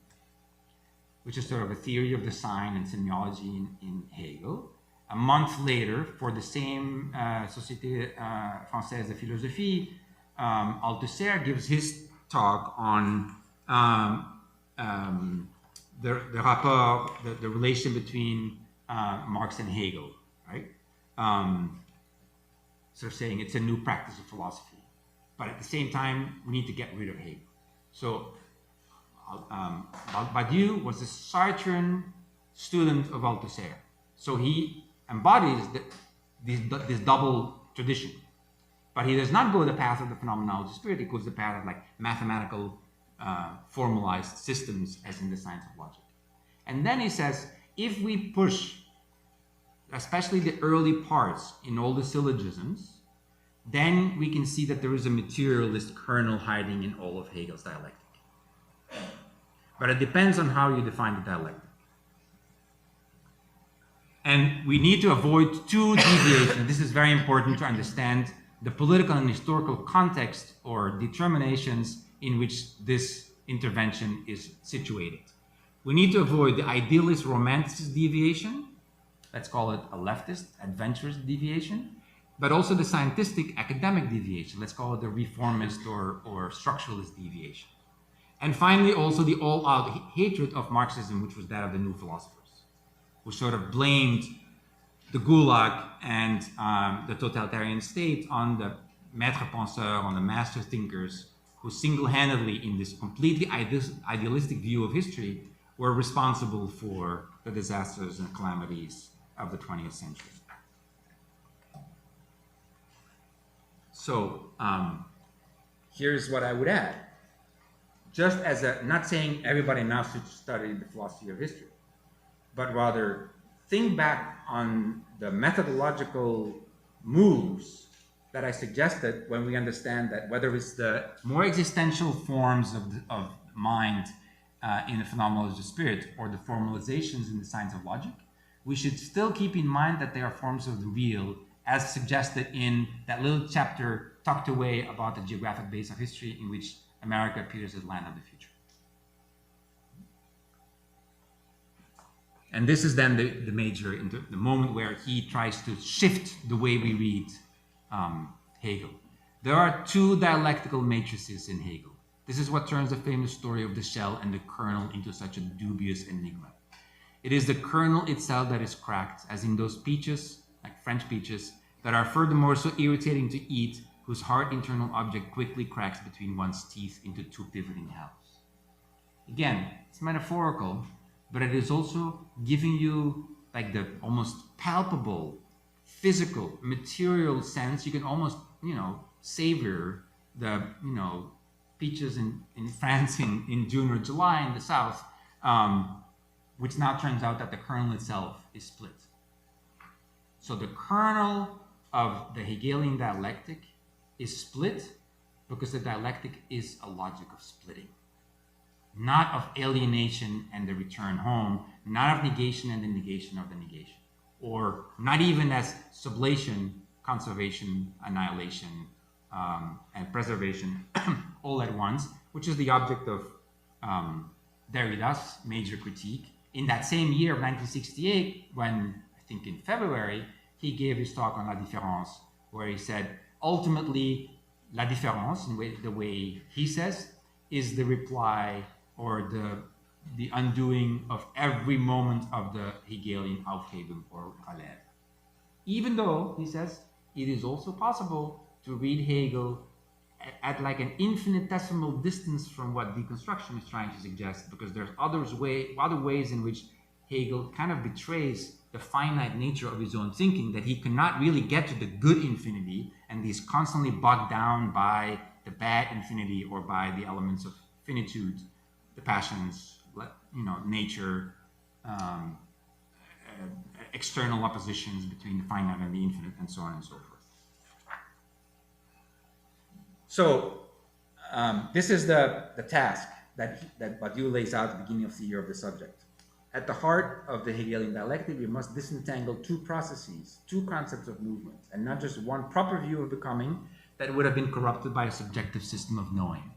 which is sort of a theory of the sign and semiology in Hegel. A month later, for the same Société Française de Philosophie, Althusser gives his talk on the rapport, the relation between Marx and Hegel, right? Sort of saying it's a new practice of philosophy, but at the same time, we need to get rid of Hegel. So Badiou was a Sartrean student of Althusser. So he embodies this double tradition. But he does not go the path of the phenomenology of spirit. He goes the path of like mathematical, formalized systems, as in the science of logic. And then he says, if we push, especially the early parts in all the syllogisms, then we can see that there is a materialist kernel hiding in all of Hegel's dialectic. But it depends on how you define the dialectic. And we need to avoid two deviations. This is very important to understand the political and historical context or determinations in which this intervention is situated. We need to avoid the idealist romanticist deviation, let's call it a leftist adventurous deviation, but also the scientific academic deviation, let's call it the reformist or structuralist deviation. And finally, also the all-out hatred of Marxism, which was that of the new philosophers, who sort of blamed the Gulag and the totalitarian state on the maître penseurs, on the master thinkers, who single-handedly, in this completely idealistic view of history, were responsible for the disasters and calamities of the 20th century. So here's what I would add. Just as a, not saying everybody now should study the philosophy of history, but rather think back on the methodological moves that I suggested when we understand that whether it's the more existential forms of mind in the phenomenology of spirit or the formalizations in the science of logic, we should still keep in mind that they are forms of the real, as suggested in that little chapter tucked away about the geographic base of history, in which America appears as land of the future. And this is then the major, the moment where he tries to shift the way we read Hegel. There are two dialectical matrices in Hegel. This is what turns the famous story of the shell and the kernel into such a dubious enigma. It is the kernel itself that is cracked, as in those peaches, like French peaches, that are furthermore so irritating to eat, whose hard internal object quickly cracks between one's teeth into two pivoting halves. Again, it's metaphorical, but it is also giving you like the almost palpable, physical, material sense. You can almost, savor the, peaches in France in June or July in the South, which now turns out that the kernel itself is split. So the kernel of the Hegelian dialectic is split because the dialectic is a logic of splitting, not of alienation and the return home, not of negation and the negation of the negation, or not even as sublation, conservation, annihilation, and preservation all at once, which is the object of Derrida's major critique. In that same year of 1968, when I think in February, he gave his talk on La Différence, where he said, ultimately, La Différence, in the way he says, is the reply or the undoing of every moment of the Hegelian Aufhebung or Relève. Even though, he says, it is also possible to read Hegel at like an infinitesimal distance from what deconstruction is trying to suggest, because there's other ways in which Hegel kind of betrays the finite nature of his own thinking, that he cannot really get to the good infinity, and he's constantly bogged down by the bad infinity or by the elements of finitude, the passions, nature, external oppositions between the finite and the infinite, and so on and so forth. So this is the task that Badiou lays out at the beginning of the year of the subject. At the heart of the Hegelian dialectic, we must disentangle two processes, two concepts of movement, and not just one proper view of becoming that would have been corrupted by a subjective system of knowing.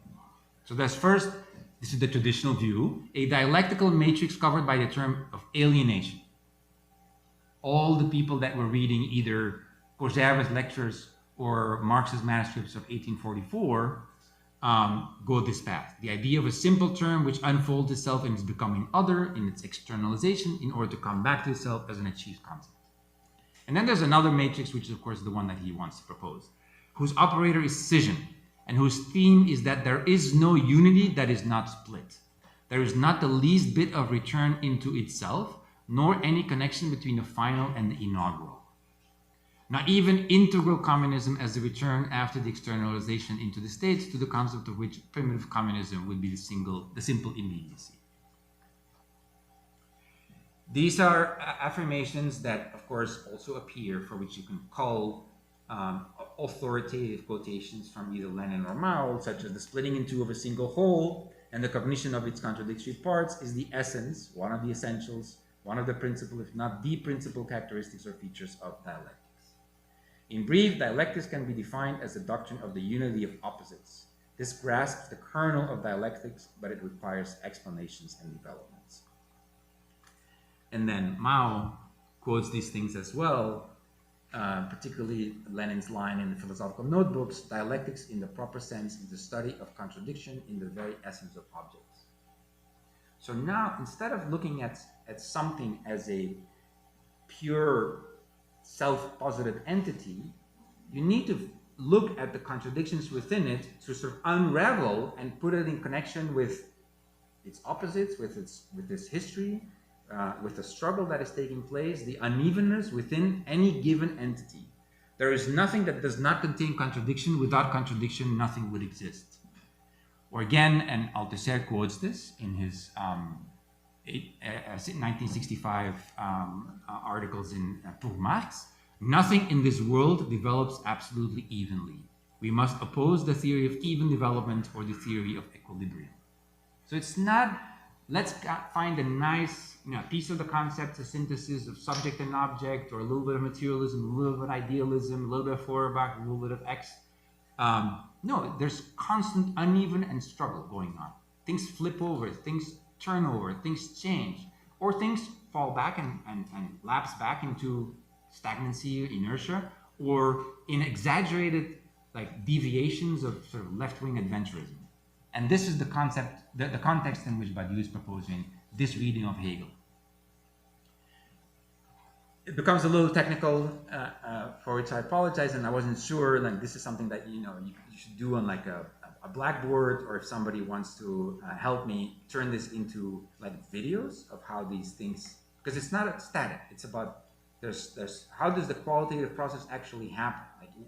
So that's first, this is the traditional view, a dialectical matrix covered by the term of alienation. All the people that were reading either Cauger's lectures or Marx's manuscripts of 1844 go this path. The idea of a simple term which unfolds itself in its becoming other, in its externalization, in order to come back to itself as an achieved concept. And then there's another matrix, which is of course the one that he wants to propose, whose operator is scission, and whose theme is that there is no unity that is not split. There is not the least bit of return into itself, nor any connection between the final and the inaugural. Not even integral communism as the return after the externalization into the states, to the concept of which primitive communism would be the simple immediacy. These are affirmations that, of course, also appear, for which you can call authoritative quotations from either Lenin or Mao, such as the splitting in two of a single whole and the cognition of its contradictory parts is the essence, one of the essentials, one of the principal, if not the principal characteristics or features of dialectics. In brief, dialectics can be defined as the doctrine of the unity of opposites. This grasps the kernel of dialectics, but it requires explanations and developments. And then Mao quotes these things as well, particularly Lenin's line in the philosophical notebooks: dialectics in the proper sense is the study of contradiction in the very essence of objects. So now, instead of looking at something as a pure self-positive entity, you need to look at the contradictions within it to sort of unravel and put it in connection with its opposites, with its history, with the struggle that is taking place, the unevenness within any given entity. There is nothing that does not contain contradiction. Without contradiction, nothing would exist. Or again, and Althusser quotes this in his 1965 articles in Pour Marx: nothing in this world develops absolutely evenly. We must oppose the theory of even development or the theory of equilibrium. So it's not, let's find a nice piece of the concept, a synthesis of subject and object, or a little bit of materialism, a little bit of idealism, a little bit of Feuerbach, a little bit of X. No, there's constant uneven and struggle going on. Things flip over, things turn over, things change, or things fall back and lapse back into stagnancy, inertia, or in exaggerated deviations of sort of left-wing adventurism. And this is the concept, the context in which Badiou is proposing this reading of Hegel. It becomes a little technical, for which I apologize, and I wasn't sure this is something that you should do on a blackboard, or if somebody wants to help me turn this into videos of how these things, because it's not static. It's about there's how does the qualitative process actually happen?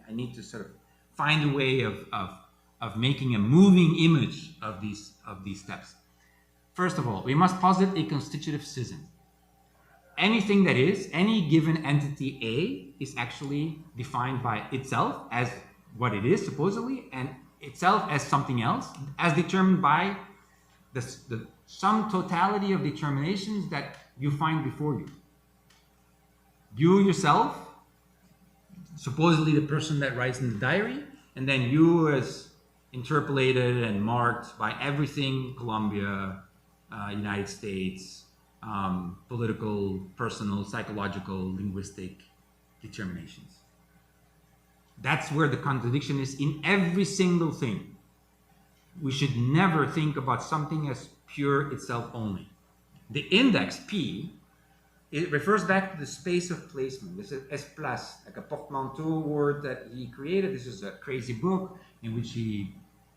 I need to sort of find a way of making a moving image of these steps. First of all, we must posit a constitutive schism. Anything that is, any given entity A is actually defined by itself as what it is, supposedly, and itself as something else, as determined by the sum totality of determinations that you find before you. You yourself, supposedly the person that writes in the diary, and then you as interpolated and marked by everything: Colombia, United States, political, personal, psychological, linguistic determinations. That's where the contradiction is in every single thing. We should never think about something as pure itself only. The index P, it refers back to the space of placement. This is espace, like a portmanteau word that he created. This is a crazy book in which he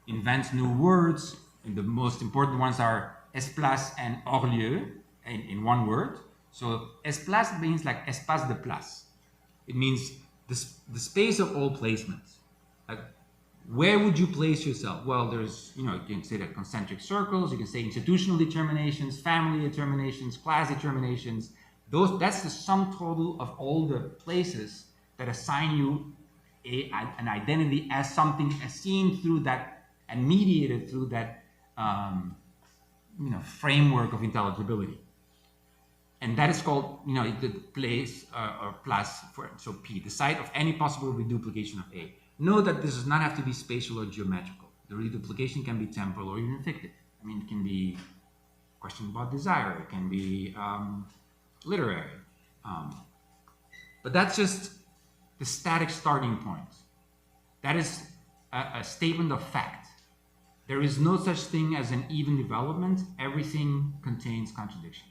invents new words, and the most important ones are espace and hors lieu in one word. So espace means like espace de place. It means the space of all placements. Where would you place yourself? Well, there's, you can say that concentric circles, you can say institutional determinations, family determinations, class determinations. That's the sum total of all the places that assign you an identity as something as seen through that and mediated through that framework of intelligibility. And that is called, the place or place for, so P, the site of any possible reduplication of A. Note that this does not have to be spatial or geometrical. The reduplication can be temporal or even fictive. It can be a question about desire. It can be literary. But that's just the static starting point. That is a statement of fact. There is no such thing as an even development. Everything contains contradictions.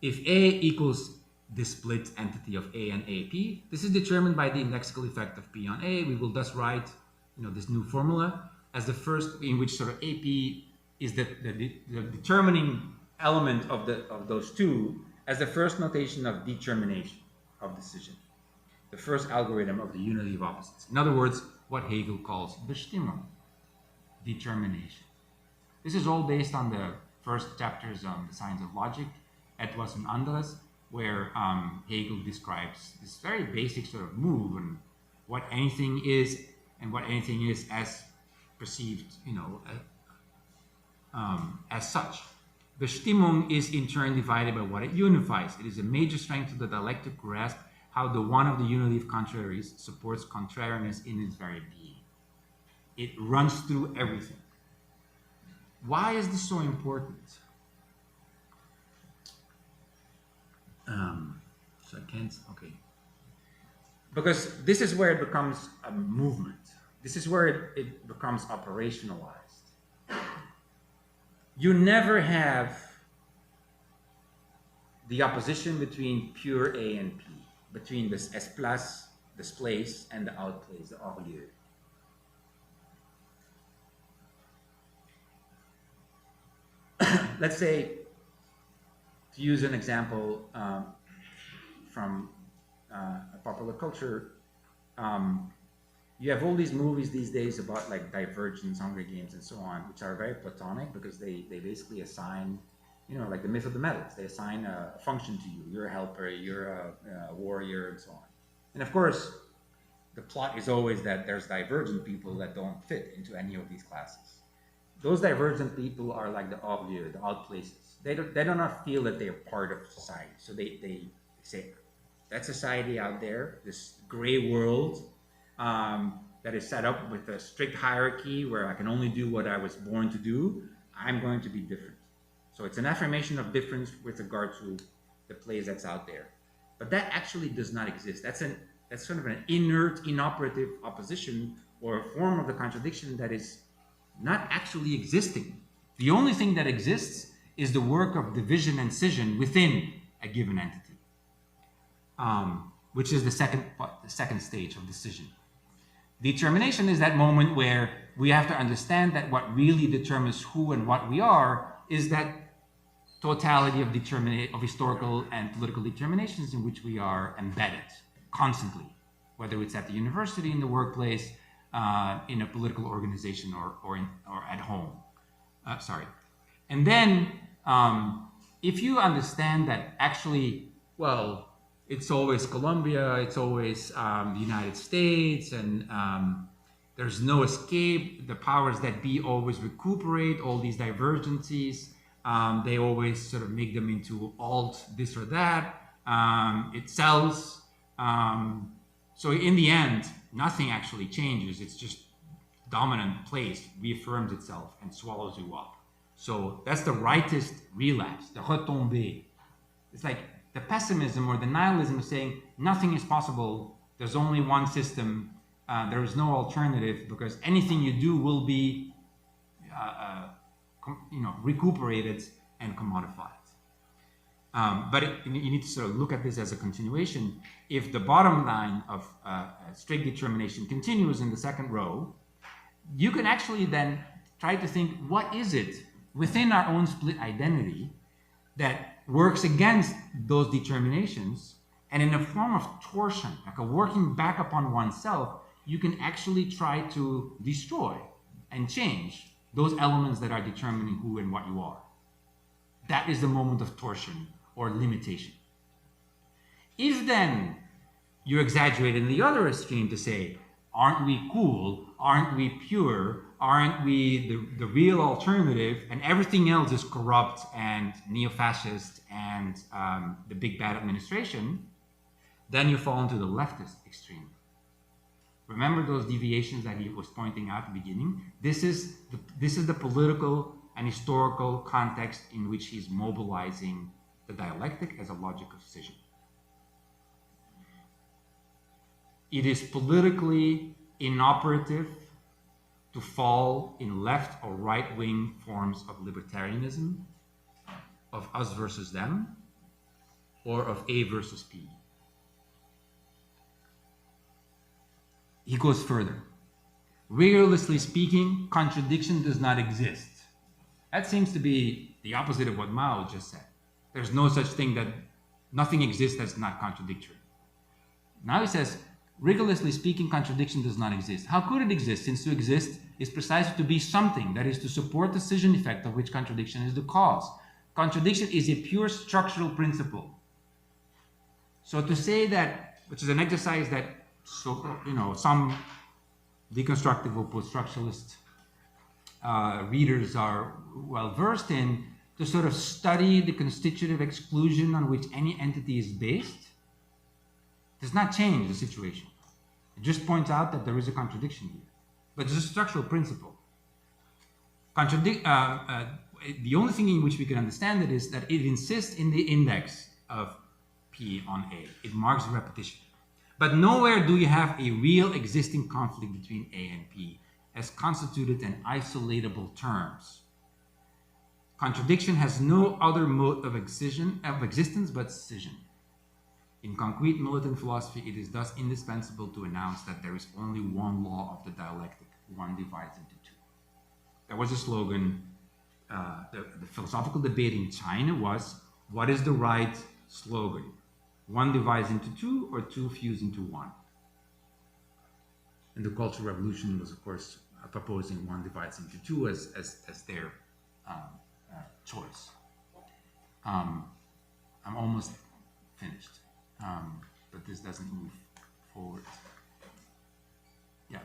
If A equals the split entity of A and AP, this is determined by the indexical effect of P on A. We will thus write, this new formula as the first, in which sort of AP is the determining element of those two, as the first notation of determination of decision, the first algorithm of the unity of opposites. In other words, what Hegel calls Bestimmung, determination. This is all based on the first chapters on the science of logic, Etwas and Anderes, where Hegel describes this very basic sort of move and what anything is and what anything is as perceived, as such. Bestimmung is in turn divided by what it unifies. It is a major strength of the dialectic grasp how the one of the unity of contraries supports contrariness in its very being. It runs through everything. Why is this so important? So I can't, okay. Because this is where it becomes a movement. This is where it becomes operationalized. You never have the opposition between pure A and P, between this S plus, this place, and the out place, the hors lieu. Let's say, to use an example from popular culture, you have all these movies these days about like Divergence, Hunger Games, and so on, which are very platonic because they basically assign, you know, like the myth of the metals. They assign a function to you. You're a helper, you're a warrior, and so on. And of course, the plot is always that there's divergent people that don't fit into any of these classes. Those divergent people are like the hors lieu, the out places. They do not feel that they are part of society. So they say, that society out there, this gray world, that is set up with a strict hierarchy where I can only do what I was born to do, I'm going to be different. So it's an affirmation of difference with regard to the place that's out there. But that actually does not exist. That's sort of an inert, inoperative opposition or a form of the contradiction that is not actually existing. The only thing that exists is the work of division and scission within a given entity, which is the second stage of decision. Determination is that moment where we have to understand that what really determines who and what we are is that totality of historical and political determinations in which we are embedded constantly, whether it's at the university, in the workplace, in a political organization, or at home. And then, if you understand that actually, well, it's always Colombia, it's always the United States, and there's no escape. The powers that be always recuperate all these divergencies. They always sort of make them into alt this or that. It sells. So in the end, nothing actually changes. It's just dominant place reaffirms itself and swallows you up. So that's the rightist relapse, the retombée. It's like the pessimism or the nihilism of saying nothing is possible. There's only one system. There is no alternative because anything you do will be, recuperated and commodified. But you need to sort of look at this as a continuation. If the bottom line of strict determination continues in the second row, you can actually then try to think, what is it within our own split identity that works against those determinations, and in a form of torsion, like a working back upon oneself, you can actually try to destroy and change those elements that are determining who and what you are. That is the moment of torsion or limitation. If then you exaggerate in the other extreme to say, aren't we cool? Aren't we pure? Aren't we the real alternative? And everything else is corrupt and neo-fascist and the big bad administration. Then you fall into the leftist extreme. Remember those deviations that he was pointing out at the beginning? This is the political and historical context in which he's mobilizing the dialectic as a logic of decision. It is politically inoperative to fall in left or right-wing forms of libertarianism, of us versus them, or of A versus P. He goes further. Rigorously speaking, contradiction does not exist. That seems to be the opposite of what Mao just said. There's no such thing that nothing exists that's not contradictory. Now he says, rigorously speaking, contradiction does not exist. How could it exist, since to exist is precisely to be something, that is to support the decision effect of which contradiction is the cause. Contradiction is a pure structural principle. So to say that, which is an exercise that some deconstructive or post-structuralist readers are well versed in, to sort of study the constitutive exclusion on which any entity is based does not change the situation. It just points out that there is a contradiction here. But it's a structural principle. The only thing in which we can understand it is that it insists in the index of P on A. It marks repetition. But nowhere do you have a real existing conflict between A and P as constituted and isolatable terms. Contradiction has no other mode of existence but scission. In concrete militant philosophy, it is thus indispensable to announce that there is only one law of the dialectic, one divides into two. There was a slogan, the philosophical debate in China was, what is the right slogan? One divides into two or two fuse into one? And the Cultural Revolution was, of course, proposing one divides into two as their choice. I'm almost finished. But this doesn't move forward. Yeah.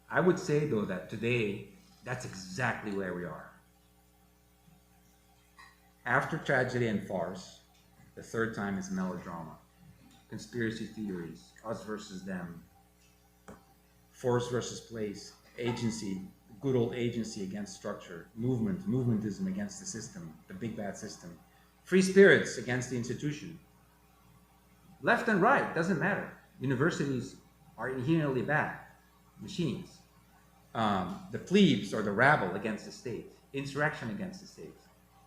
I would say, though, that today, that's exactly where we are. After tragedy and farce, the third time is melodrama. Conspiracy theories, us versus them, force versus place, agency, good old agency against structure, movementism against the system, the big bad system, free spirits against the institution. Left and right, doesn't matter. Universities are inherently bad machines. The plebes or the rabble against the state, insurrection against the state.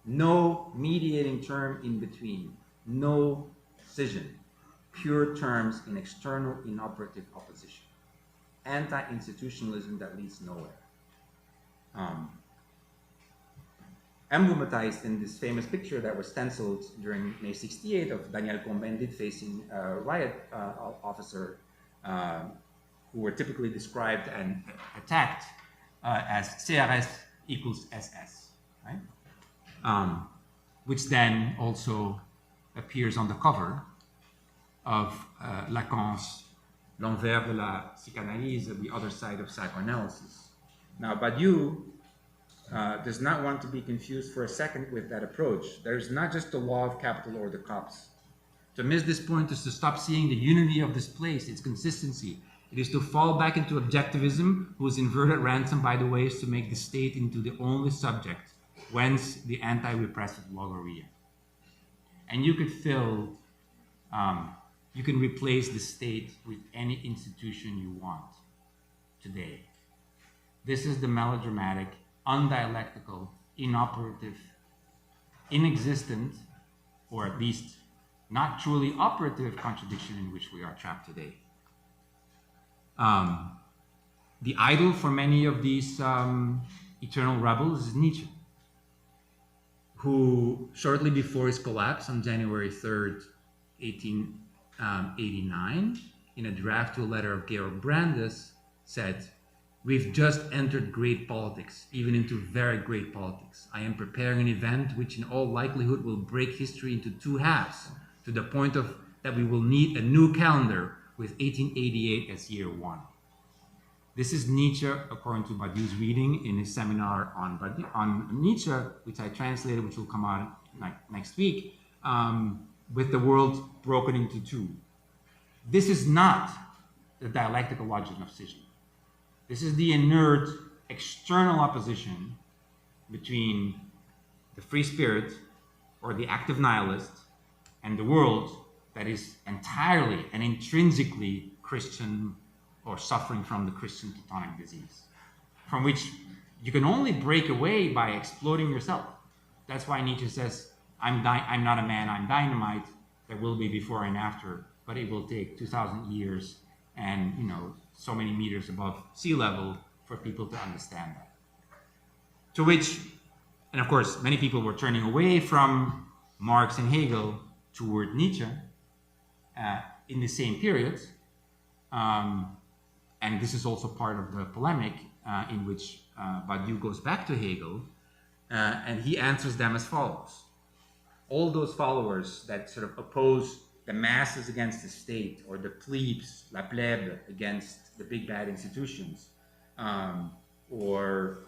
No mediating term in between, no scission, pure terms in external inoperative opposition. Anti-institutionalism that leads nowhere. Emblematized in this famous picture that was stenciled during May 68 of Daniel Cohn-Bendit facing a riot officer who were typically described and attacked as CRS equals SS, right? Which then also appears on the cover of Lacan's L'envers de la psychanalyse, the other side of psychoanalysis. Now, Badiou does not want to be confused for a second with that approach. There's not just the law of capital or the cops. To miss this point is to stop seeing the unity of this place, its consistency. It is to fall back into objectivism, whose inverted ransom, by the way, is to make the state into the only subject, whence the anti-repressive logoria. And you could fill, you can replace the state with any institution you want today. This is the melodramatic, undialectical, inoperative, inexistent, or at least not truly operative contradiction in which we are trapped today. The idol for many of these eternal rebels is Nietzsche, who shortly before his collapse on January 3rd, 1889, in a draft to a letter of Georg Brandes, said, "We've just entered great politics, even into very great politics. I am preparing an event which in all likelihood will break history into two halves, to the point of that we will need a new calendar with 1888 as year one." This is Nietzsche, according to Badiou's reading in his seminar on Nietzsche, which I translated, which will come out next week, with the world broken into two. This is not the dialectical logic of scission. This is the inert external opposition between the free spirit or the active nihilist and the world that is entirely and intrinsically Christian or suffering from the Christian Teutonic disease, from which you can only break away by exploding yourself. That's why Nietzsche says, I'm not a man, I'm dynamite. There will be before and after, but it will take 2,000 years and so many meters above sea level for people to understand that. To which, and of course, many people were turning away from Marx and Hegel toward Nietzsche in the same period. And this is also part of the polemic in which Badiou goes back to Hegel, and he answers them as follows. All those followers that sort of oppose the masses against the state, or the plebes, la plebe, against the big bad institutions, or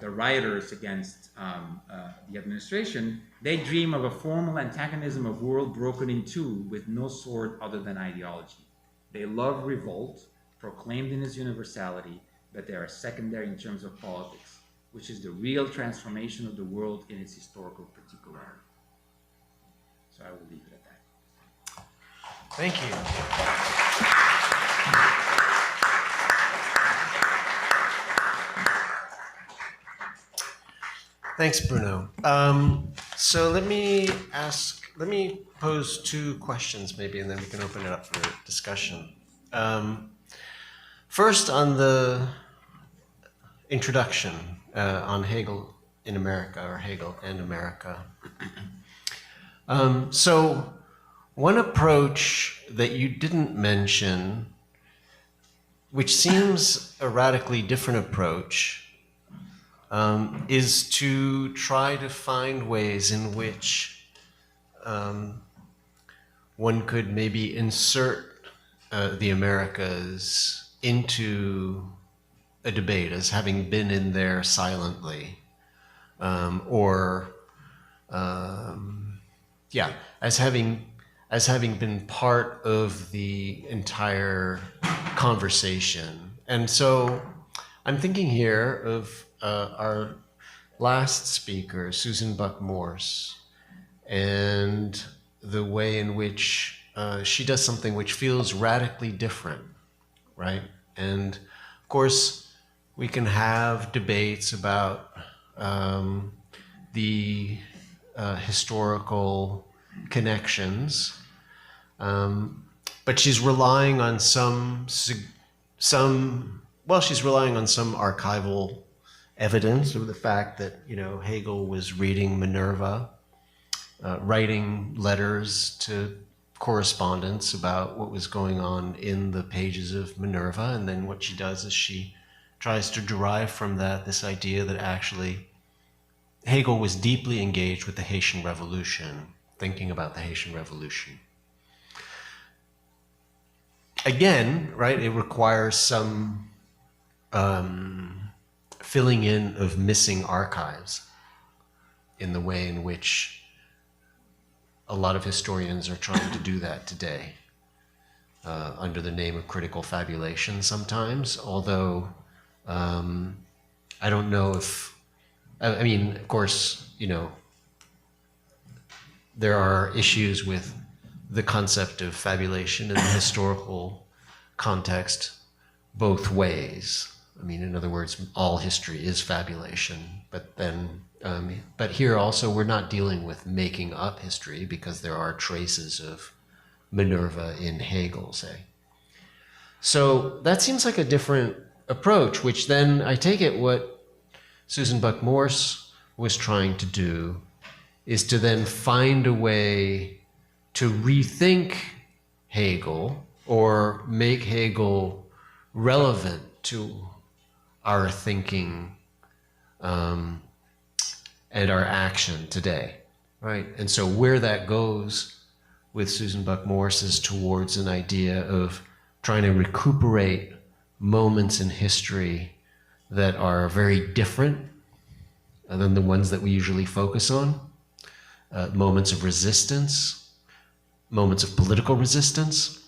the rioters against the administration, they dream of a formal antagonism of world broken in two with no sword other than ideology. They love revolt, proclaimed in its universality, but they are secondary in terms of politics, which is the real transformation of the world in its historical particularity. So I will leave it at that. Thank you. Thanks, Bruno. So let me pose two questions maybe, and then we can open it up for discussion. First, on the introduction on Hegel in America, or Hegel and America. So one approach that you didn't mention, which seems a radically different approach, is to try to find ways in which one could maybe insert the Americas into a debate as having been in there silently, as having been part of the entire conversation. And so I'm thinking here of our last speaker, Susan Buck-Morss, and the way in which she does something which feels radically different, right? And of course, we can have debates about the historical connections, but she's relying on she's relying on some archival evidence of the fact that, you know, Hegel was reading Minerva, writing letters to correspondence about what was going on in the pages of Minerva, and then what she does is she tries to derive from that this idea that actually Hegel was deeply engaged with the Haitian Revolution, thinking about the Haitian Revolution. Again, right, it requires some filling in of missing archives in the way in which a lot of historians are trying to do that today, under the name of critical fabulation sometimes, although I don't know if, I mean, of course, you know, there are issues with the concept of fabulation in the historical context both ways. I mean, in other words, all history is fabulation, but then, but here also we're not dealing with making up history because there are traces of Minerva in Hegel, say. So that seems like a different approach, which then I take it what Susan Buck-Morss was trying to do is to then find a way to rethink Hegel or make Hegel relevant to our thinking and our action today, right? And so where that goes with Susan Buck-Morss is towards an idea of trying to recuperate moments in history that are very different than the ones that we usually focus on, moments of resistance, moments of political resistance,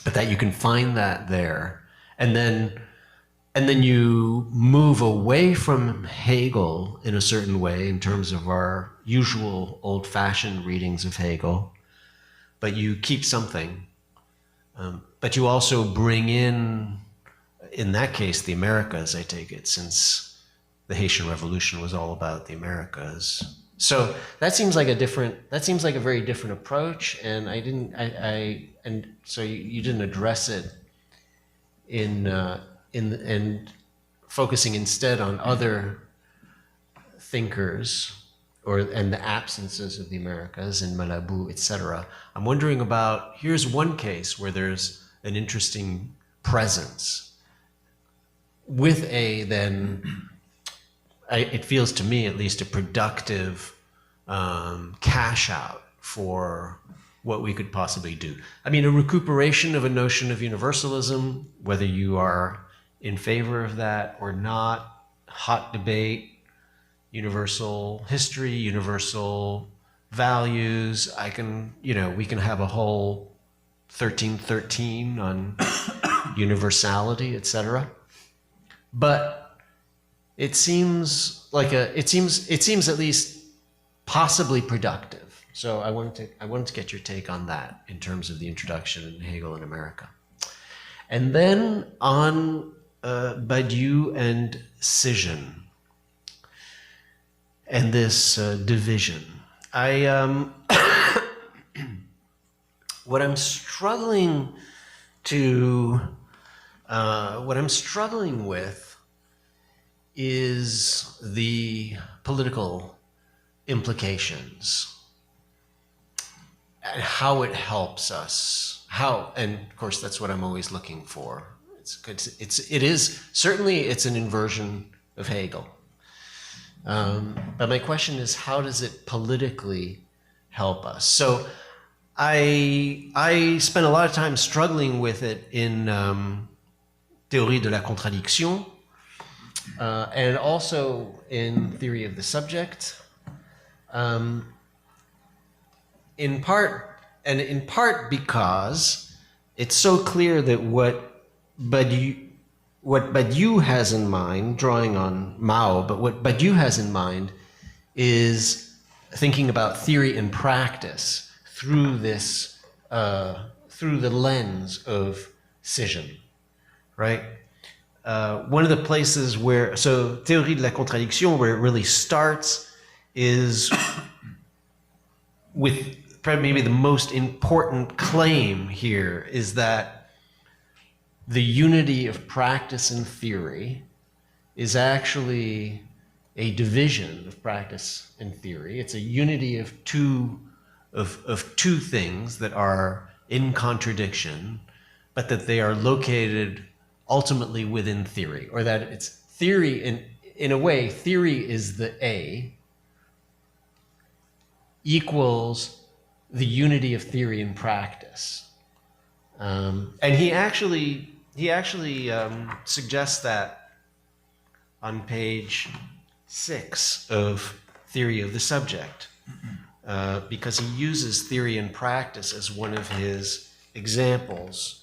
but that you can find that there. And then you move away from Hegel in a certain way in terms of our usual old-fashioned readings of Hegel, but you keep something. But you also bring in that case, the Americas, I take it, since the Haitian Revolution was all about the Americas. So that seems like a very different approach, and so you didn't address it in focusing instead on other thinkers and the absences of the Americas in Malabou, etc. I'm wondering about, here's one case where there's an interesting presence with it feels to me at least a productive cash out for what we could possibly do. I mean, a recuperation of a notion of universalism, whether you are in favor of that or not, hot debate, universal history, universal values. I can, we can have a whole 1313 on universality, etc. But it seems like it seems at least possibly productive. So I wanted to get your take on that in terms of the introduction in Hegel in America. And then on Badiou and scission and this division. What I'm struggling with is the political implications and how it helps us. And of course, that's what I'm always looking for. It's an inversion of Hegel. But my question is, how does it politically help us? So I spent a lot of time struggling with it in Théorie de la Contradiction, and also in Theory of the Subject. In part because it's so clear that what Badiou has in mind, drawing on Mao, but what Badiou has in mind is thinking about theory and practice through this, through the lens of scission, right? One of the places where, so Théorie de la Contradiction, where it really starts is with probably maybe the most important claim here is that the unity of practice and theory is actually a division of practice and theory. It's a unity of two things that are in contradiction, but that they are located ultimately within theory, or that it's theory in a way, theory is the A equals the unity of theory and practice. And he actually suggests that on page 6 of Theory of the Subject, because he uses theory and practice as one of his examples.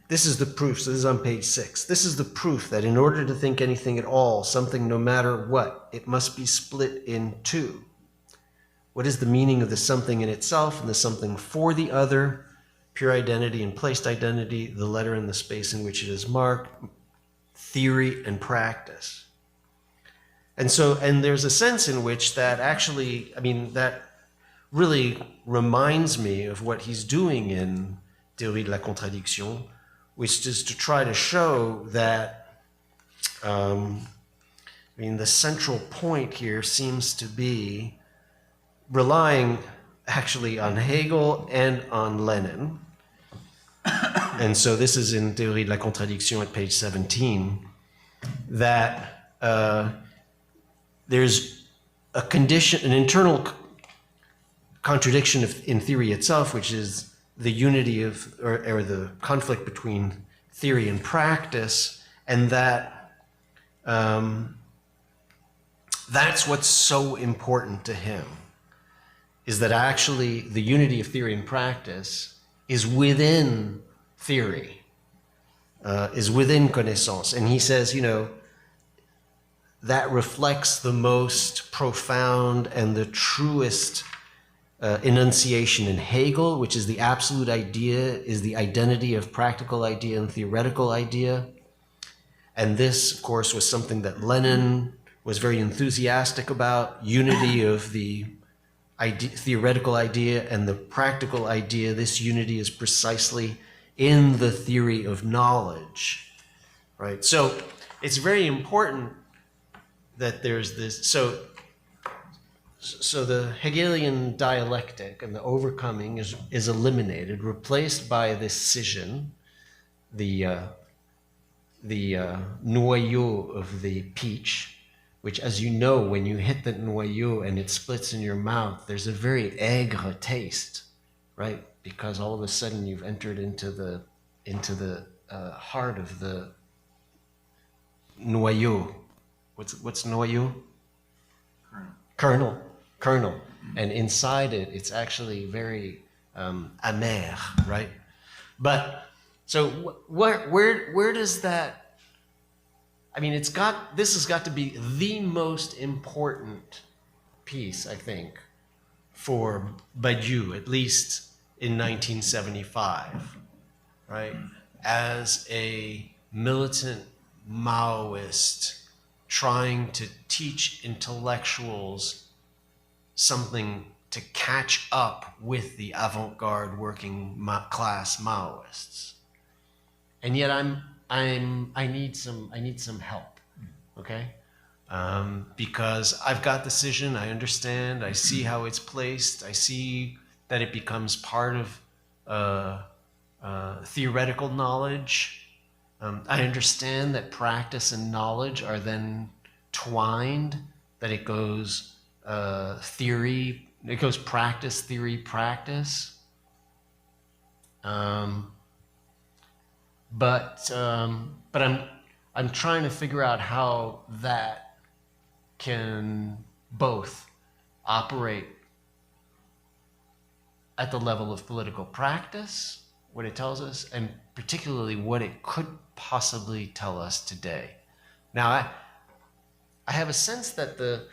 This is the proof, so this is on page 6. This is the proof that in order to think anything at all, something no matter what, it must be split in two. What is the meaning of the something in itself and the something for the other? Pure identity and placed identity, the letter and the space in which it is marked, theory and practice. And there's a sense in which that actually, that really reminds me of what he's doing in Théorie de la Contradiction, which is to try to show that, the central point here seems to be relying actually on Hegel and on Lenin. And so this is in Théorie de la Contradiction at page 17, that there's an internal contradiction in theory itself, which is the unity of, or the conflict between theory and practice, and that that's what's so important to him, is that actually the unity of theory and practice is within theory, is within connaissance. And he says, that reflects the most profound and the truest enunciation in Hegel, which is the absolute idea, is the identity of practical idea and theoretical idea. And this, of course, was something that Lenin was very enthusiastic about, unity of the theoretical idea and the practical idea. This unity is precisely in the theory of knowledge, right? So it's very important that there's this, so the Hegelian dialectic and the overcoming is eliminated, replaced by this scission, the noyau of the peach, which, as you know, when you hit the noyau and it splits in your mouth, there's a very aigre taste, right? Because all of a sudden you've entered into the heart of the noyau. What's noyau? Kernel. Kernel. And inside it, it's actually very amer, right? But so where does that? I mean, this has got to be the most important piece, I think, for Badiou, at least in 1975, right? As a militant Maoist trying to teach intellectuals something to catch up with the avant-garde working class Maoists. And yet I need some help, okay? Because I've got decision, I understand, I see how it's placed, I see that it becomes part of theoretical knowledge. I understand that practice and knowledge are then twined, that it goes theory, it goes practice, theory, practice. But I'm trying to figure out how that can both operate at the level of political practice, what it tells us, and particularly what it could possibly tell us today. Now, I have a sense that the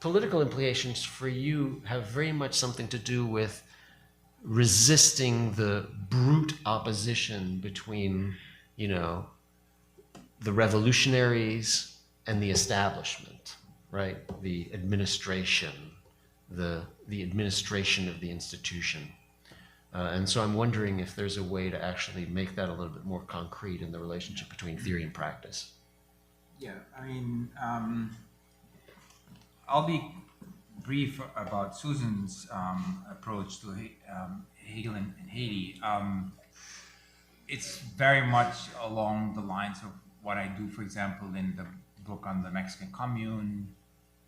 political implications for you have very much something to do with resisting the brute opposition between, the revolutionaries and the establishment, right? The administration, the administration of the institution. And so I'm wondering if there's a way to actually make that a little bit more concrete in the relationship between theory and practice. Yeah, I mean, I'll be brief about Susan's approach to Hegel and Hegel. It's very much along the lines of what I do, for example, in the book on the Mexican Commune,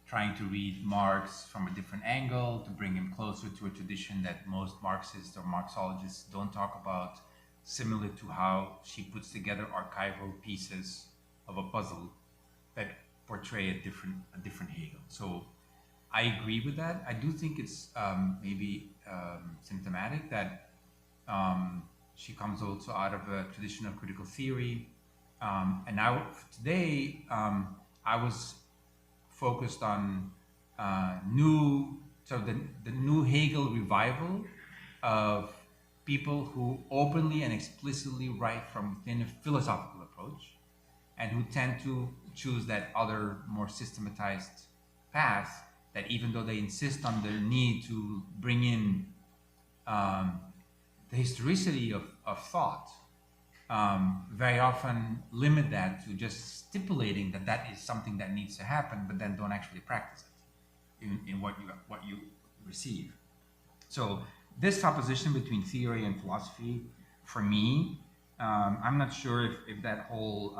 trying to read Marx from a different angle to bring him closer to a tradition that most Marxists or Marxologists don't talk about, similar to how she puts together archival pieces of a puzzle that portray a different Hegel. So I agree with that. I do think it's maybe symptomatic that she comes also out of a tradition of critical theory. And now today, I was focused on the new Hegel revival of people who openly and explicitly write from within a philosophical approach and who tend to choose that other more systematized path, that even though they insist on the need to bring in the historicity of thought, very often limit that to just stipulating that is something that needs to happen, but then don't actually practice it in what you receive. So this opposition between theory and philosophy, for me, I'm not sure if that whole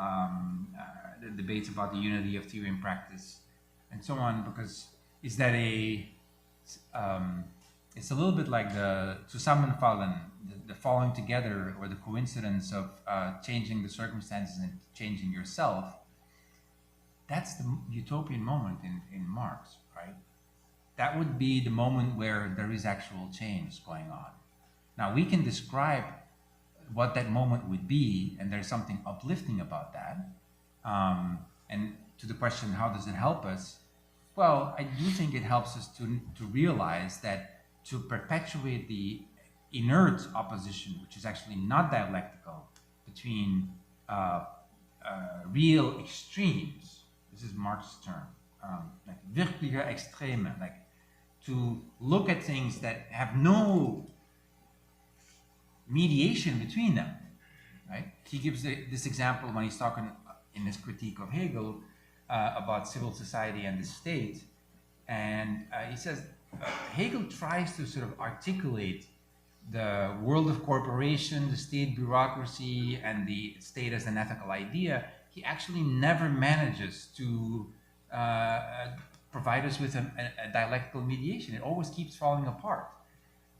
the debates about the unity of theory and practice and so on, because is that it's a little bit like the Zusammenfallen, the falling together, or the coincidence of changing the circumstances and changing yourself. That's the utopian moment in Marx, right? That would be the moment where there is actual change going on. Now, we can describe what that moment would be, and there's something uplifting about that. And to the question, how does it help us? Well, I do think it helps us to realize that to perpetuate the inert opposition, which is actually not dialectical, between real extremes, this is Marx's term, like wirkliche Extreme, like to look at things that have no mediation between them, right? He gives this example when he's talking in his critique of Hegel about civil society and the state, and he says Hegel tries to sort of articulate the world of corporation, the state bureaucracy, and the state as an ethical idea. He actually never manages to provide us with a dialectical mediation. It always keeps falling apart.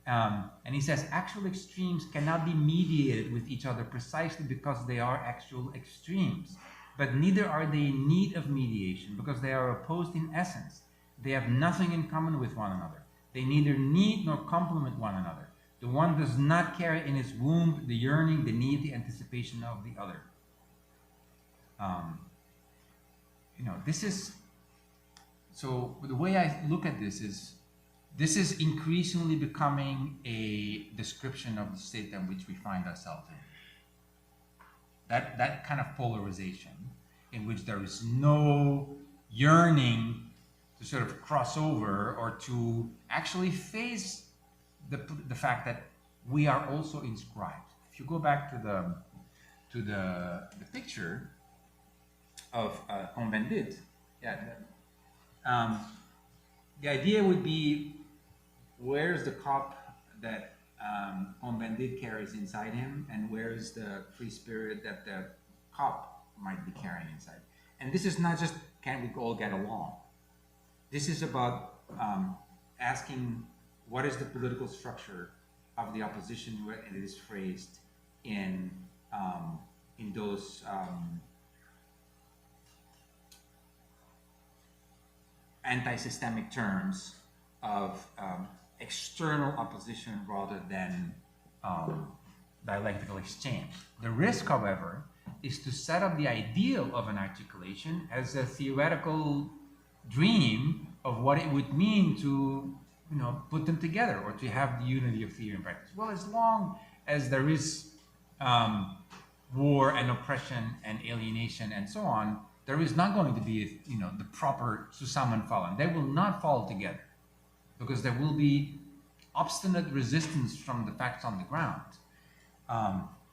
And he says actual extremes cannot be mediated with each other precisely because they are actual extremes. but neither are they in need of mediation, because they are opposed in essence. They have nothing in common with one another. They neither need nor complement one another. The one does not carry in its womb the yearning, the need, the anticipation of the other. This is, so the way I look at this is increasingly becoming a description of the state in which we find ourselves in. That kind of polarization in which there is no yearning to sort of cross over or to actually face the fact that we are also inscribed. If you go back to the picture of Cohn-Bendit, the idea would be, where's the cop that Cohn-Bendit carries inside him, and where's the free spirit that the cop might be carrying inside? And this is not just, can we all get along? This is about asking, what is the political structure of the opposition, and it is phrased in those anti-systemic terms of external opposition rather than dialectical exchange. The risk, however, is to set up the ideal of an articulation as a theoretical dream of what it would mean to put them together, or to have the unity of theory and practice. Well, as long as there is war and oppression and alienation and so on, there is not going to be the proper Zusammenfallen. They will not fall together, because there will be obstinate resistance from the facts on the ground.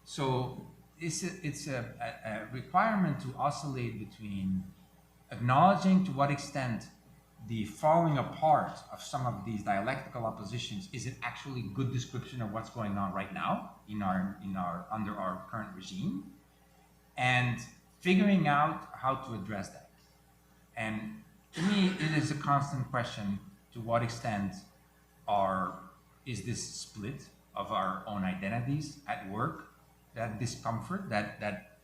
So it's a requirement to oscillate between acknowledging to what extent the falling apart of some of these dialectical oppositions is an actually good description of what's going on right now under our current regime, and figuring out how to address that. And to me, it is a constant question: to what extent is this split of our own identities at work, that discomfort, that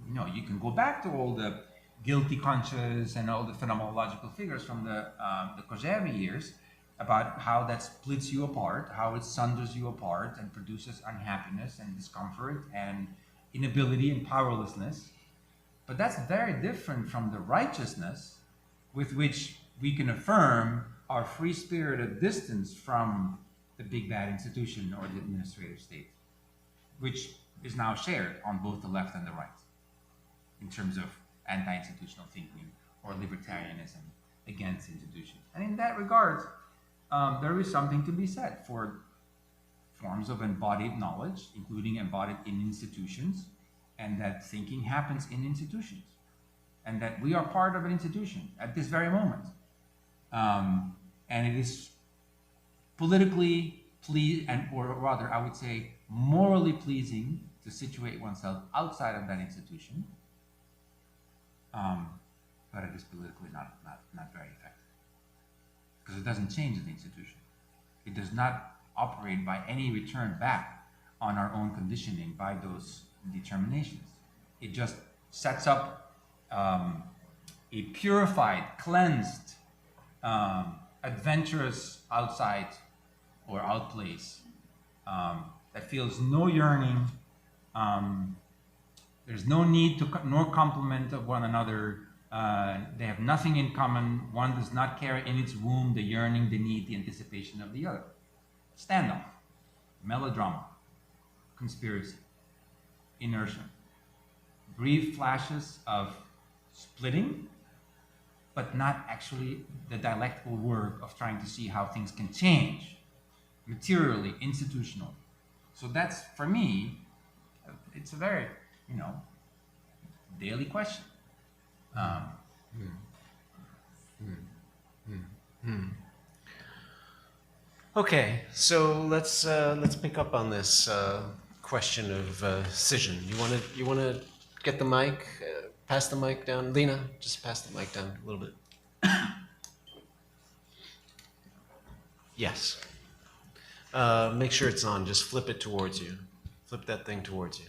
you can go back to all the guilty conscience and all the phenomenological figures from the Kojève years about how that splits you apart, how it sunders you apart and produces unhappiness and discomfort and inability and powerlessness. But that's very different from the righteousness with which we can affirm our free-spirited distance from the big bad institution or the administrative state, which is now shared on both the left and the right in terms of anti-institutional thinking or libertarianism against institutions. And in that regard, there is something to be said for forms of embodied knowledge, including embodied in institutions, and that thinking happens in institutions, and that we are part of an institution at this very moment. And it is politically or rather, I would say, morally pleasing to situate oneself outside of that institution. But it is politically not very effective, because it doesn't change the institution. It does not operate by any return back on our own conditioning by those determinations. It just sets up a purified, cleansed, adventurous outside or outplace that feels no yearning. There's no need to nor complement of one another. They have nothing in common. One does not carry in its womb the yearning, the need, the anticipation of the other. Standoff, melodrama, conspiracy, inertia, brief flashes of splitting, but not actually the dialectical work of trying to see how things can change materially, institutionally. So that's, for me, it's a very daily question. Okay, so let's pick up on this question of scission. You wanna get the mic, pass the mic down, Lena. Just pass the mic down a little bit. Yes. Make sure it's on. Just flip it towards you. Flip that thing towards you.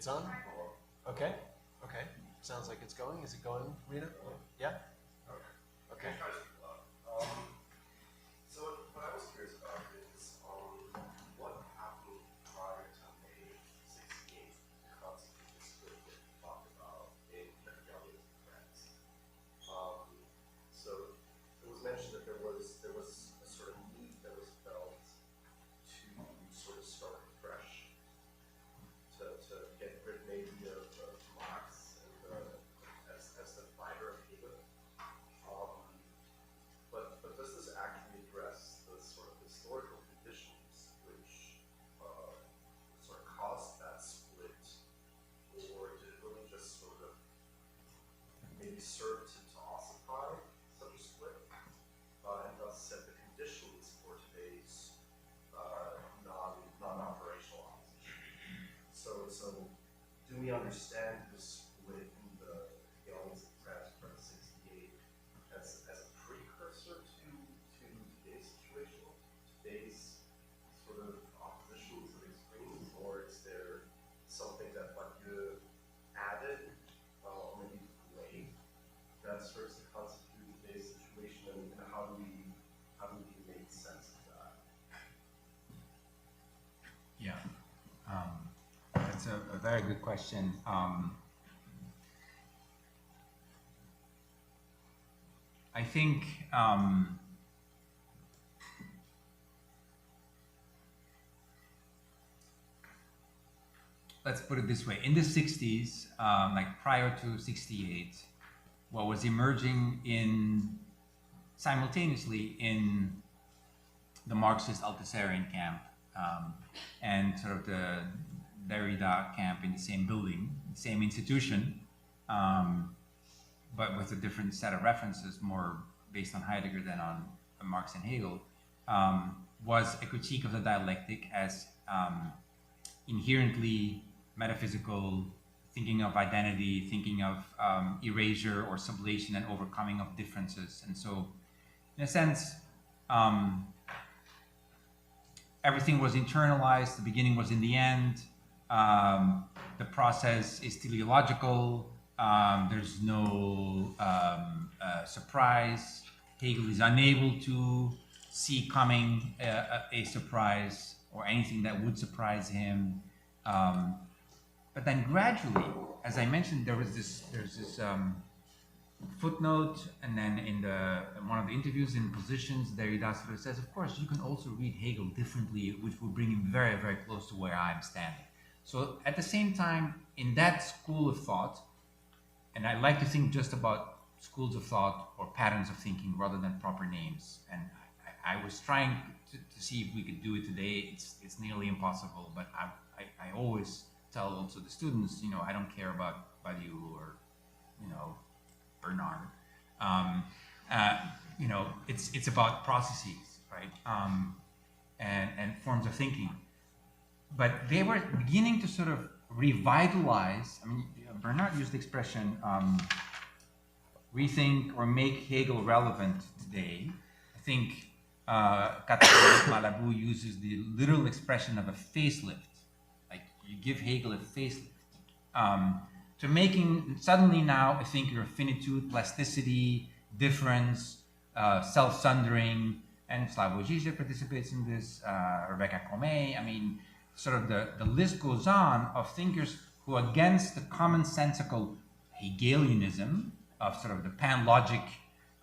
It's on? Okay. Okay. Sounds like it's going. Is it going, Rita? Yeah? Okay. So what I was curious about is what happened prior to May 68 to constitute the split that you talked about in Hegelian France. So it was mentioned that there was a sort of need that was felt to sort of start fresh, to get rid maybe of Marx and as the fighter of Hegel. But does this actually address the sort of historical conditions which sort of caused that split, or did it really just sort of maybe serve to ossify such a split, and thus set the conditions for today's non-operational opposition? So do we understand the split in the Hegelians of France from 68 as a precursor to today's situation, today's sort of oppositions of extremes, or is there something that Badiou added, or maybe delayed, that serves to constitute today's situation, and how do we make sense of that? Yeah, that's a very good question. I think let's put it this way. In the 60s, like prior to 68, what was emerging simultaneously in the Marxist Althusserian camp and sort of the Derrida camp in the same building, the same institution, but with a different set of references, more based on Heidegger than on Marx and Hegel, was a critique of the dialectic as inherently metaphysical, thinking of identity, thinking of erasure or sublation and overcoming of differences. And so, in a sense, everything was internalized, the beginning was in the end, the process is teleological, there's no surprise. Hegel is unable to see coming a surprise or anything that would surprise him. But then gradually, as I mentioned, there's this footnote, and then in one of the interviews in Positions, Derrida sort of says, of course, you can also read Hegel differently, which will bring him very, very close to where I'm standing. So at the same time, in that school of thought, and I like to think just about schools of thought or patterns of thinking rather than proper names. And I was trying to see if we could do it today. It's nearly impossible, but I always tell also the students, I don't care about Badiou or, Bernard. It's about processes, right? And forms of thinking. But they were beginning to sort of revitalize. I mean, Bernard used the expression rethink or make Hegel relevant today. I think Malabou uses the literal expression of a facelift. Like you give Hegel a facelift. To making suddenly now a thinker of finitude, plasticity, difference, self-sundering, and Slavoj Žižek participates in this, Rebecca Comey. I mean, sort of the list goes on of thinkers who, against the commonsensical Hegelianism of sort of the pan-logic,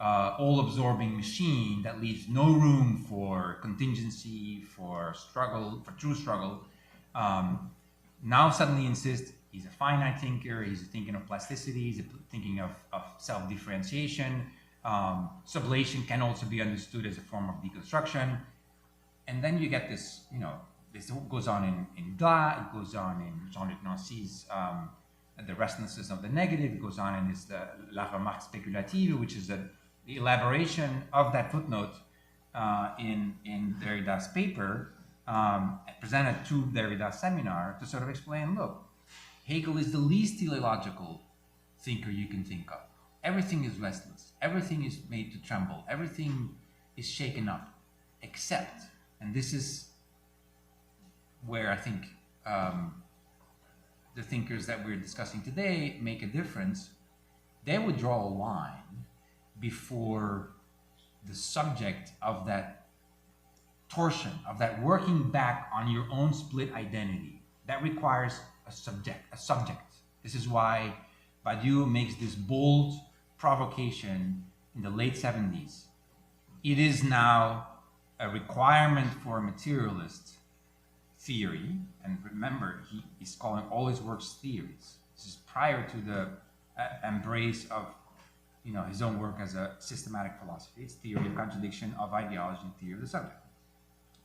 all-absorbing machine that leaves no room for contingency, for struggle, for true struggle, now suddenly insist he's a finite thinker, he's thinking of plasticity, he's thinking of self-differentiation. Sublation can also be understood as a form of deconstruction. And then you get this, this goes on in Glas, it goes on in Jean-Luc Nancy's The Restlessness of the Negative, it goes on in his La Remarque Spéculative, which is the elaboration of that footnote in Derrida's paper, presented to Derrida's seminar to sort of explain, look, Hegel is the least teleological thinker you can think of. Everything is restless, everything is made to tremble, everything is shaken up, except, and this is where I think the thinkers that we're discussing today make a difference, they would draw a line before the subject of that torsion, of that working back on your own split identity. That requires a subject. This is why Badiou makes this bold provocation in the late 70s. It is now a requirement for materialist theory, and remember, he is calling all his works theories. This is prior to the embrace of his own work as a systematic philosophy. It's theory of contradiction, of ideology, and theory of the subject.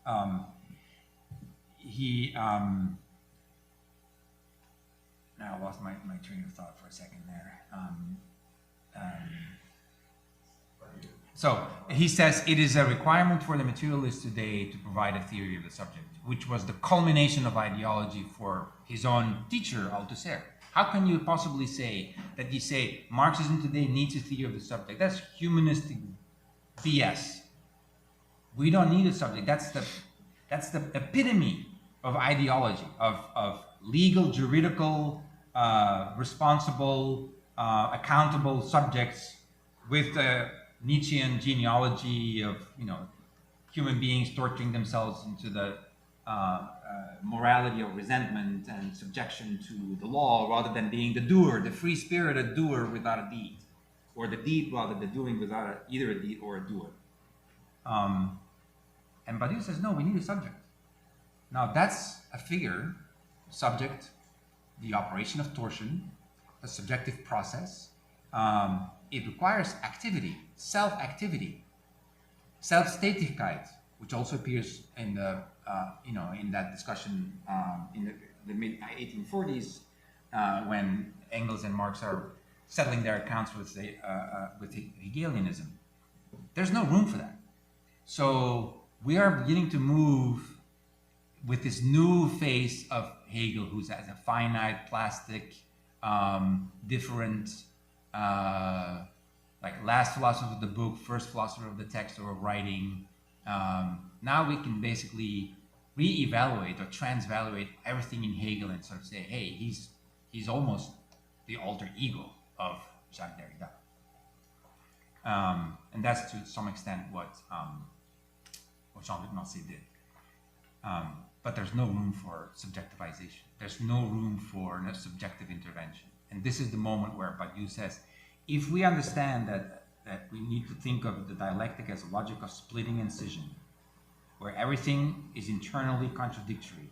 Now I lost my train of thought for a second there. So he says it is a requirement for the materialist today to provide a theory of the subject, which was the culmination of ideology for his own teacher, Althusser. How can you possibly say that you say Marxism today needs a theory of the subject? That's humanistic BS. We don't need a subject. That's the epitome of ideology, of legal, juridical, responsible, accountable subjects with the Nietzschean genealogy of human beings torturing themselves into the morality of resentment and subjection to the law, rather than being the doer, the free-spirited doer without a deed, or the deed rather than doing without either a deed or a doer. And Badiou says, no, we need a subject. Now that's a figure, subject, the operation of torsion, a subjective process. It requires activity, self-activity, Selbsttätigkeit, which also appears in the in that discussion in the mid 1840s when Engels and Marx are settling their accounts with Hegelianism. There's no room for that. So we are beginning to move with this new face of Hegel, who's as a finite, plastic, different, like last philosopher of the book, first philosopher of the text or of writing. Now we can basically re-evaluate or transvaluate everything in Hegel and sort of say, hey, he's almost the alter ego of Jacques Derrida. And that's to some extent what Jean-Luc Nancy did. But there's no room for subjectivization. There's no room for a subjective intervention. And this is the moment where Badiou says, if we understand that we need to think of the dialectic as a logic of splitting and scission, where everything is internally contradictory,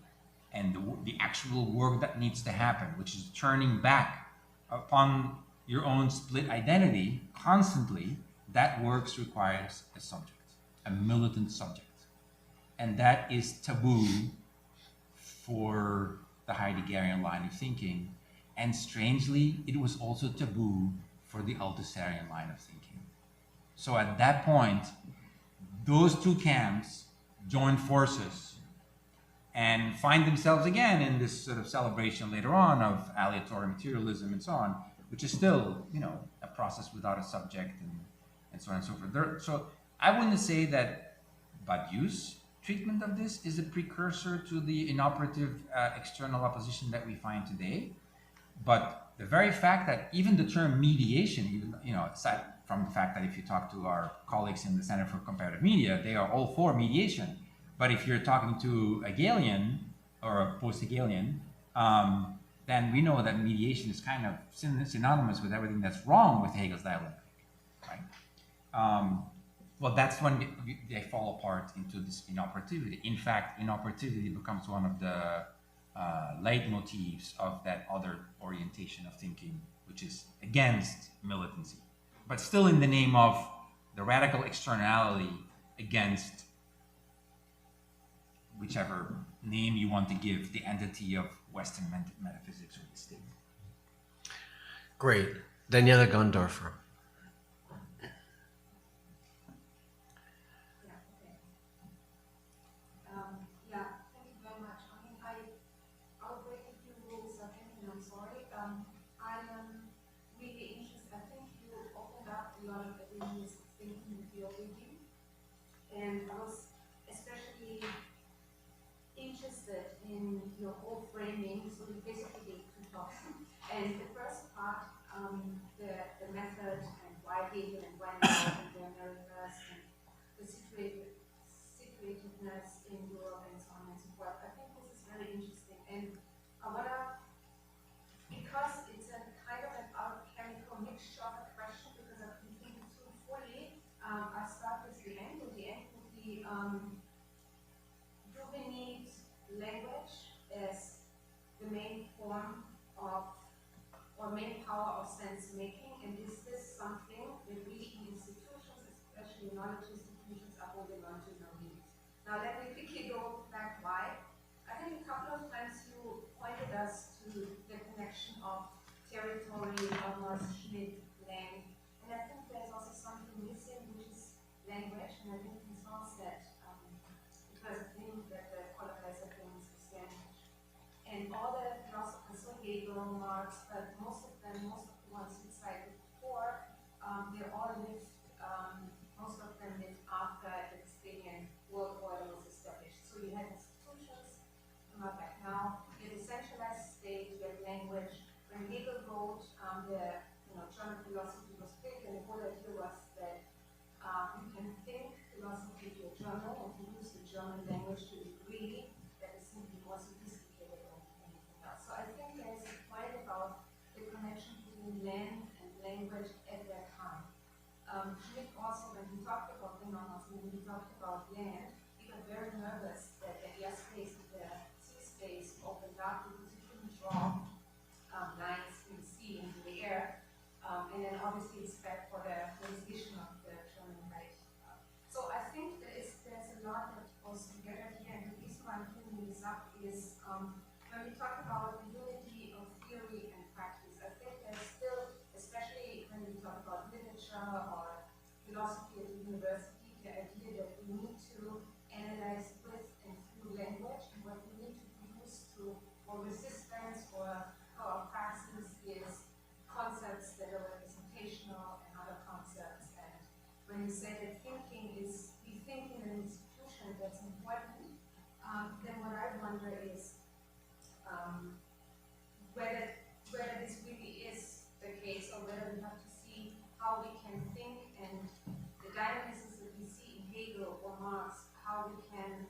and the actual work that needs to happen, which is turning back upon your own split identity constantly, that work requires a subject, a militant subject. And that is taboo for the Heideggerian line of thinking. And strangely, it was also taboo for the Althusserian line of thinking. So at that point, those two camps join forces and find themselves again in this sort of celebration later on of aleatory materialism and so on, which is still, a process without a subject and so on and so forth. So I wouldn't say that Badiou's treatment of this is a precursor to the inoperative external opposition that we find today. But the very fact that even the term mediation, even, aside from the fact that if you talk to our colleagues in the Center for Comparative Media, they are all for mediation. But if you're talking to a Hegelian or a post-Hegelian, then we know that mediation is kind of synonymous with everything that's wrong with Hegel's dialectic, right? Well, that's when they fall apart into this inoperativity. In fact, inoperativity becomes one of the leitmotifs of that other orientation of thinking, which is against militancy, but still in the name of the radical externality against whichever name you want to give the entity of Western metaphysics or the state. Great. Daniela Gondorfer. And I was especially interested in your whole framing, so basically the the method and why Hegel and why not in the Americas and the situativeness in Europe and so on and so forth. I think this is very interesting. And I want to, because it's a kind of an alchemical mixture of a question, because I've been thinking through fully, I'll start with the end, and the end would be, do we need language as the main form of, or main power of sense making, and is this something that we in institutions, especially knowledge institutions, are holding on to no need? Now let me quickly go back why. I think a couple of times you pointed us to the connection of territory, almost Schmidt, Lang, and I think there's also something missing, which is language, and I think this was that, because I think that the colonizer brings is language. And all the philosophers, so Hegel, Marx, but most of the ones you cited before, they all lived, most of them lived after the Estonian world order was established. So you had institutions, not like now, you had a centralized state, you had language. When Hegel wrote, the German philosophy was big, and the whole idea was that you can think philosophy to a German and to use the German language to a degree that is simply more sophisticated than anything else. So I think there's a point about the connection between land and language at that time. Schmidt also, when he talked about when he talked about land, he got very nervous that the airspace and the sea space opened up because he couldn't draw lines in the sea and in the air. And then obviously it's back for the position of the German right. So I think there's a lot that goes together here, and the reason why I'm bringing this up is when we talk about the unity of theory and practice, I think there's still, especially when we talk about literature or philosophy at the university, the idea that we need to analyze with and through language, and what we need to produce through or resistance or our praxis is concepts that are representational and other concepts. And when you say that thinking is, we think in an institution that's important, then what I wonder is whether this really is the case, or whether we have to see how we can think and the dynamisms that we see in Hegel or Marx, how we can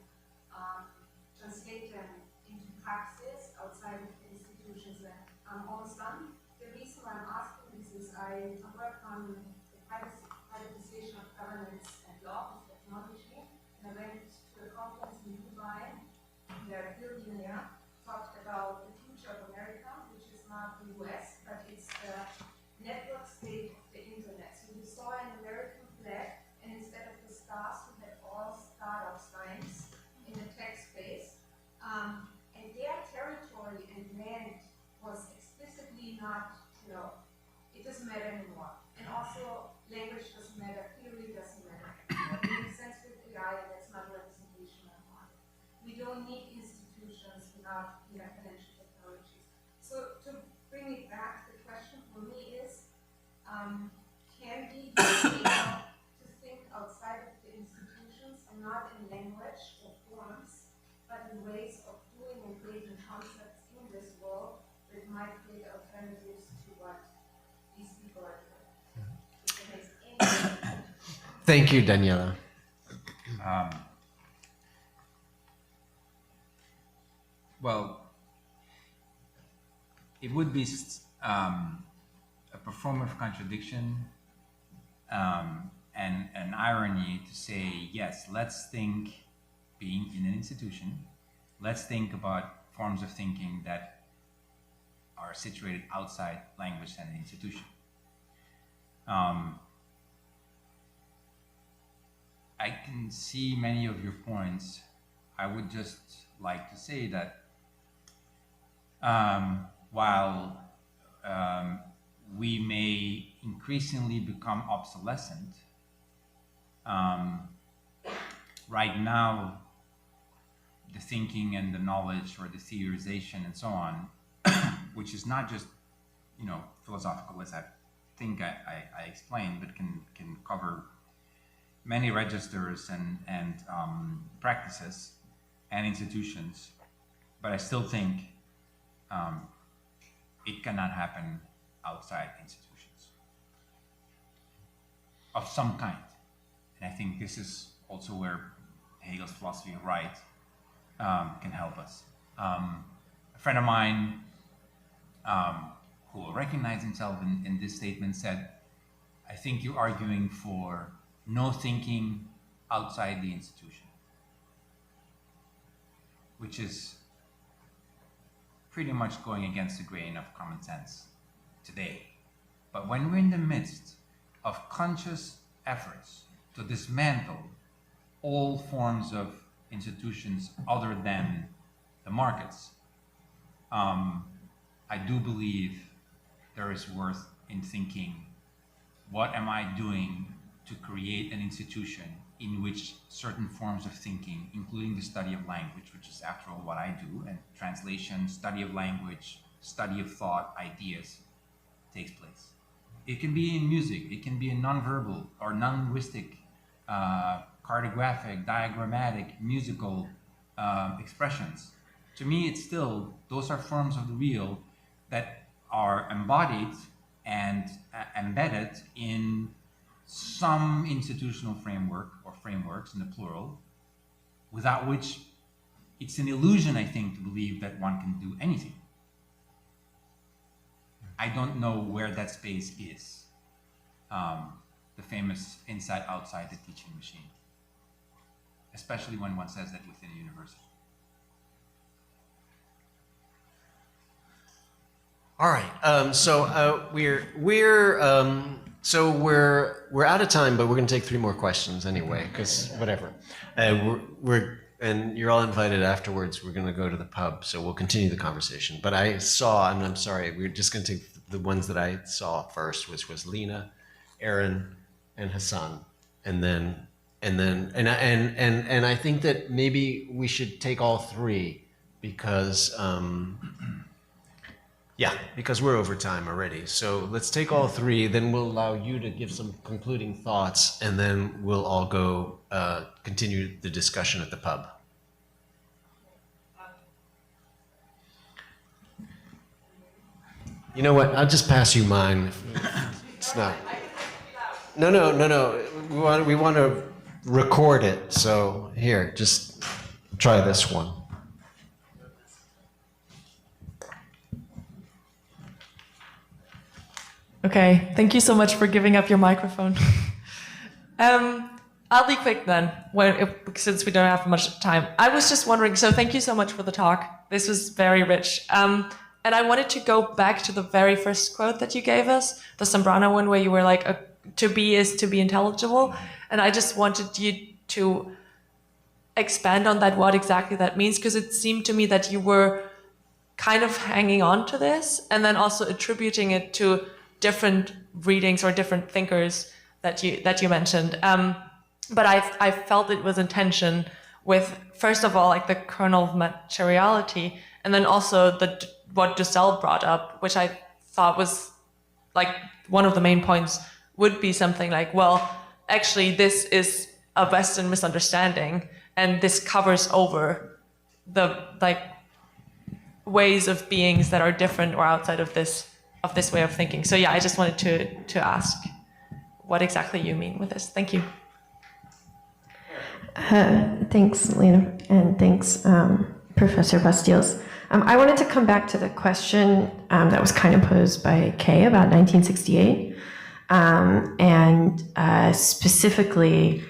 translate them into praxis outside of the institutions. And I'm almost done. The reason why I'm asking this is I work on the privatization of governance and law with technology, and I went to a conference in Dubai where a billionaire talked about the future of America, which is not the US, but it's the network state of the internet. So you saw an American flag, and instead of the stars, we had all startup signs in the tech space. And their territory and land was explicitly not, it doesn't matter anymore. And also, language doesn't matter, theory doesn't matter anymore. It makes sense with AI, and that's not representation anymore. We don't need institutions without financial technologies. So to bring it back, the question for me is, can we be able to think outside of the institutions and not in language or forms, but in ways of doing and creating concepts in this world that might create alternatives to what these people are doing? If it makes any sense. Thank you, Daniela. Well, it would be a perform of contradiction and an irony to say, yes, let's think, being in an institution, let's think about forms of thinking that are situated outside language and an institution. I can see many of your points. I would just like to say that while we may increasingly become obsolescent, right now the thinking and the knowledge or the theorization and so on, which is not just philosophical, as I think I explained, but can cover many registers and practices and institutions. But I still think it cannot happen outside institutions. of some kind. And I think this is also where Hegel's philosophy of right can help us. A friend of mine who will recognize himself in this statement said, I think you're arguing for no thinking outside the institution, which is pretty much going against the grain of common sense today. But when we're in the midst of conscious efforts to dismantle all forms of institutions other than the markets, I do believe there is worth in thinking, what am I doing to create an institution in which certain forms of thinking, including the study of language, which is after all what I do, and translation, study of language, study of thought, ideas, takes place. It can be in music, it can be in nonverbal or non-linguistic, cartographic, diagrammatic, musical expressions. To me, it's still, those are forms of the real that are embodied and embedded in some institutional framework or frameworks in the plural, without which it's an illusion, I think, to believe that one can do anything. I don't know where that space is. The famous inside-outside the teaching machine, especially when one says that within a university. All right. So we're out of time, but we're going to take 3 more questions anyway, because whatever. And you're all invited afterwards. We're going to go to the pub, so we'll continue the conversation. But I saw, and I'm sorry, we're just going to take the ones that I saw first, which was Lena, Aaron, and Hassan, and I think that maybe we should take all 3 because. Yeah, because we're over time already. So let's take all 3, then we'll allow you to give some concluding thoughts, and then we'll all go continue the discussion at the pub. You know what? I'll just pass you mine. It's not. No. We want to record it. So here, just try this one. Okay, thank you so much for giving up your microphone. I'll be quick then, since we don't have much time. I was just wondering, so thank you so much for the talk. This was very rich. And I wanted to go back to the very first quote that you gave us, the Zambrano one, where you were like, to be is to be intelligible. And I just wanted you to expand on that, what exactly that means, because it seemed to me that you were kind of hanging on to this and then also attributing it to different readings or different thinkers that you mentioned. But I felt it was in tension with, first of all, like the kernel of materiality, and then also what Dussel brought up, which I thought was like one of the main points would be something like, well, actually this is a Western misunderstanding, and this covers over the like ways of beings that are different or outside of this way of thinking. So yeah, I just wanted to ask what exactly you mean with this. Thank you. Thanks, Lena, and thanks, Professor Bosteels. I wanted to come back to the question that was kind of posed by Kay about 1968, and specifically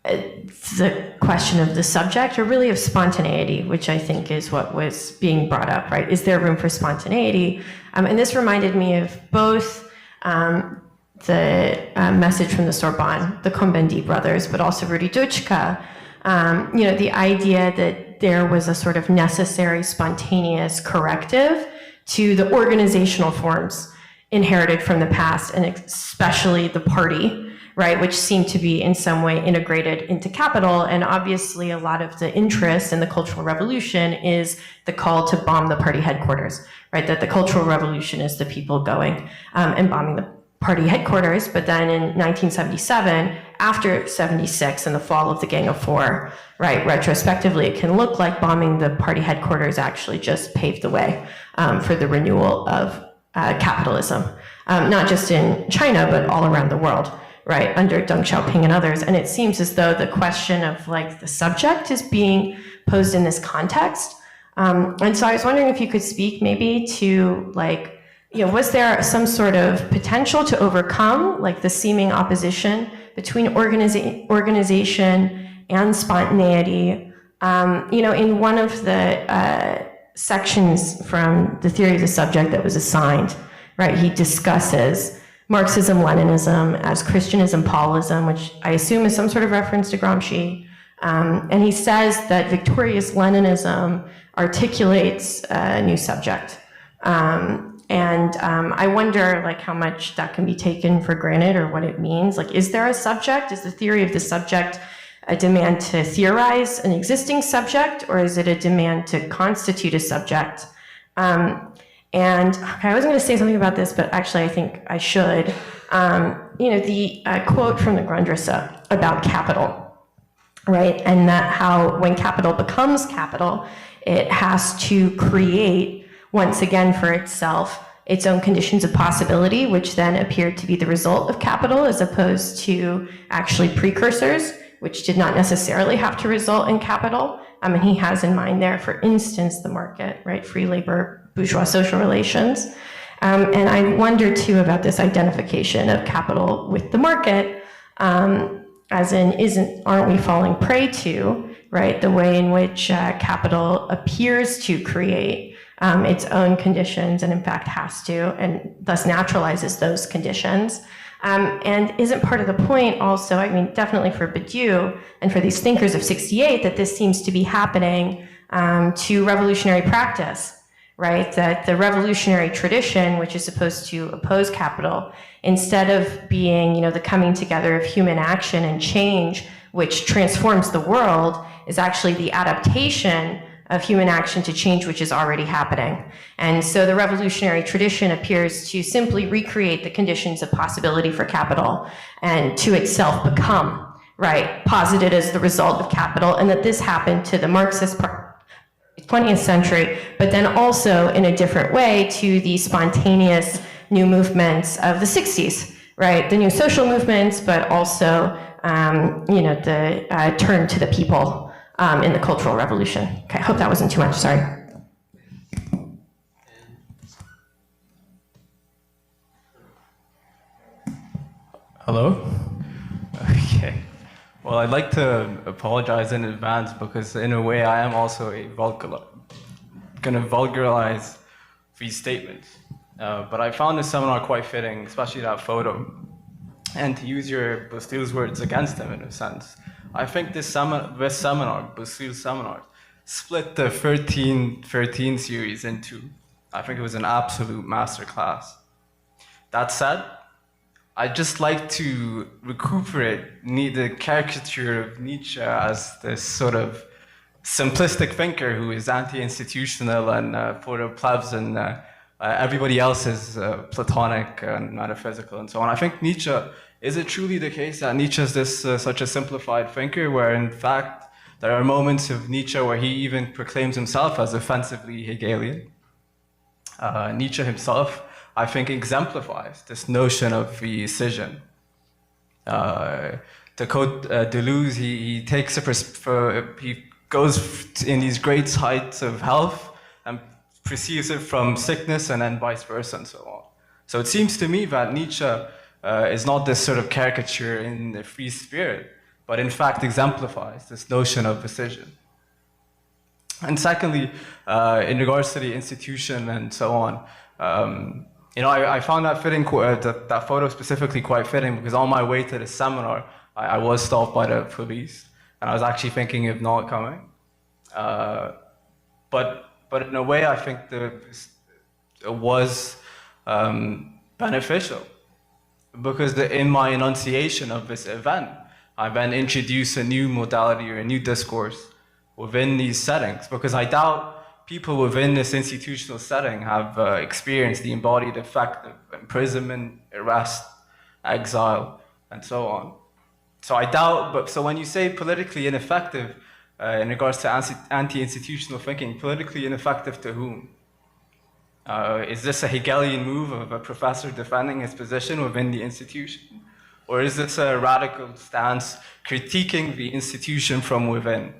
the question of the subject, or really of spontaneity, which I think is what was being brought up, right? Is there room for spontaneity? And this reminded me of both the message from the Sorbonne, the Cohn-Bendit brothers, but also Rudi Dutschke, the idea that there was a sort of necessary, spontaneous corrective to the organizational forms inherited from the past, and especially the party, right, which seemed to be in some way integrated into capital. And obviously a lot of the interest in the Cultural Revolution is the call to bomb the party headquarters, right, that the Cultural Revolution is the people going and bombing the party headquarters. But then in 1977, after 76 and the fall of the Gang of Four, right, retrospectively, it can look like bombing the party headquarters actually just paved the way for the renewal of capitalism, not just in China, but all around the world, right, under Deng Xiaoping and others. And it seems as though the question of like the subject is being posed in this context. And so I was wondering if you could speak maybe to like, was there some sort of potential to overcome like the seeming opposition between organization and spontaneity? In one of the sections from the theory of the subject that was assigned, right, he discusses Marxism, Leninism as Christianism, Paulism, which I assume is some sort of reference to Gramsci. And he says that victorious Leninism articulates a new subject. I wonder like how much that can be taken for granted or what it means. Like, is there a subject? Is the theory of the subject a demand to theorize an existing subject, or is it a demand to constitute a subject? And I was going to say something about this, but actually I think I should. The quote from the Grundrisse about capital, right? And that how when capital becomes capital, it has to create, once again for itself, its own conditions of possibility, which then appeared to be the result of capital as opposed to actually precursors, which did not necessarily have to result in capital. And he has in mind there, for instance, the market, right? Free labor, bourgeois social relations. And I wonder too about this identification of capital with the market, as in, aren't we falling prey to, right, the way in which capital appears to create its own conditions and in fact has to, and thus naturalizes those conditions. And isn't part of the point also, I mean, definitely for Badiou and for these thinkers of 68, that this seems to be happening to revolutionary practice, right? That the revolutionary tradition, which is supposed to oppose capital, instead of being, the coming together of human action and change, which transforms the world, is actually the adaptation of human action to change, which is already happening. And so the revolutionary tradition appears to simply recreate the conditions of possibility for capital and to itself become, right, posited as the result of capital, and that this happened to the Marxist 20th century, but then also in a different way to the spontaneous new movements of the 60s, right? The new social movements, but also, the turn to the people in the Cultural Revolution. Okay, I hope that wasn't too much, sorry. Hello? Okay. Well, I'd like to apologize in advance because in a way I am also going to vulgarize these statements. But I found this seminar quite fitting, especially that photo. And to use your Bosteels words against him in a sense, I think this seminar, Bosteels seminar, split the 13 series into, I think it was an absolute masterclass. That said, I'd just like to recuperate the caricature of Nietzsche as this sort of simplistic thinker who is anti-institutional and for the plebs and everybody else is Platonic and metaphysical and so on. I think Nietzsche, is it truly the case that Nietzsche is this such a simplified thinker where in fact there are moments of Nietzsche where he even proclaims himself as offensively Hegelian? Nietzsche himself, I think, exemplifies this notion of the scission. To quote Deleuze, he takes he goes in these great heights of health and perceives it from sickness and then vice versa and so on. So it seems to me that Nietzsche is not this sort of caricature in the free spirit, but in fact exemplifies this notion of decision. And secondly, in regards to the institution and so on, I found that fitting, that photo specifically quite fitting because on my way to the seminar, I was stopped by the police, and I was actually thinking of not coming. But in a way, I think it was beneficial because in my enunciation of this event, I then introduced a new modality or a new discourse within these settings because I doubt people within this institutional setting have experienced the embodied effect of imprisonment, arrest, exile, and so on. So I doubt, so when you say politically ineffective in regards to anti-institutional thinking, politically ineffective to whom? Is this a Hegelian move of a professor defending his position within the institution? Or is this a radical stance critiquing the institution from within,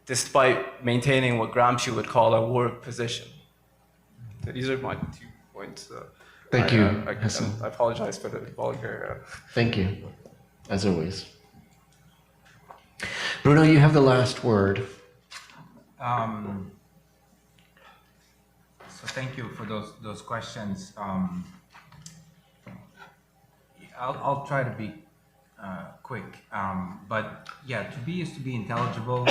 despite maintaining what Gramsci would call a work position? So these are my 2 points. Thank you, I apologize for the vulgar. Thank you, as always. Bruno, you have the last word. So thank you for those questions. I'll try to be quick, but yeah, to be is to be intelligible.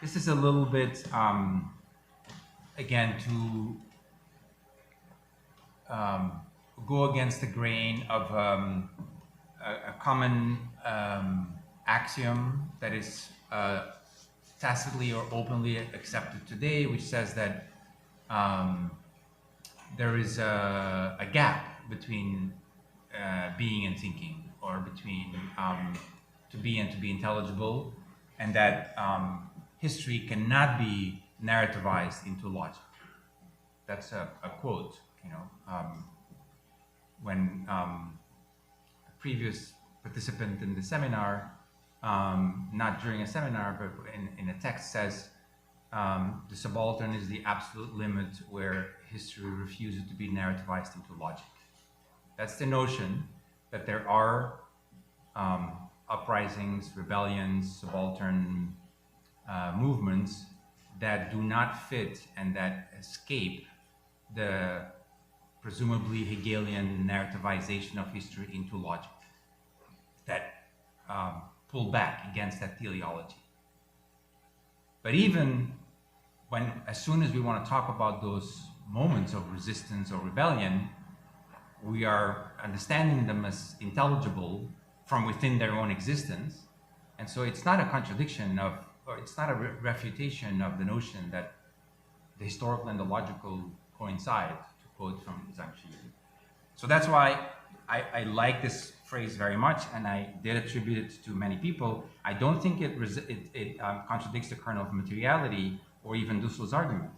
This is a little bit, again, to go against the grain of a common axiom that is tacitly or openly accepted today, which says that there is a gap between being and thinking, or between to be and to be intelligible, and that history cannot be narrativized into logic. That's a quote, you know. When a previous participant in the seminar, not during a seminar, but in a text, says the subaltern is the absolute limit where history refuses to be narrativized into logic. That's the notion that there are uprisings, rebellions, subaltern movements that do not fit and that escape the presumably Hegelian narrativization of history into logic, that pull back against that teleology. But even when, as soon as we want to talk about those moments of resistance or rebellion, we are understanding them as intelligible from within their own existence. And so it's not a contradiction of, or it's not a refutation of the notion that the historical and the logical coincide, to quote from Zhang Xi. So that's why I like this phrase very much, and I did attribute it to many people. I don't think it contradicts the kernel of materiality or even Dussel's argument.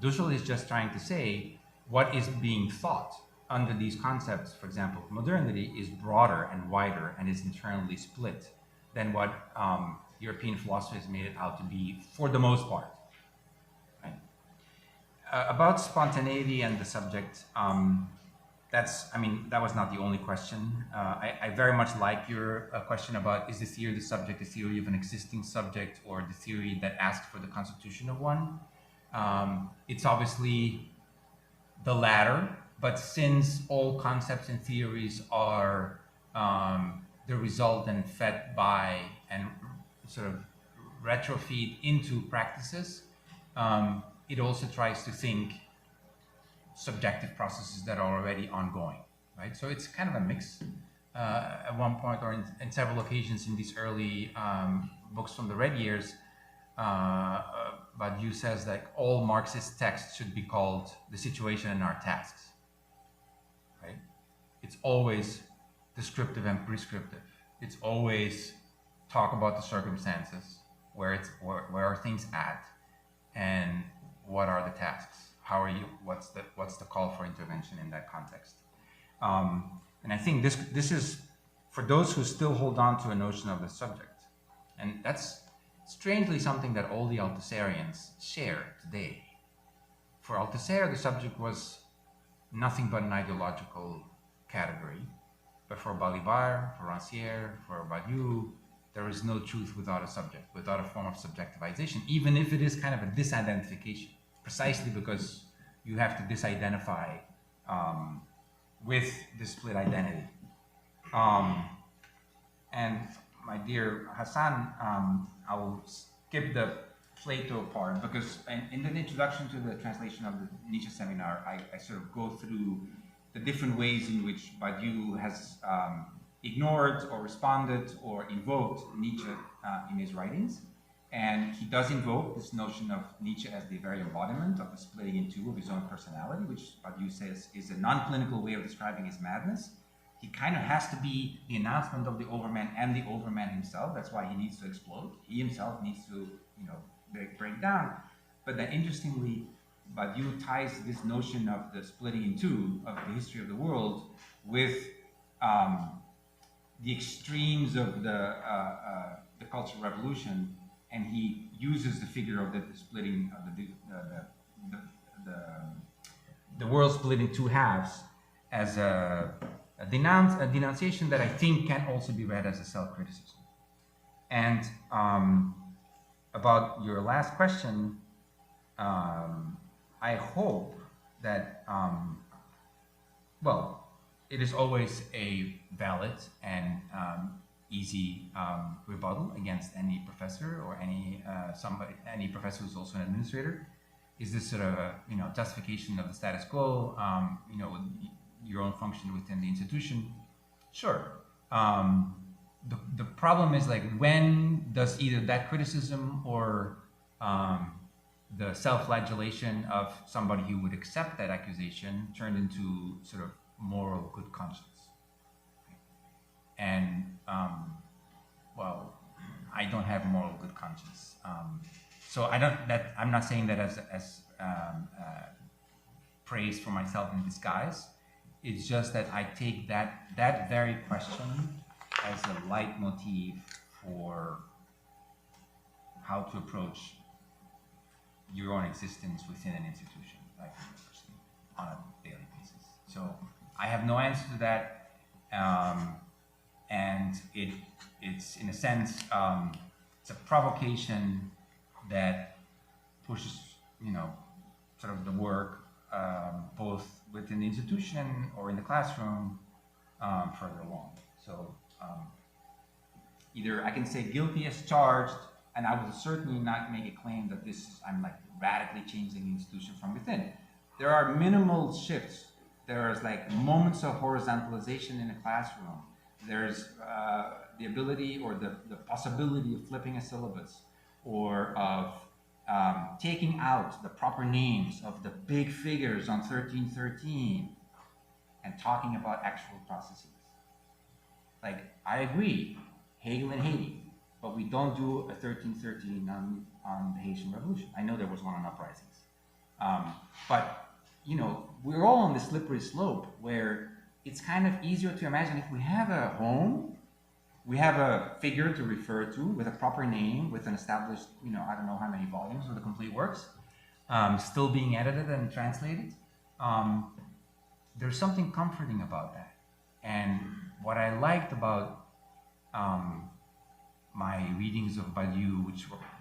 Dussel is just trying to say what is being thought under these concepts, for example, modernity, is broader and wider and is internally split than what European philosophers made it out to be for the most part. Right? About spontaneity and the subject, that was not the only question. I very much like your question about, is the theory of the subject a theory of an existing subject or the theory that asks for the constitution of one? It's obviously the latter, but since all concepts and theories are the result and fed by and sort of retrofeed into practices, it also tries to think subjective processes that are already ongoing, right? So it's kind of a mix. At one point, or in several occasions in these early books from the Red Years, Badiou says that all Marxist texts should be called The Situation and Our Tasks, right? It's always descriptive and prescriptive. It's always talk about the circumstances, where are things at, and what are the tasks? How are you? What's the call for intervention in that context? And I think this is for those who still hold on to a notion of the subject, and that's strangely something that all the Althusserians share today. For Althusser, the subject was nothing but an ideological category, but for Balibar, for Rancière, for Badiou, there is no truth without a subject, without a form of subjectivization, even if it is kind of a disidentification. Precisely because you have to disidentify with the split identity. And my dear Hassan, I will skip the Plato part because in the introduction to the translation of the Nietzsche seminar, I sort of go through the different ways in which Badiou has ignored or responded or invoked Nietzsche in his writings. And he does invoke this notion of Nietzsche as the very embodiment of the splitting in two of his own personality, which Badiou says is a non-clinical way of describing his madness. He kind of has to be the announcement of the overman and the overman himself. That's why he needs to explode. He himself needs to, break down. But then interestingly, Badiou ties this notion of the splitting in two of the history of the world with the extremes of the Cultural Revolution, and he uses the figure of the splitting of the world split in two halves as a denunciation that I think can also be read as a self-criticism. And about your last question, I hope that, well, it is always a valid and easy rebuttal against any professor or any professor who's also an administrator. Is this sort of a justification of the status quo? Your own function within the institution? Sure. The problem is, like, when does either that criticism or the self-flagellation of somebody who would accept that accusation turn into sort of moral good conscience? And well, I don't have moral good conscience, so I'm not saying that as praise for myself in disguise. It's just that I take that very question as a leitmotif for how to approach your own existence within an institution like the university on a daily basis. So I have no answer to that, and it's in a sense it's a provocation that pushes sort of the work both within the institution or in the classroom further along. So either I can say guilty as charged, and I will certainly not make a claim that I'm like radically changing the institution from within. There are minimal shifts. There's like moments of horizontalization in a classroom. There's the ability or the possibility of flipping a syllabus, or of taking out the proper names of the big figures on 1313 and talking about actual processes. Like, I agree, Hegel and Haiti, but we don't do a 1313 on the Haitian Revolution. I know there was one on uprisings. But, we're all on the slippery slope where it's kind of easier to imagine if we have a home, we have a figure to refer to with a proper name, with an established, I don't know how many volumes of the complete works, still being edited and translated. There's something comforting about that. And what I liked about my readings of Badiou,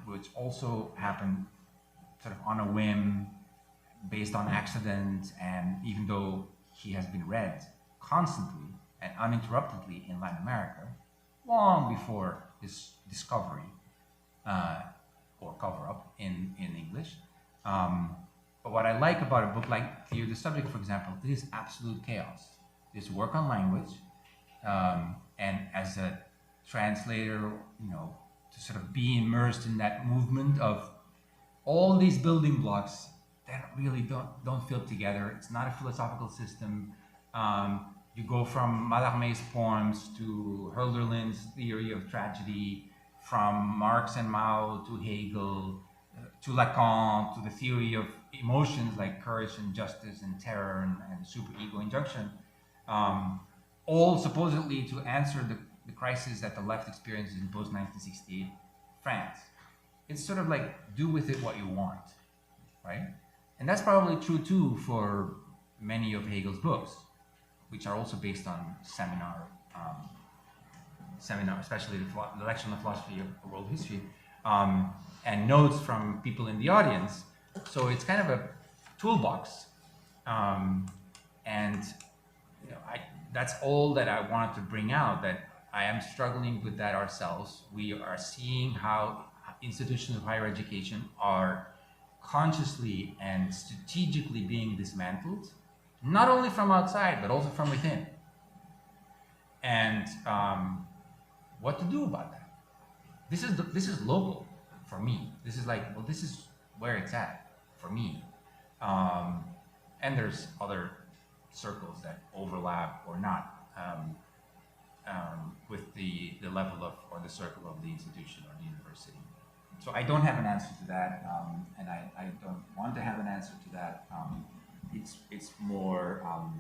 which also happened sort of on a whim, based on accident, and even though he has been read constantly and uninterruptedly in Latin America, long before his discovery or cover-up in English. But what I like about a book like Theory of the Subject, for example, it is absolute chaos. This work on language, and as a translator, to sort of be immersed in that movement of all these building blocks that really don't fit together. It's not a philosophical system. You go from Mallarmé's poems to Hölderlin's theory of tragedy, from Marx and Mao to Hegel, to Lacan, to the theory of emotions like courage and justice and terror and superego injunction, all supposedly to answer the crisis that the left experiences in post-1968 France. It's sort of like, do with it what you want, right? And that's probably true too for many of Hegel's books, which are also based on seminar, especially the lecture on the philosophy of world history, and notes from people in the audience. So it's kind of a toolbox, and that's all that I wanted to bring out. That I am struggling with that ourselves. We are seeing how institutions of higher education are consciously and strategically being dismantled, not only from outside, but also from within. And what to do about that? This is local for me. This is like, well, this is where it's at for me. And there's other circles that overlap or not with the level of, or the circle of the institution or the university. So I don't have an answer to that, and I don't want to have an answer to that. It's more, I'll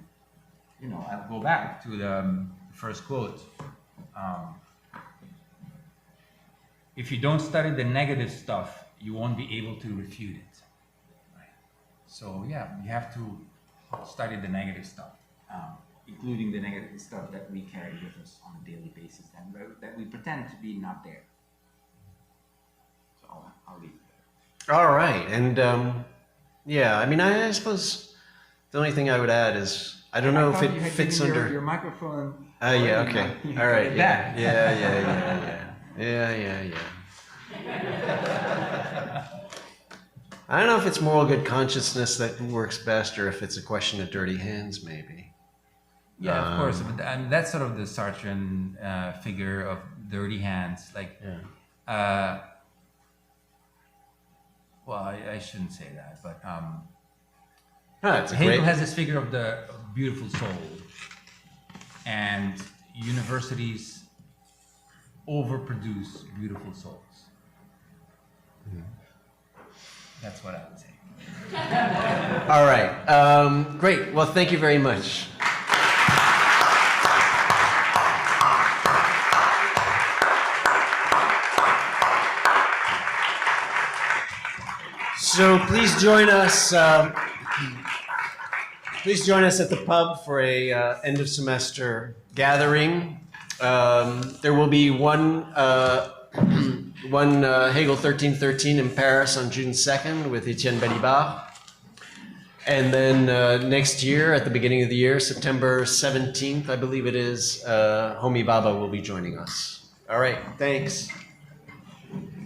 go back to the first quote if you don't study the negative stuff, you won't be able to refute it. Right? So yeah, you have to study the negative stuff, including the negative stuff that we carry with us on a daily basis and that we pretend to be not there. So I'll leave it there. All right, and yeah, I mean, I suppose the only thing I would add is I don't know if it fits under your microphone. yeah, okay, all right, yeah, yeah. I don't know if it's moral good consciousness that works best, or if it's a question of dirty hands, maybe. Yeah, of course. But that's sort of the Sartrean figure of dirty hands. Like, well, I shouldn't say that, but Hegel has this figure of the beautiful soul, and universities overproduce beautiful souls. That's what I would say. All right, great. Well, thank you very much. So please join us. Please join us at the pub for a end of semester gathering. There will be one Hegel 1313 in Paris on June 2nd with Etienne Balibar. And then next year, at the beginning of the year, September 17th, I believe it is, Homi Baba will be joining us. All right, thanks.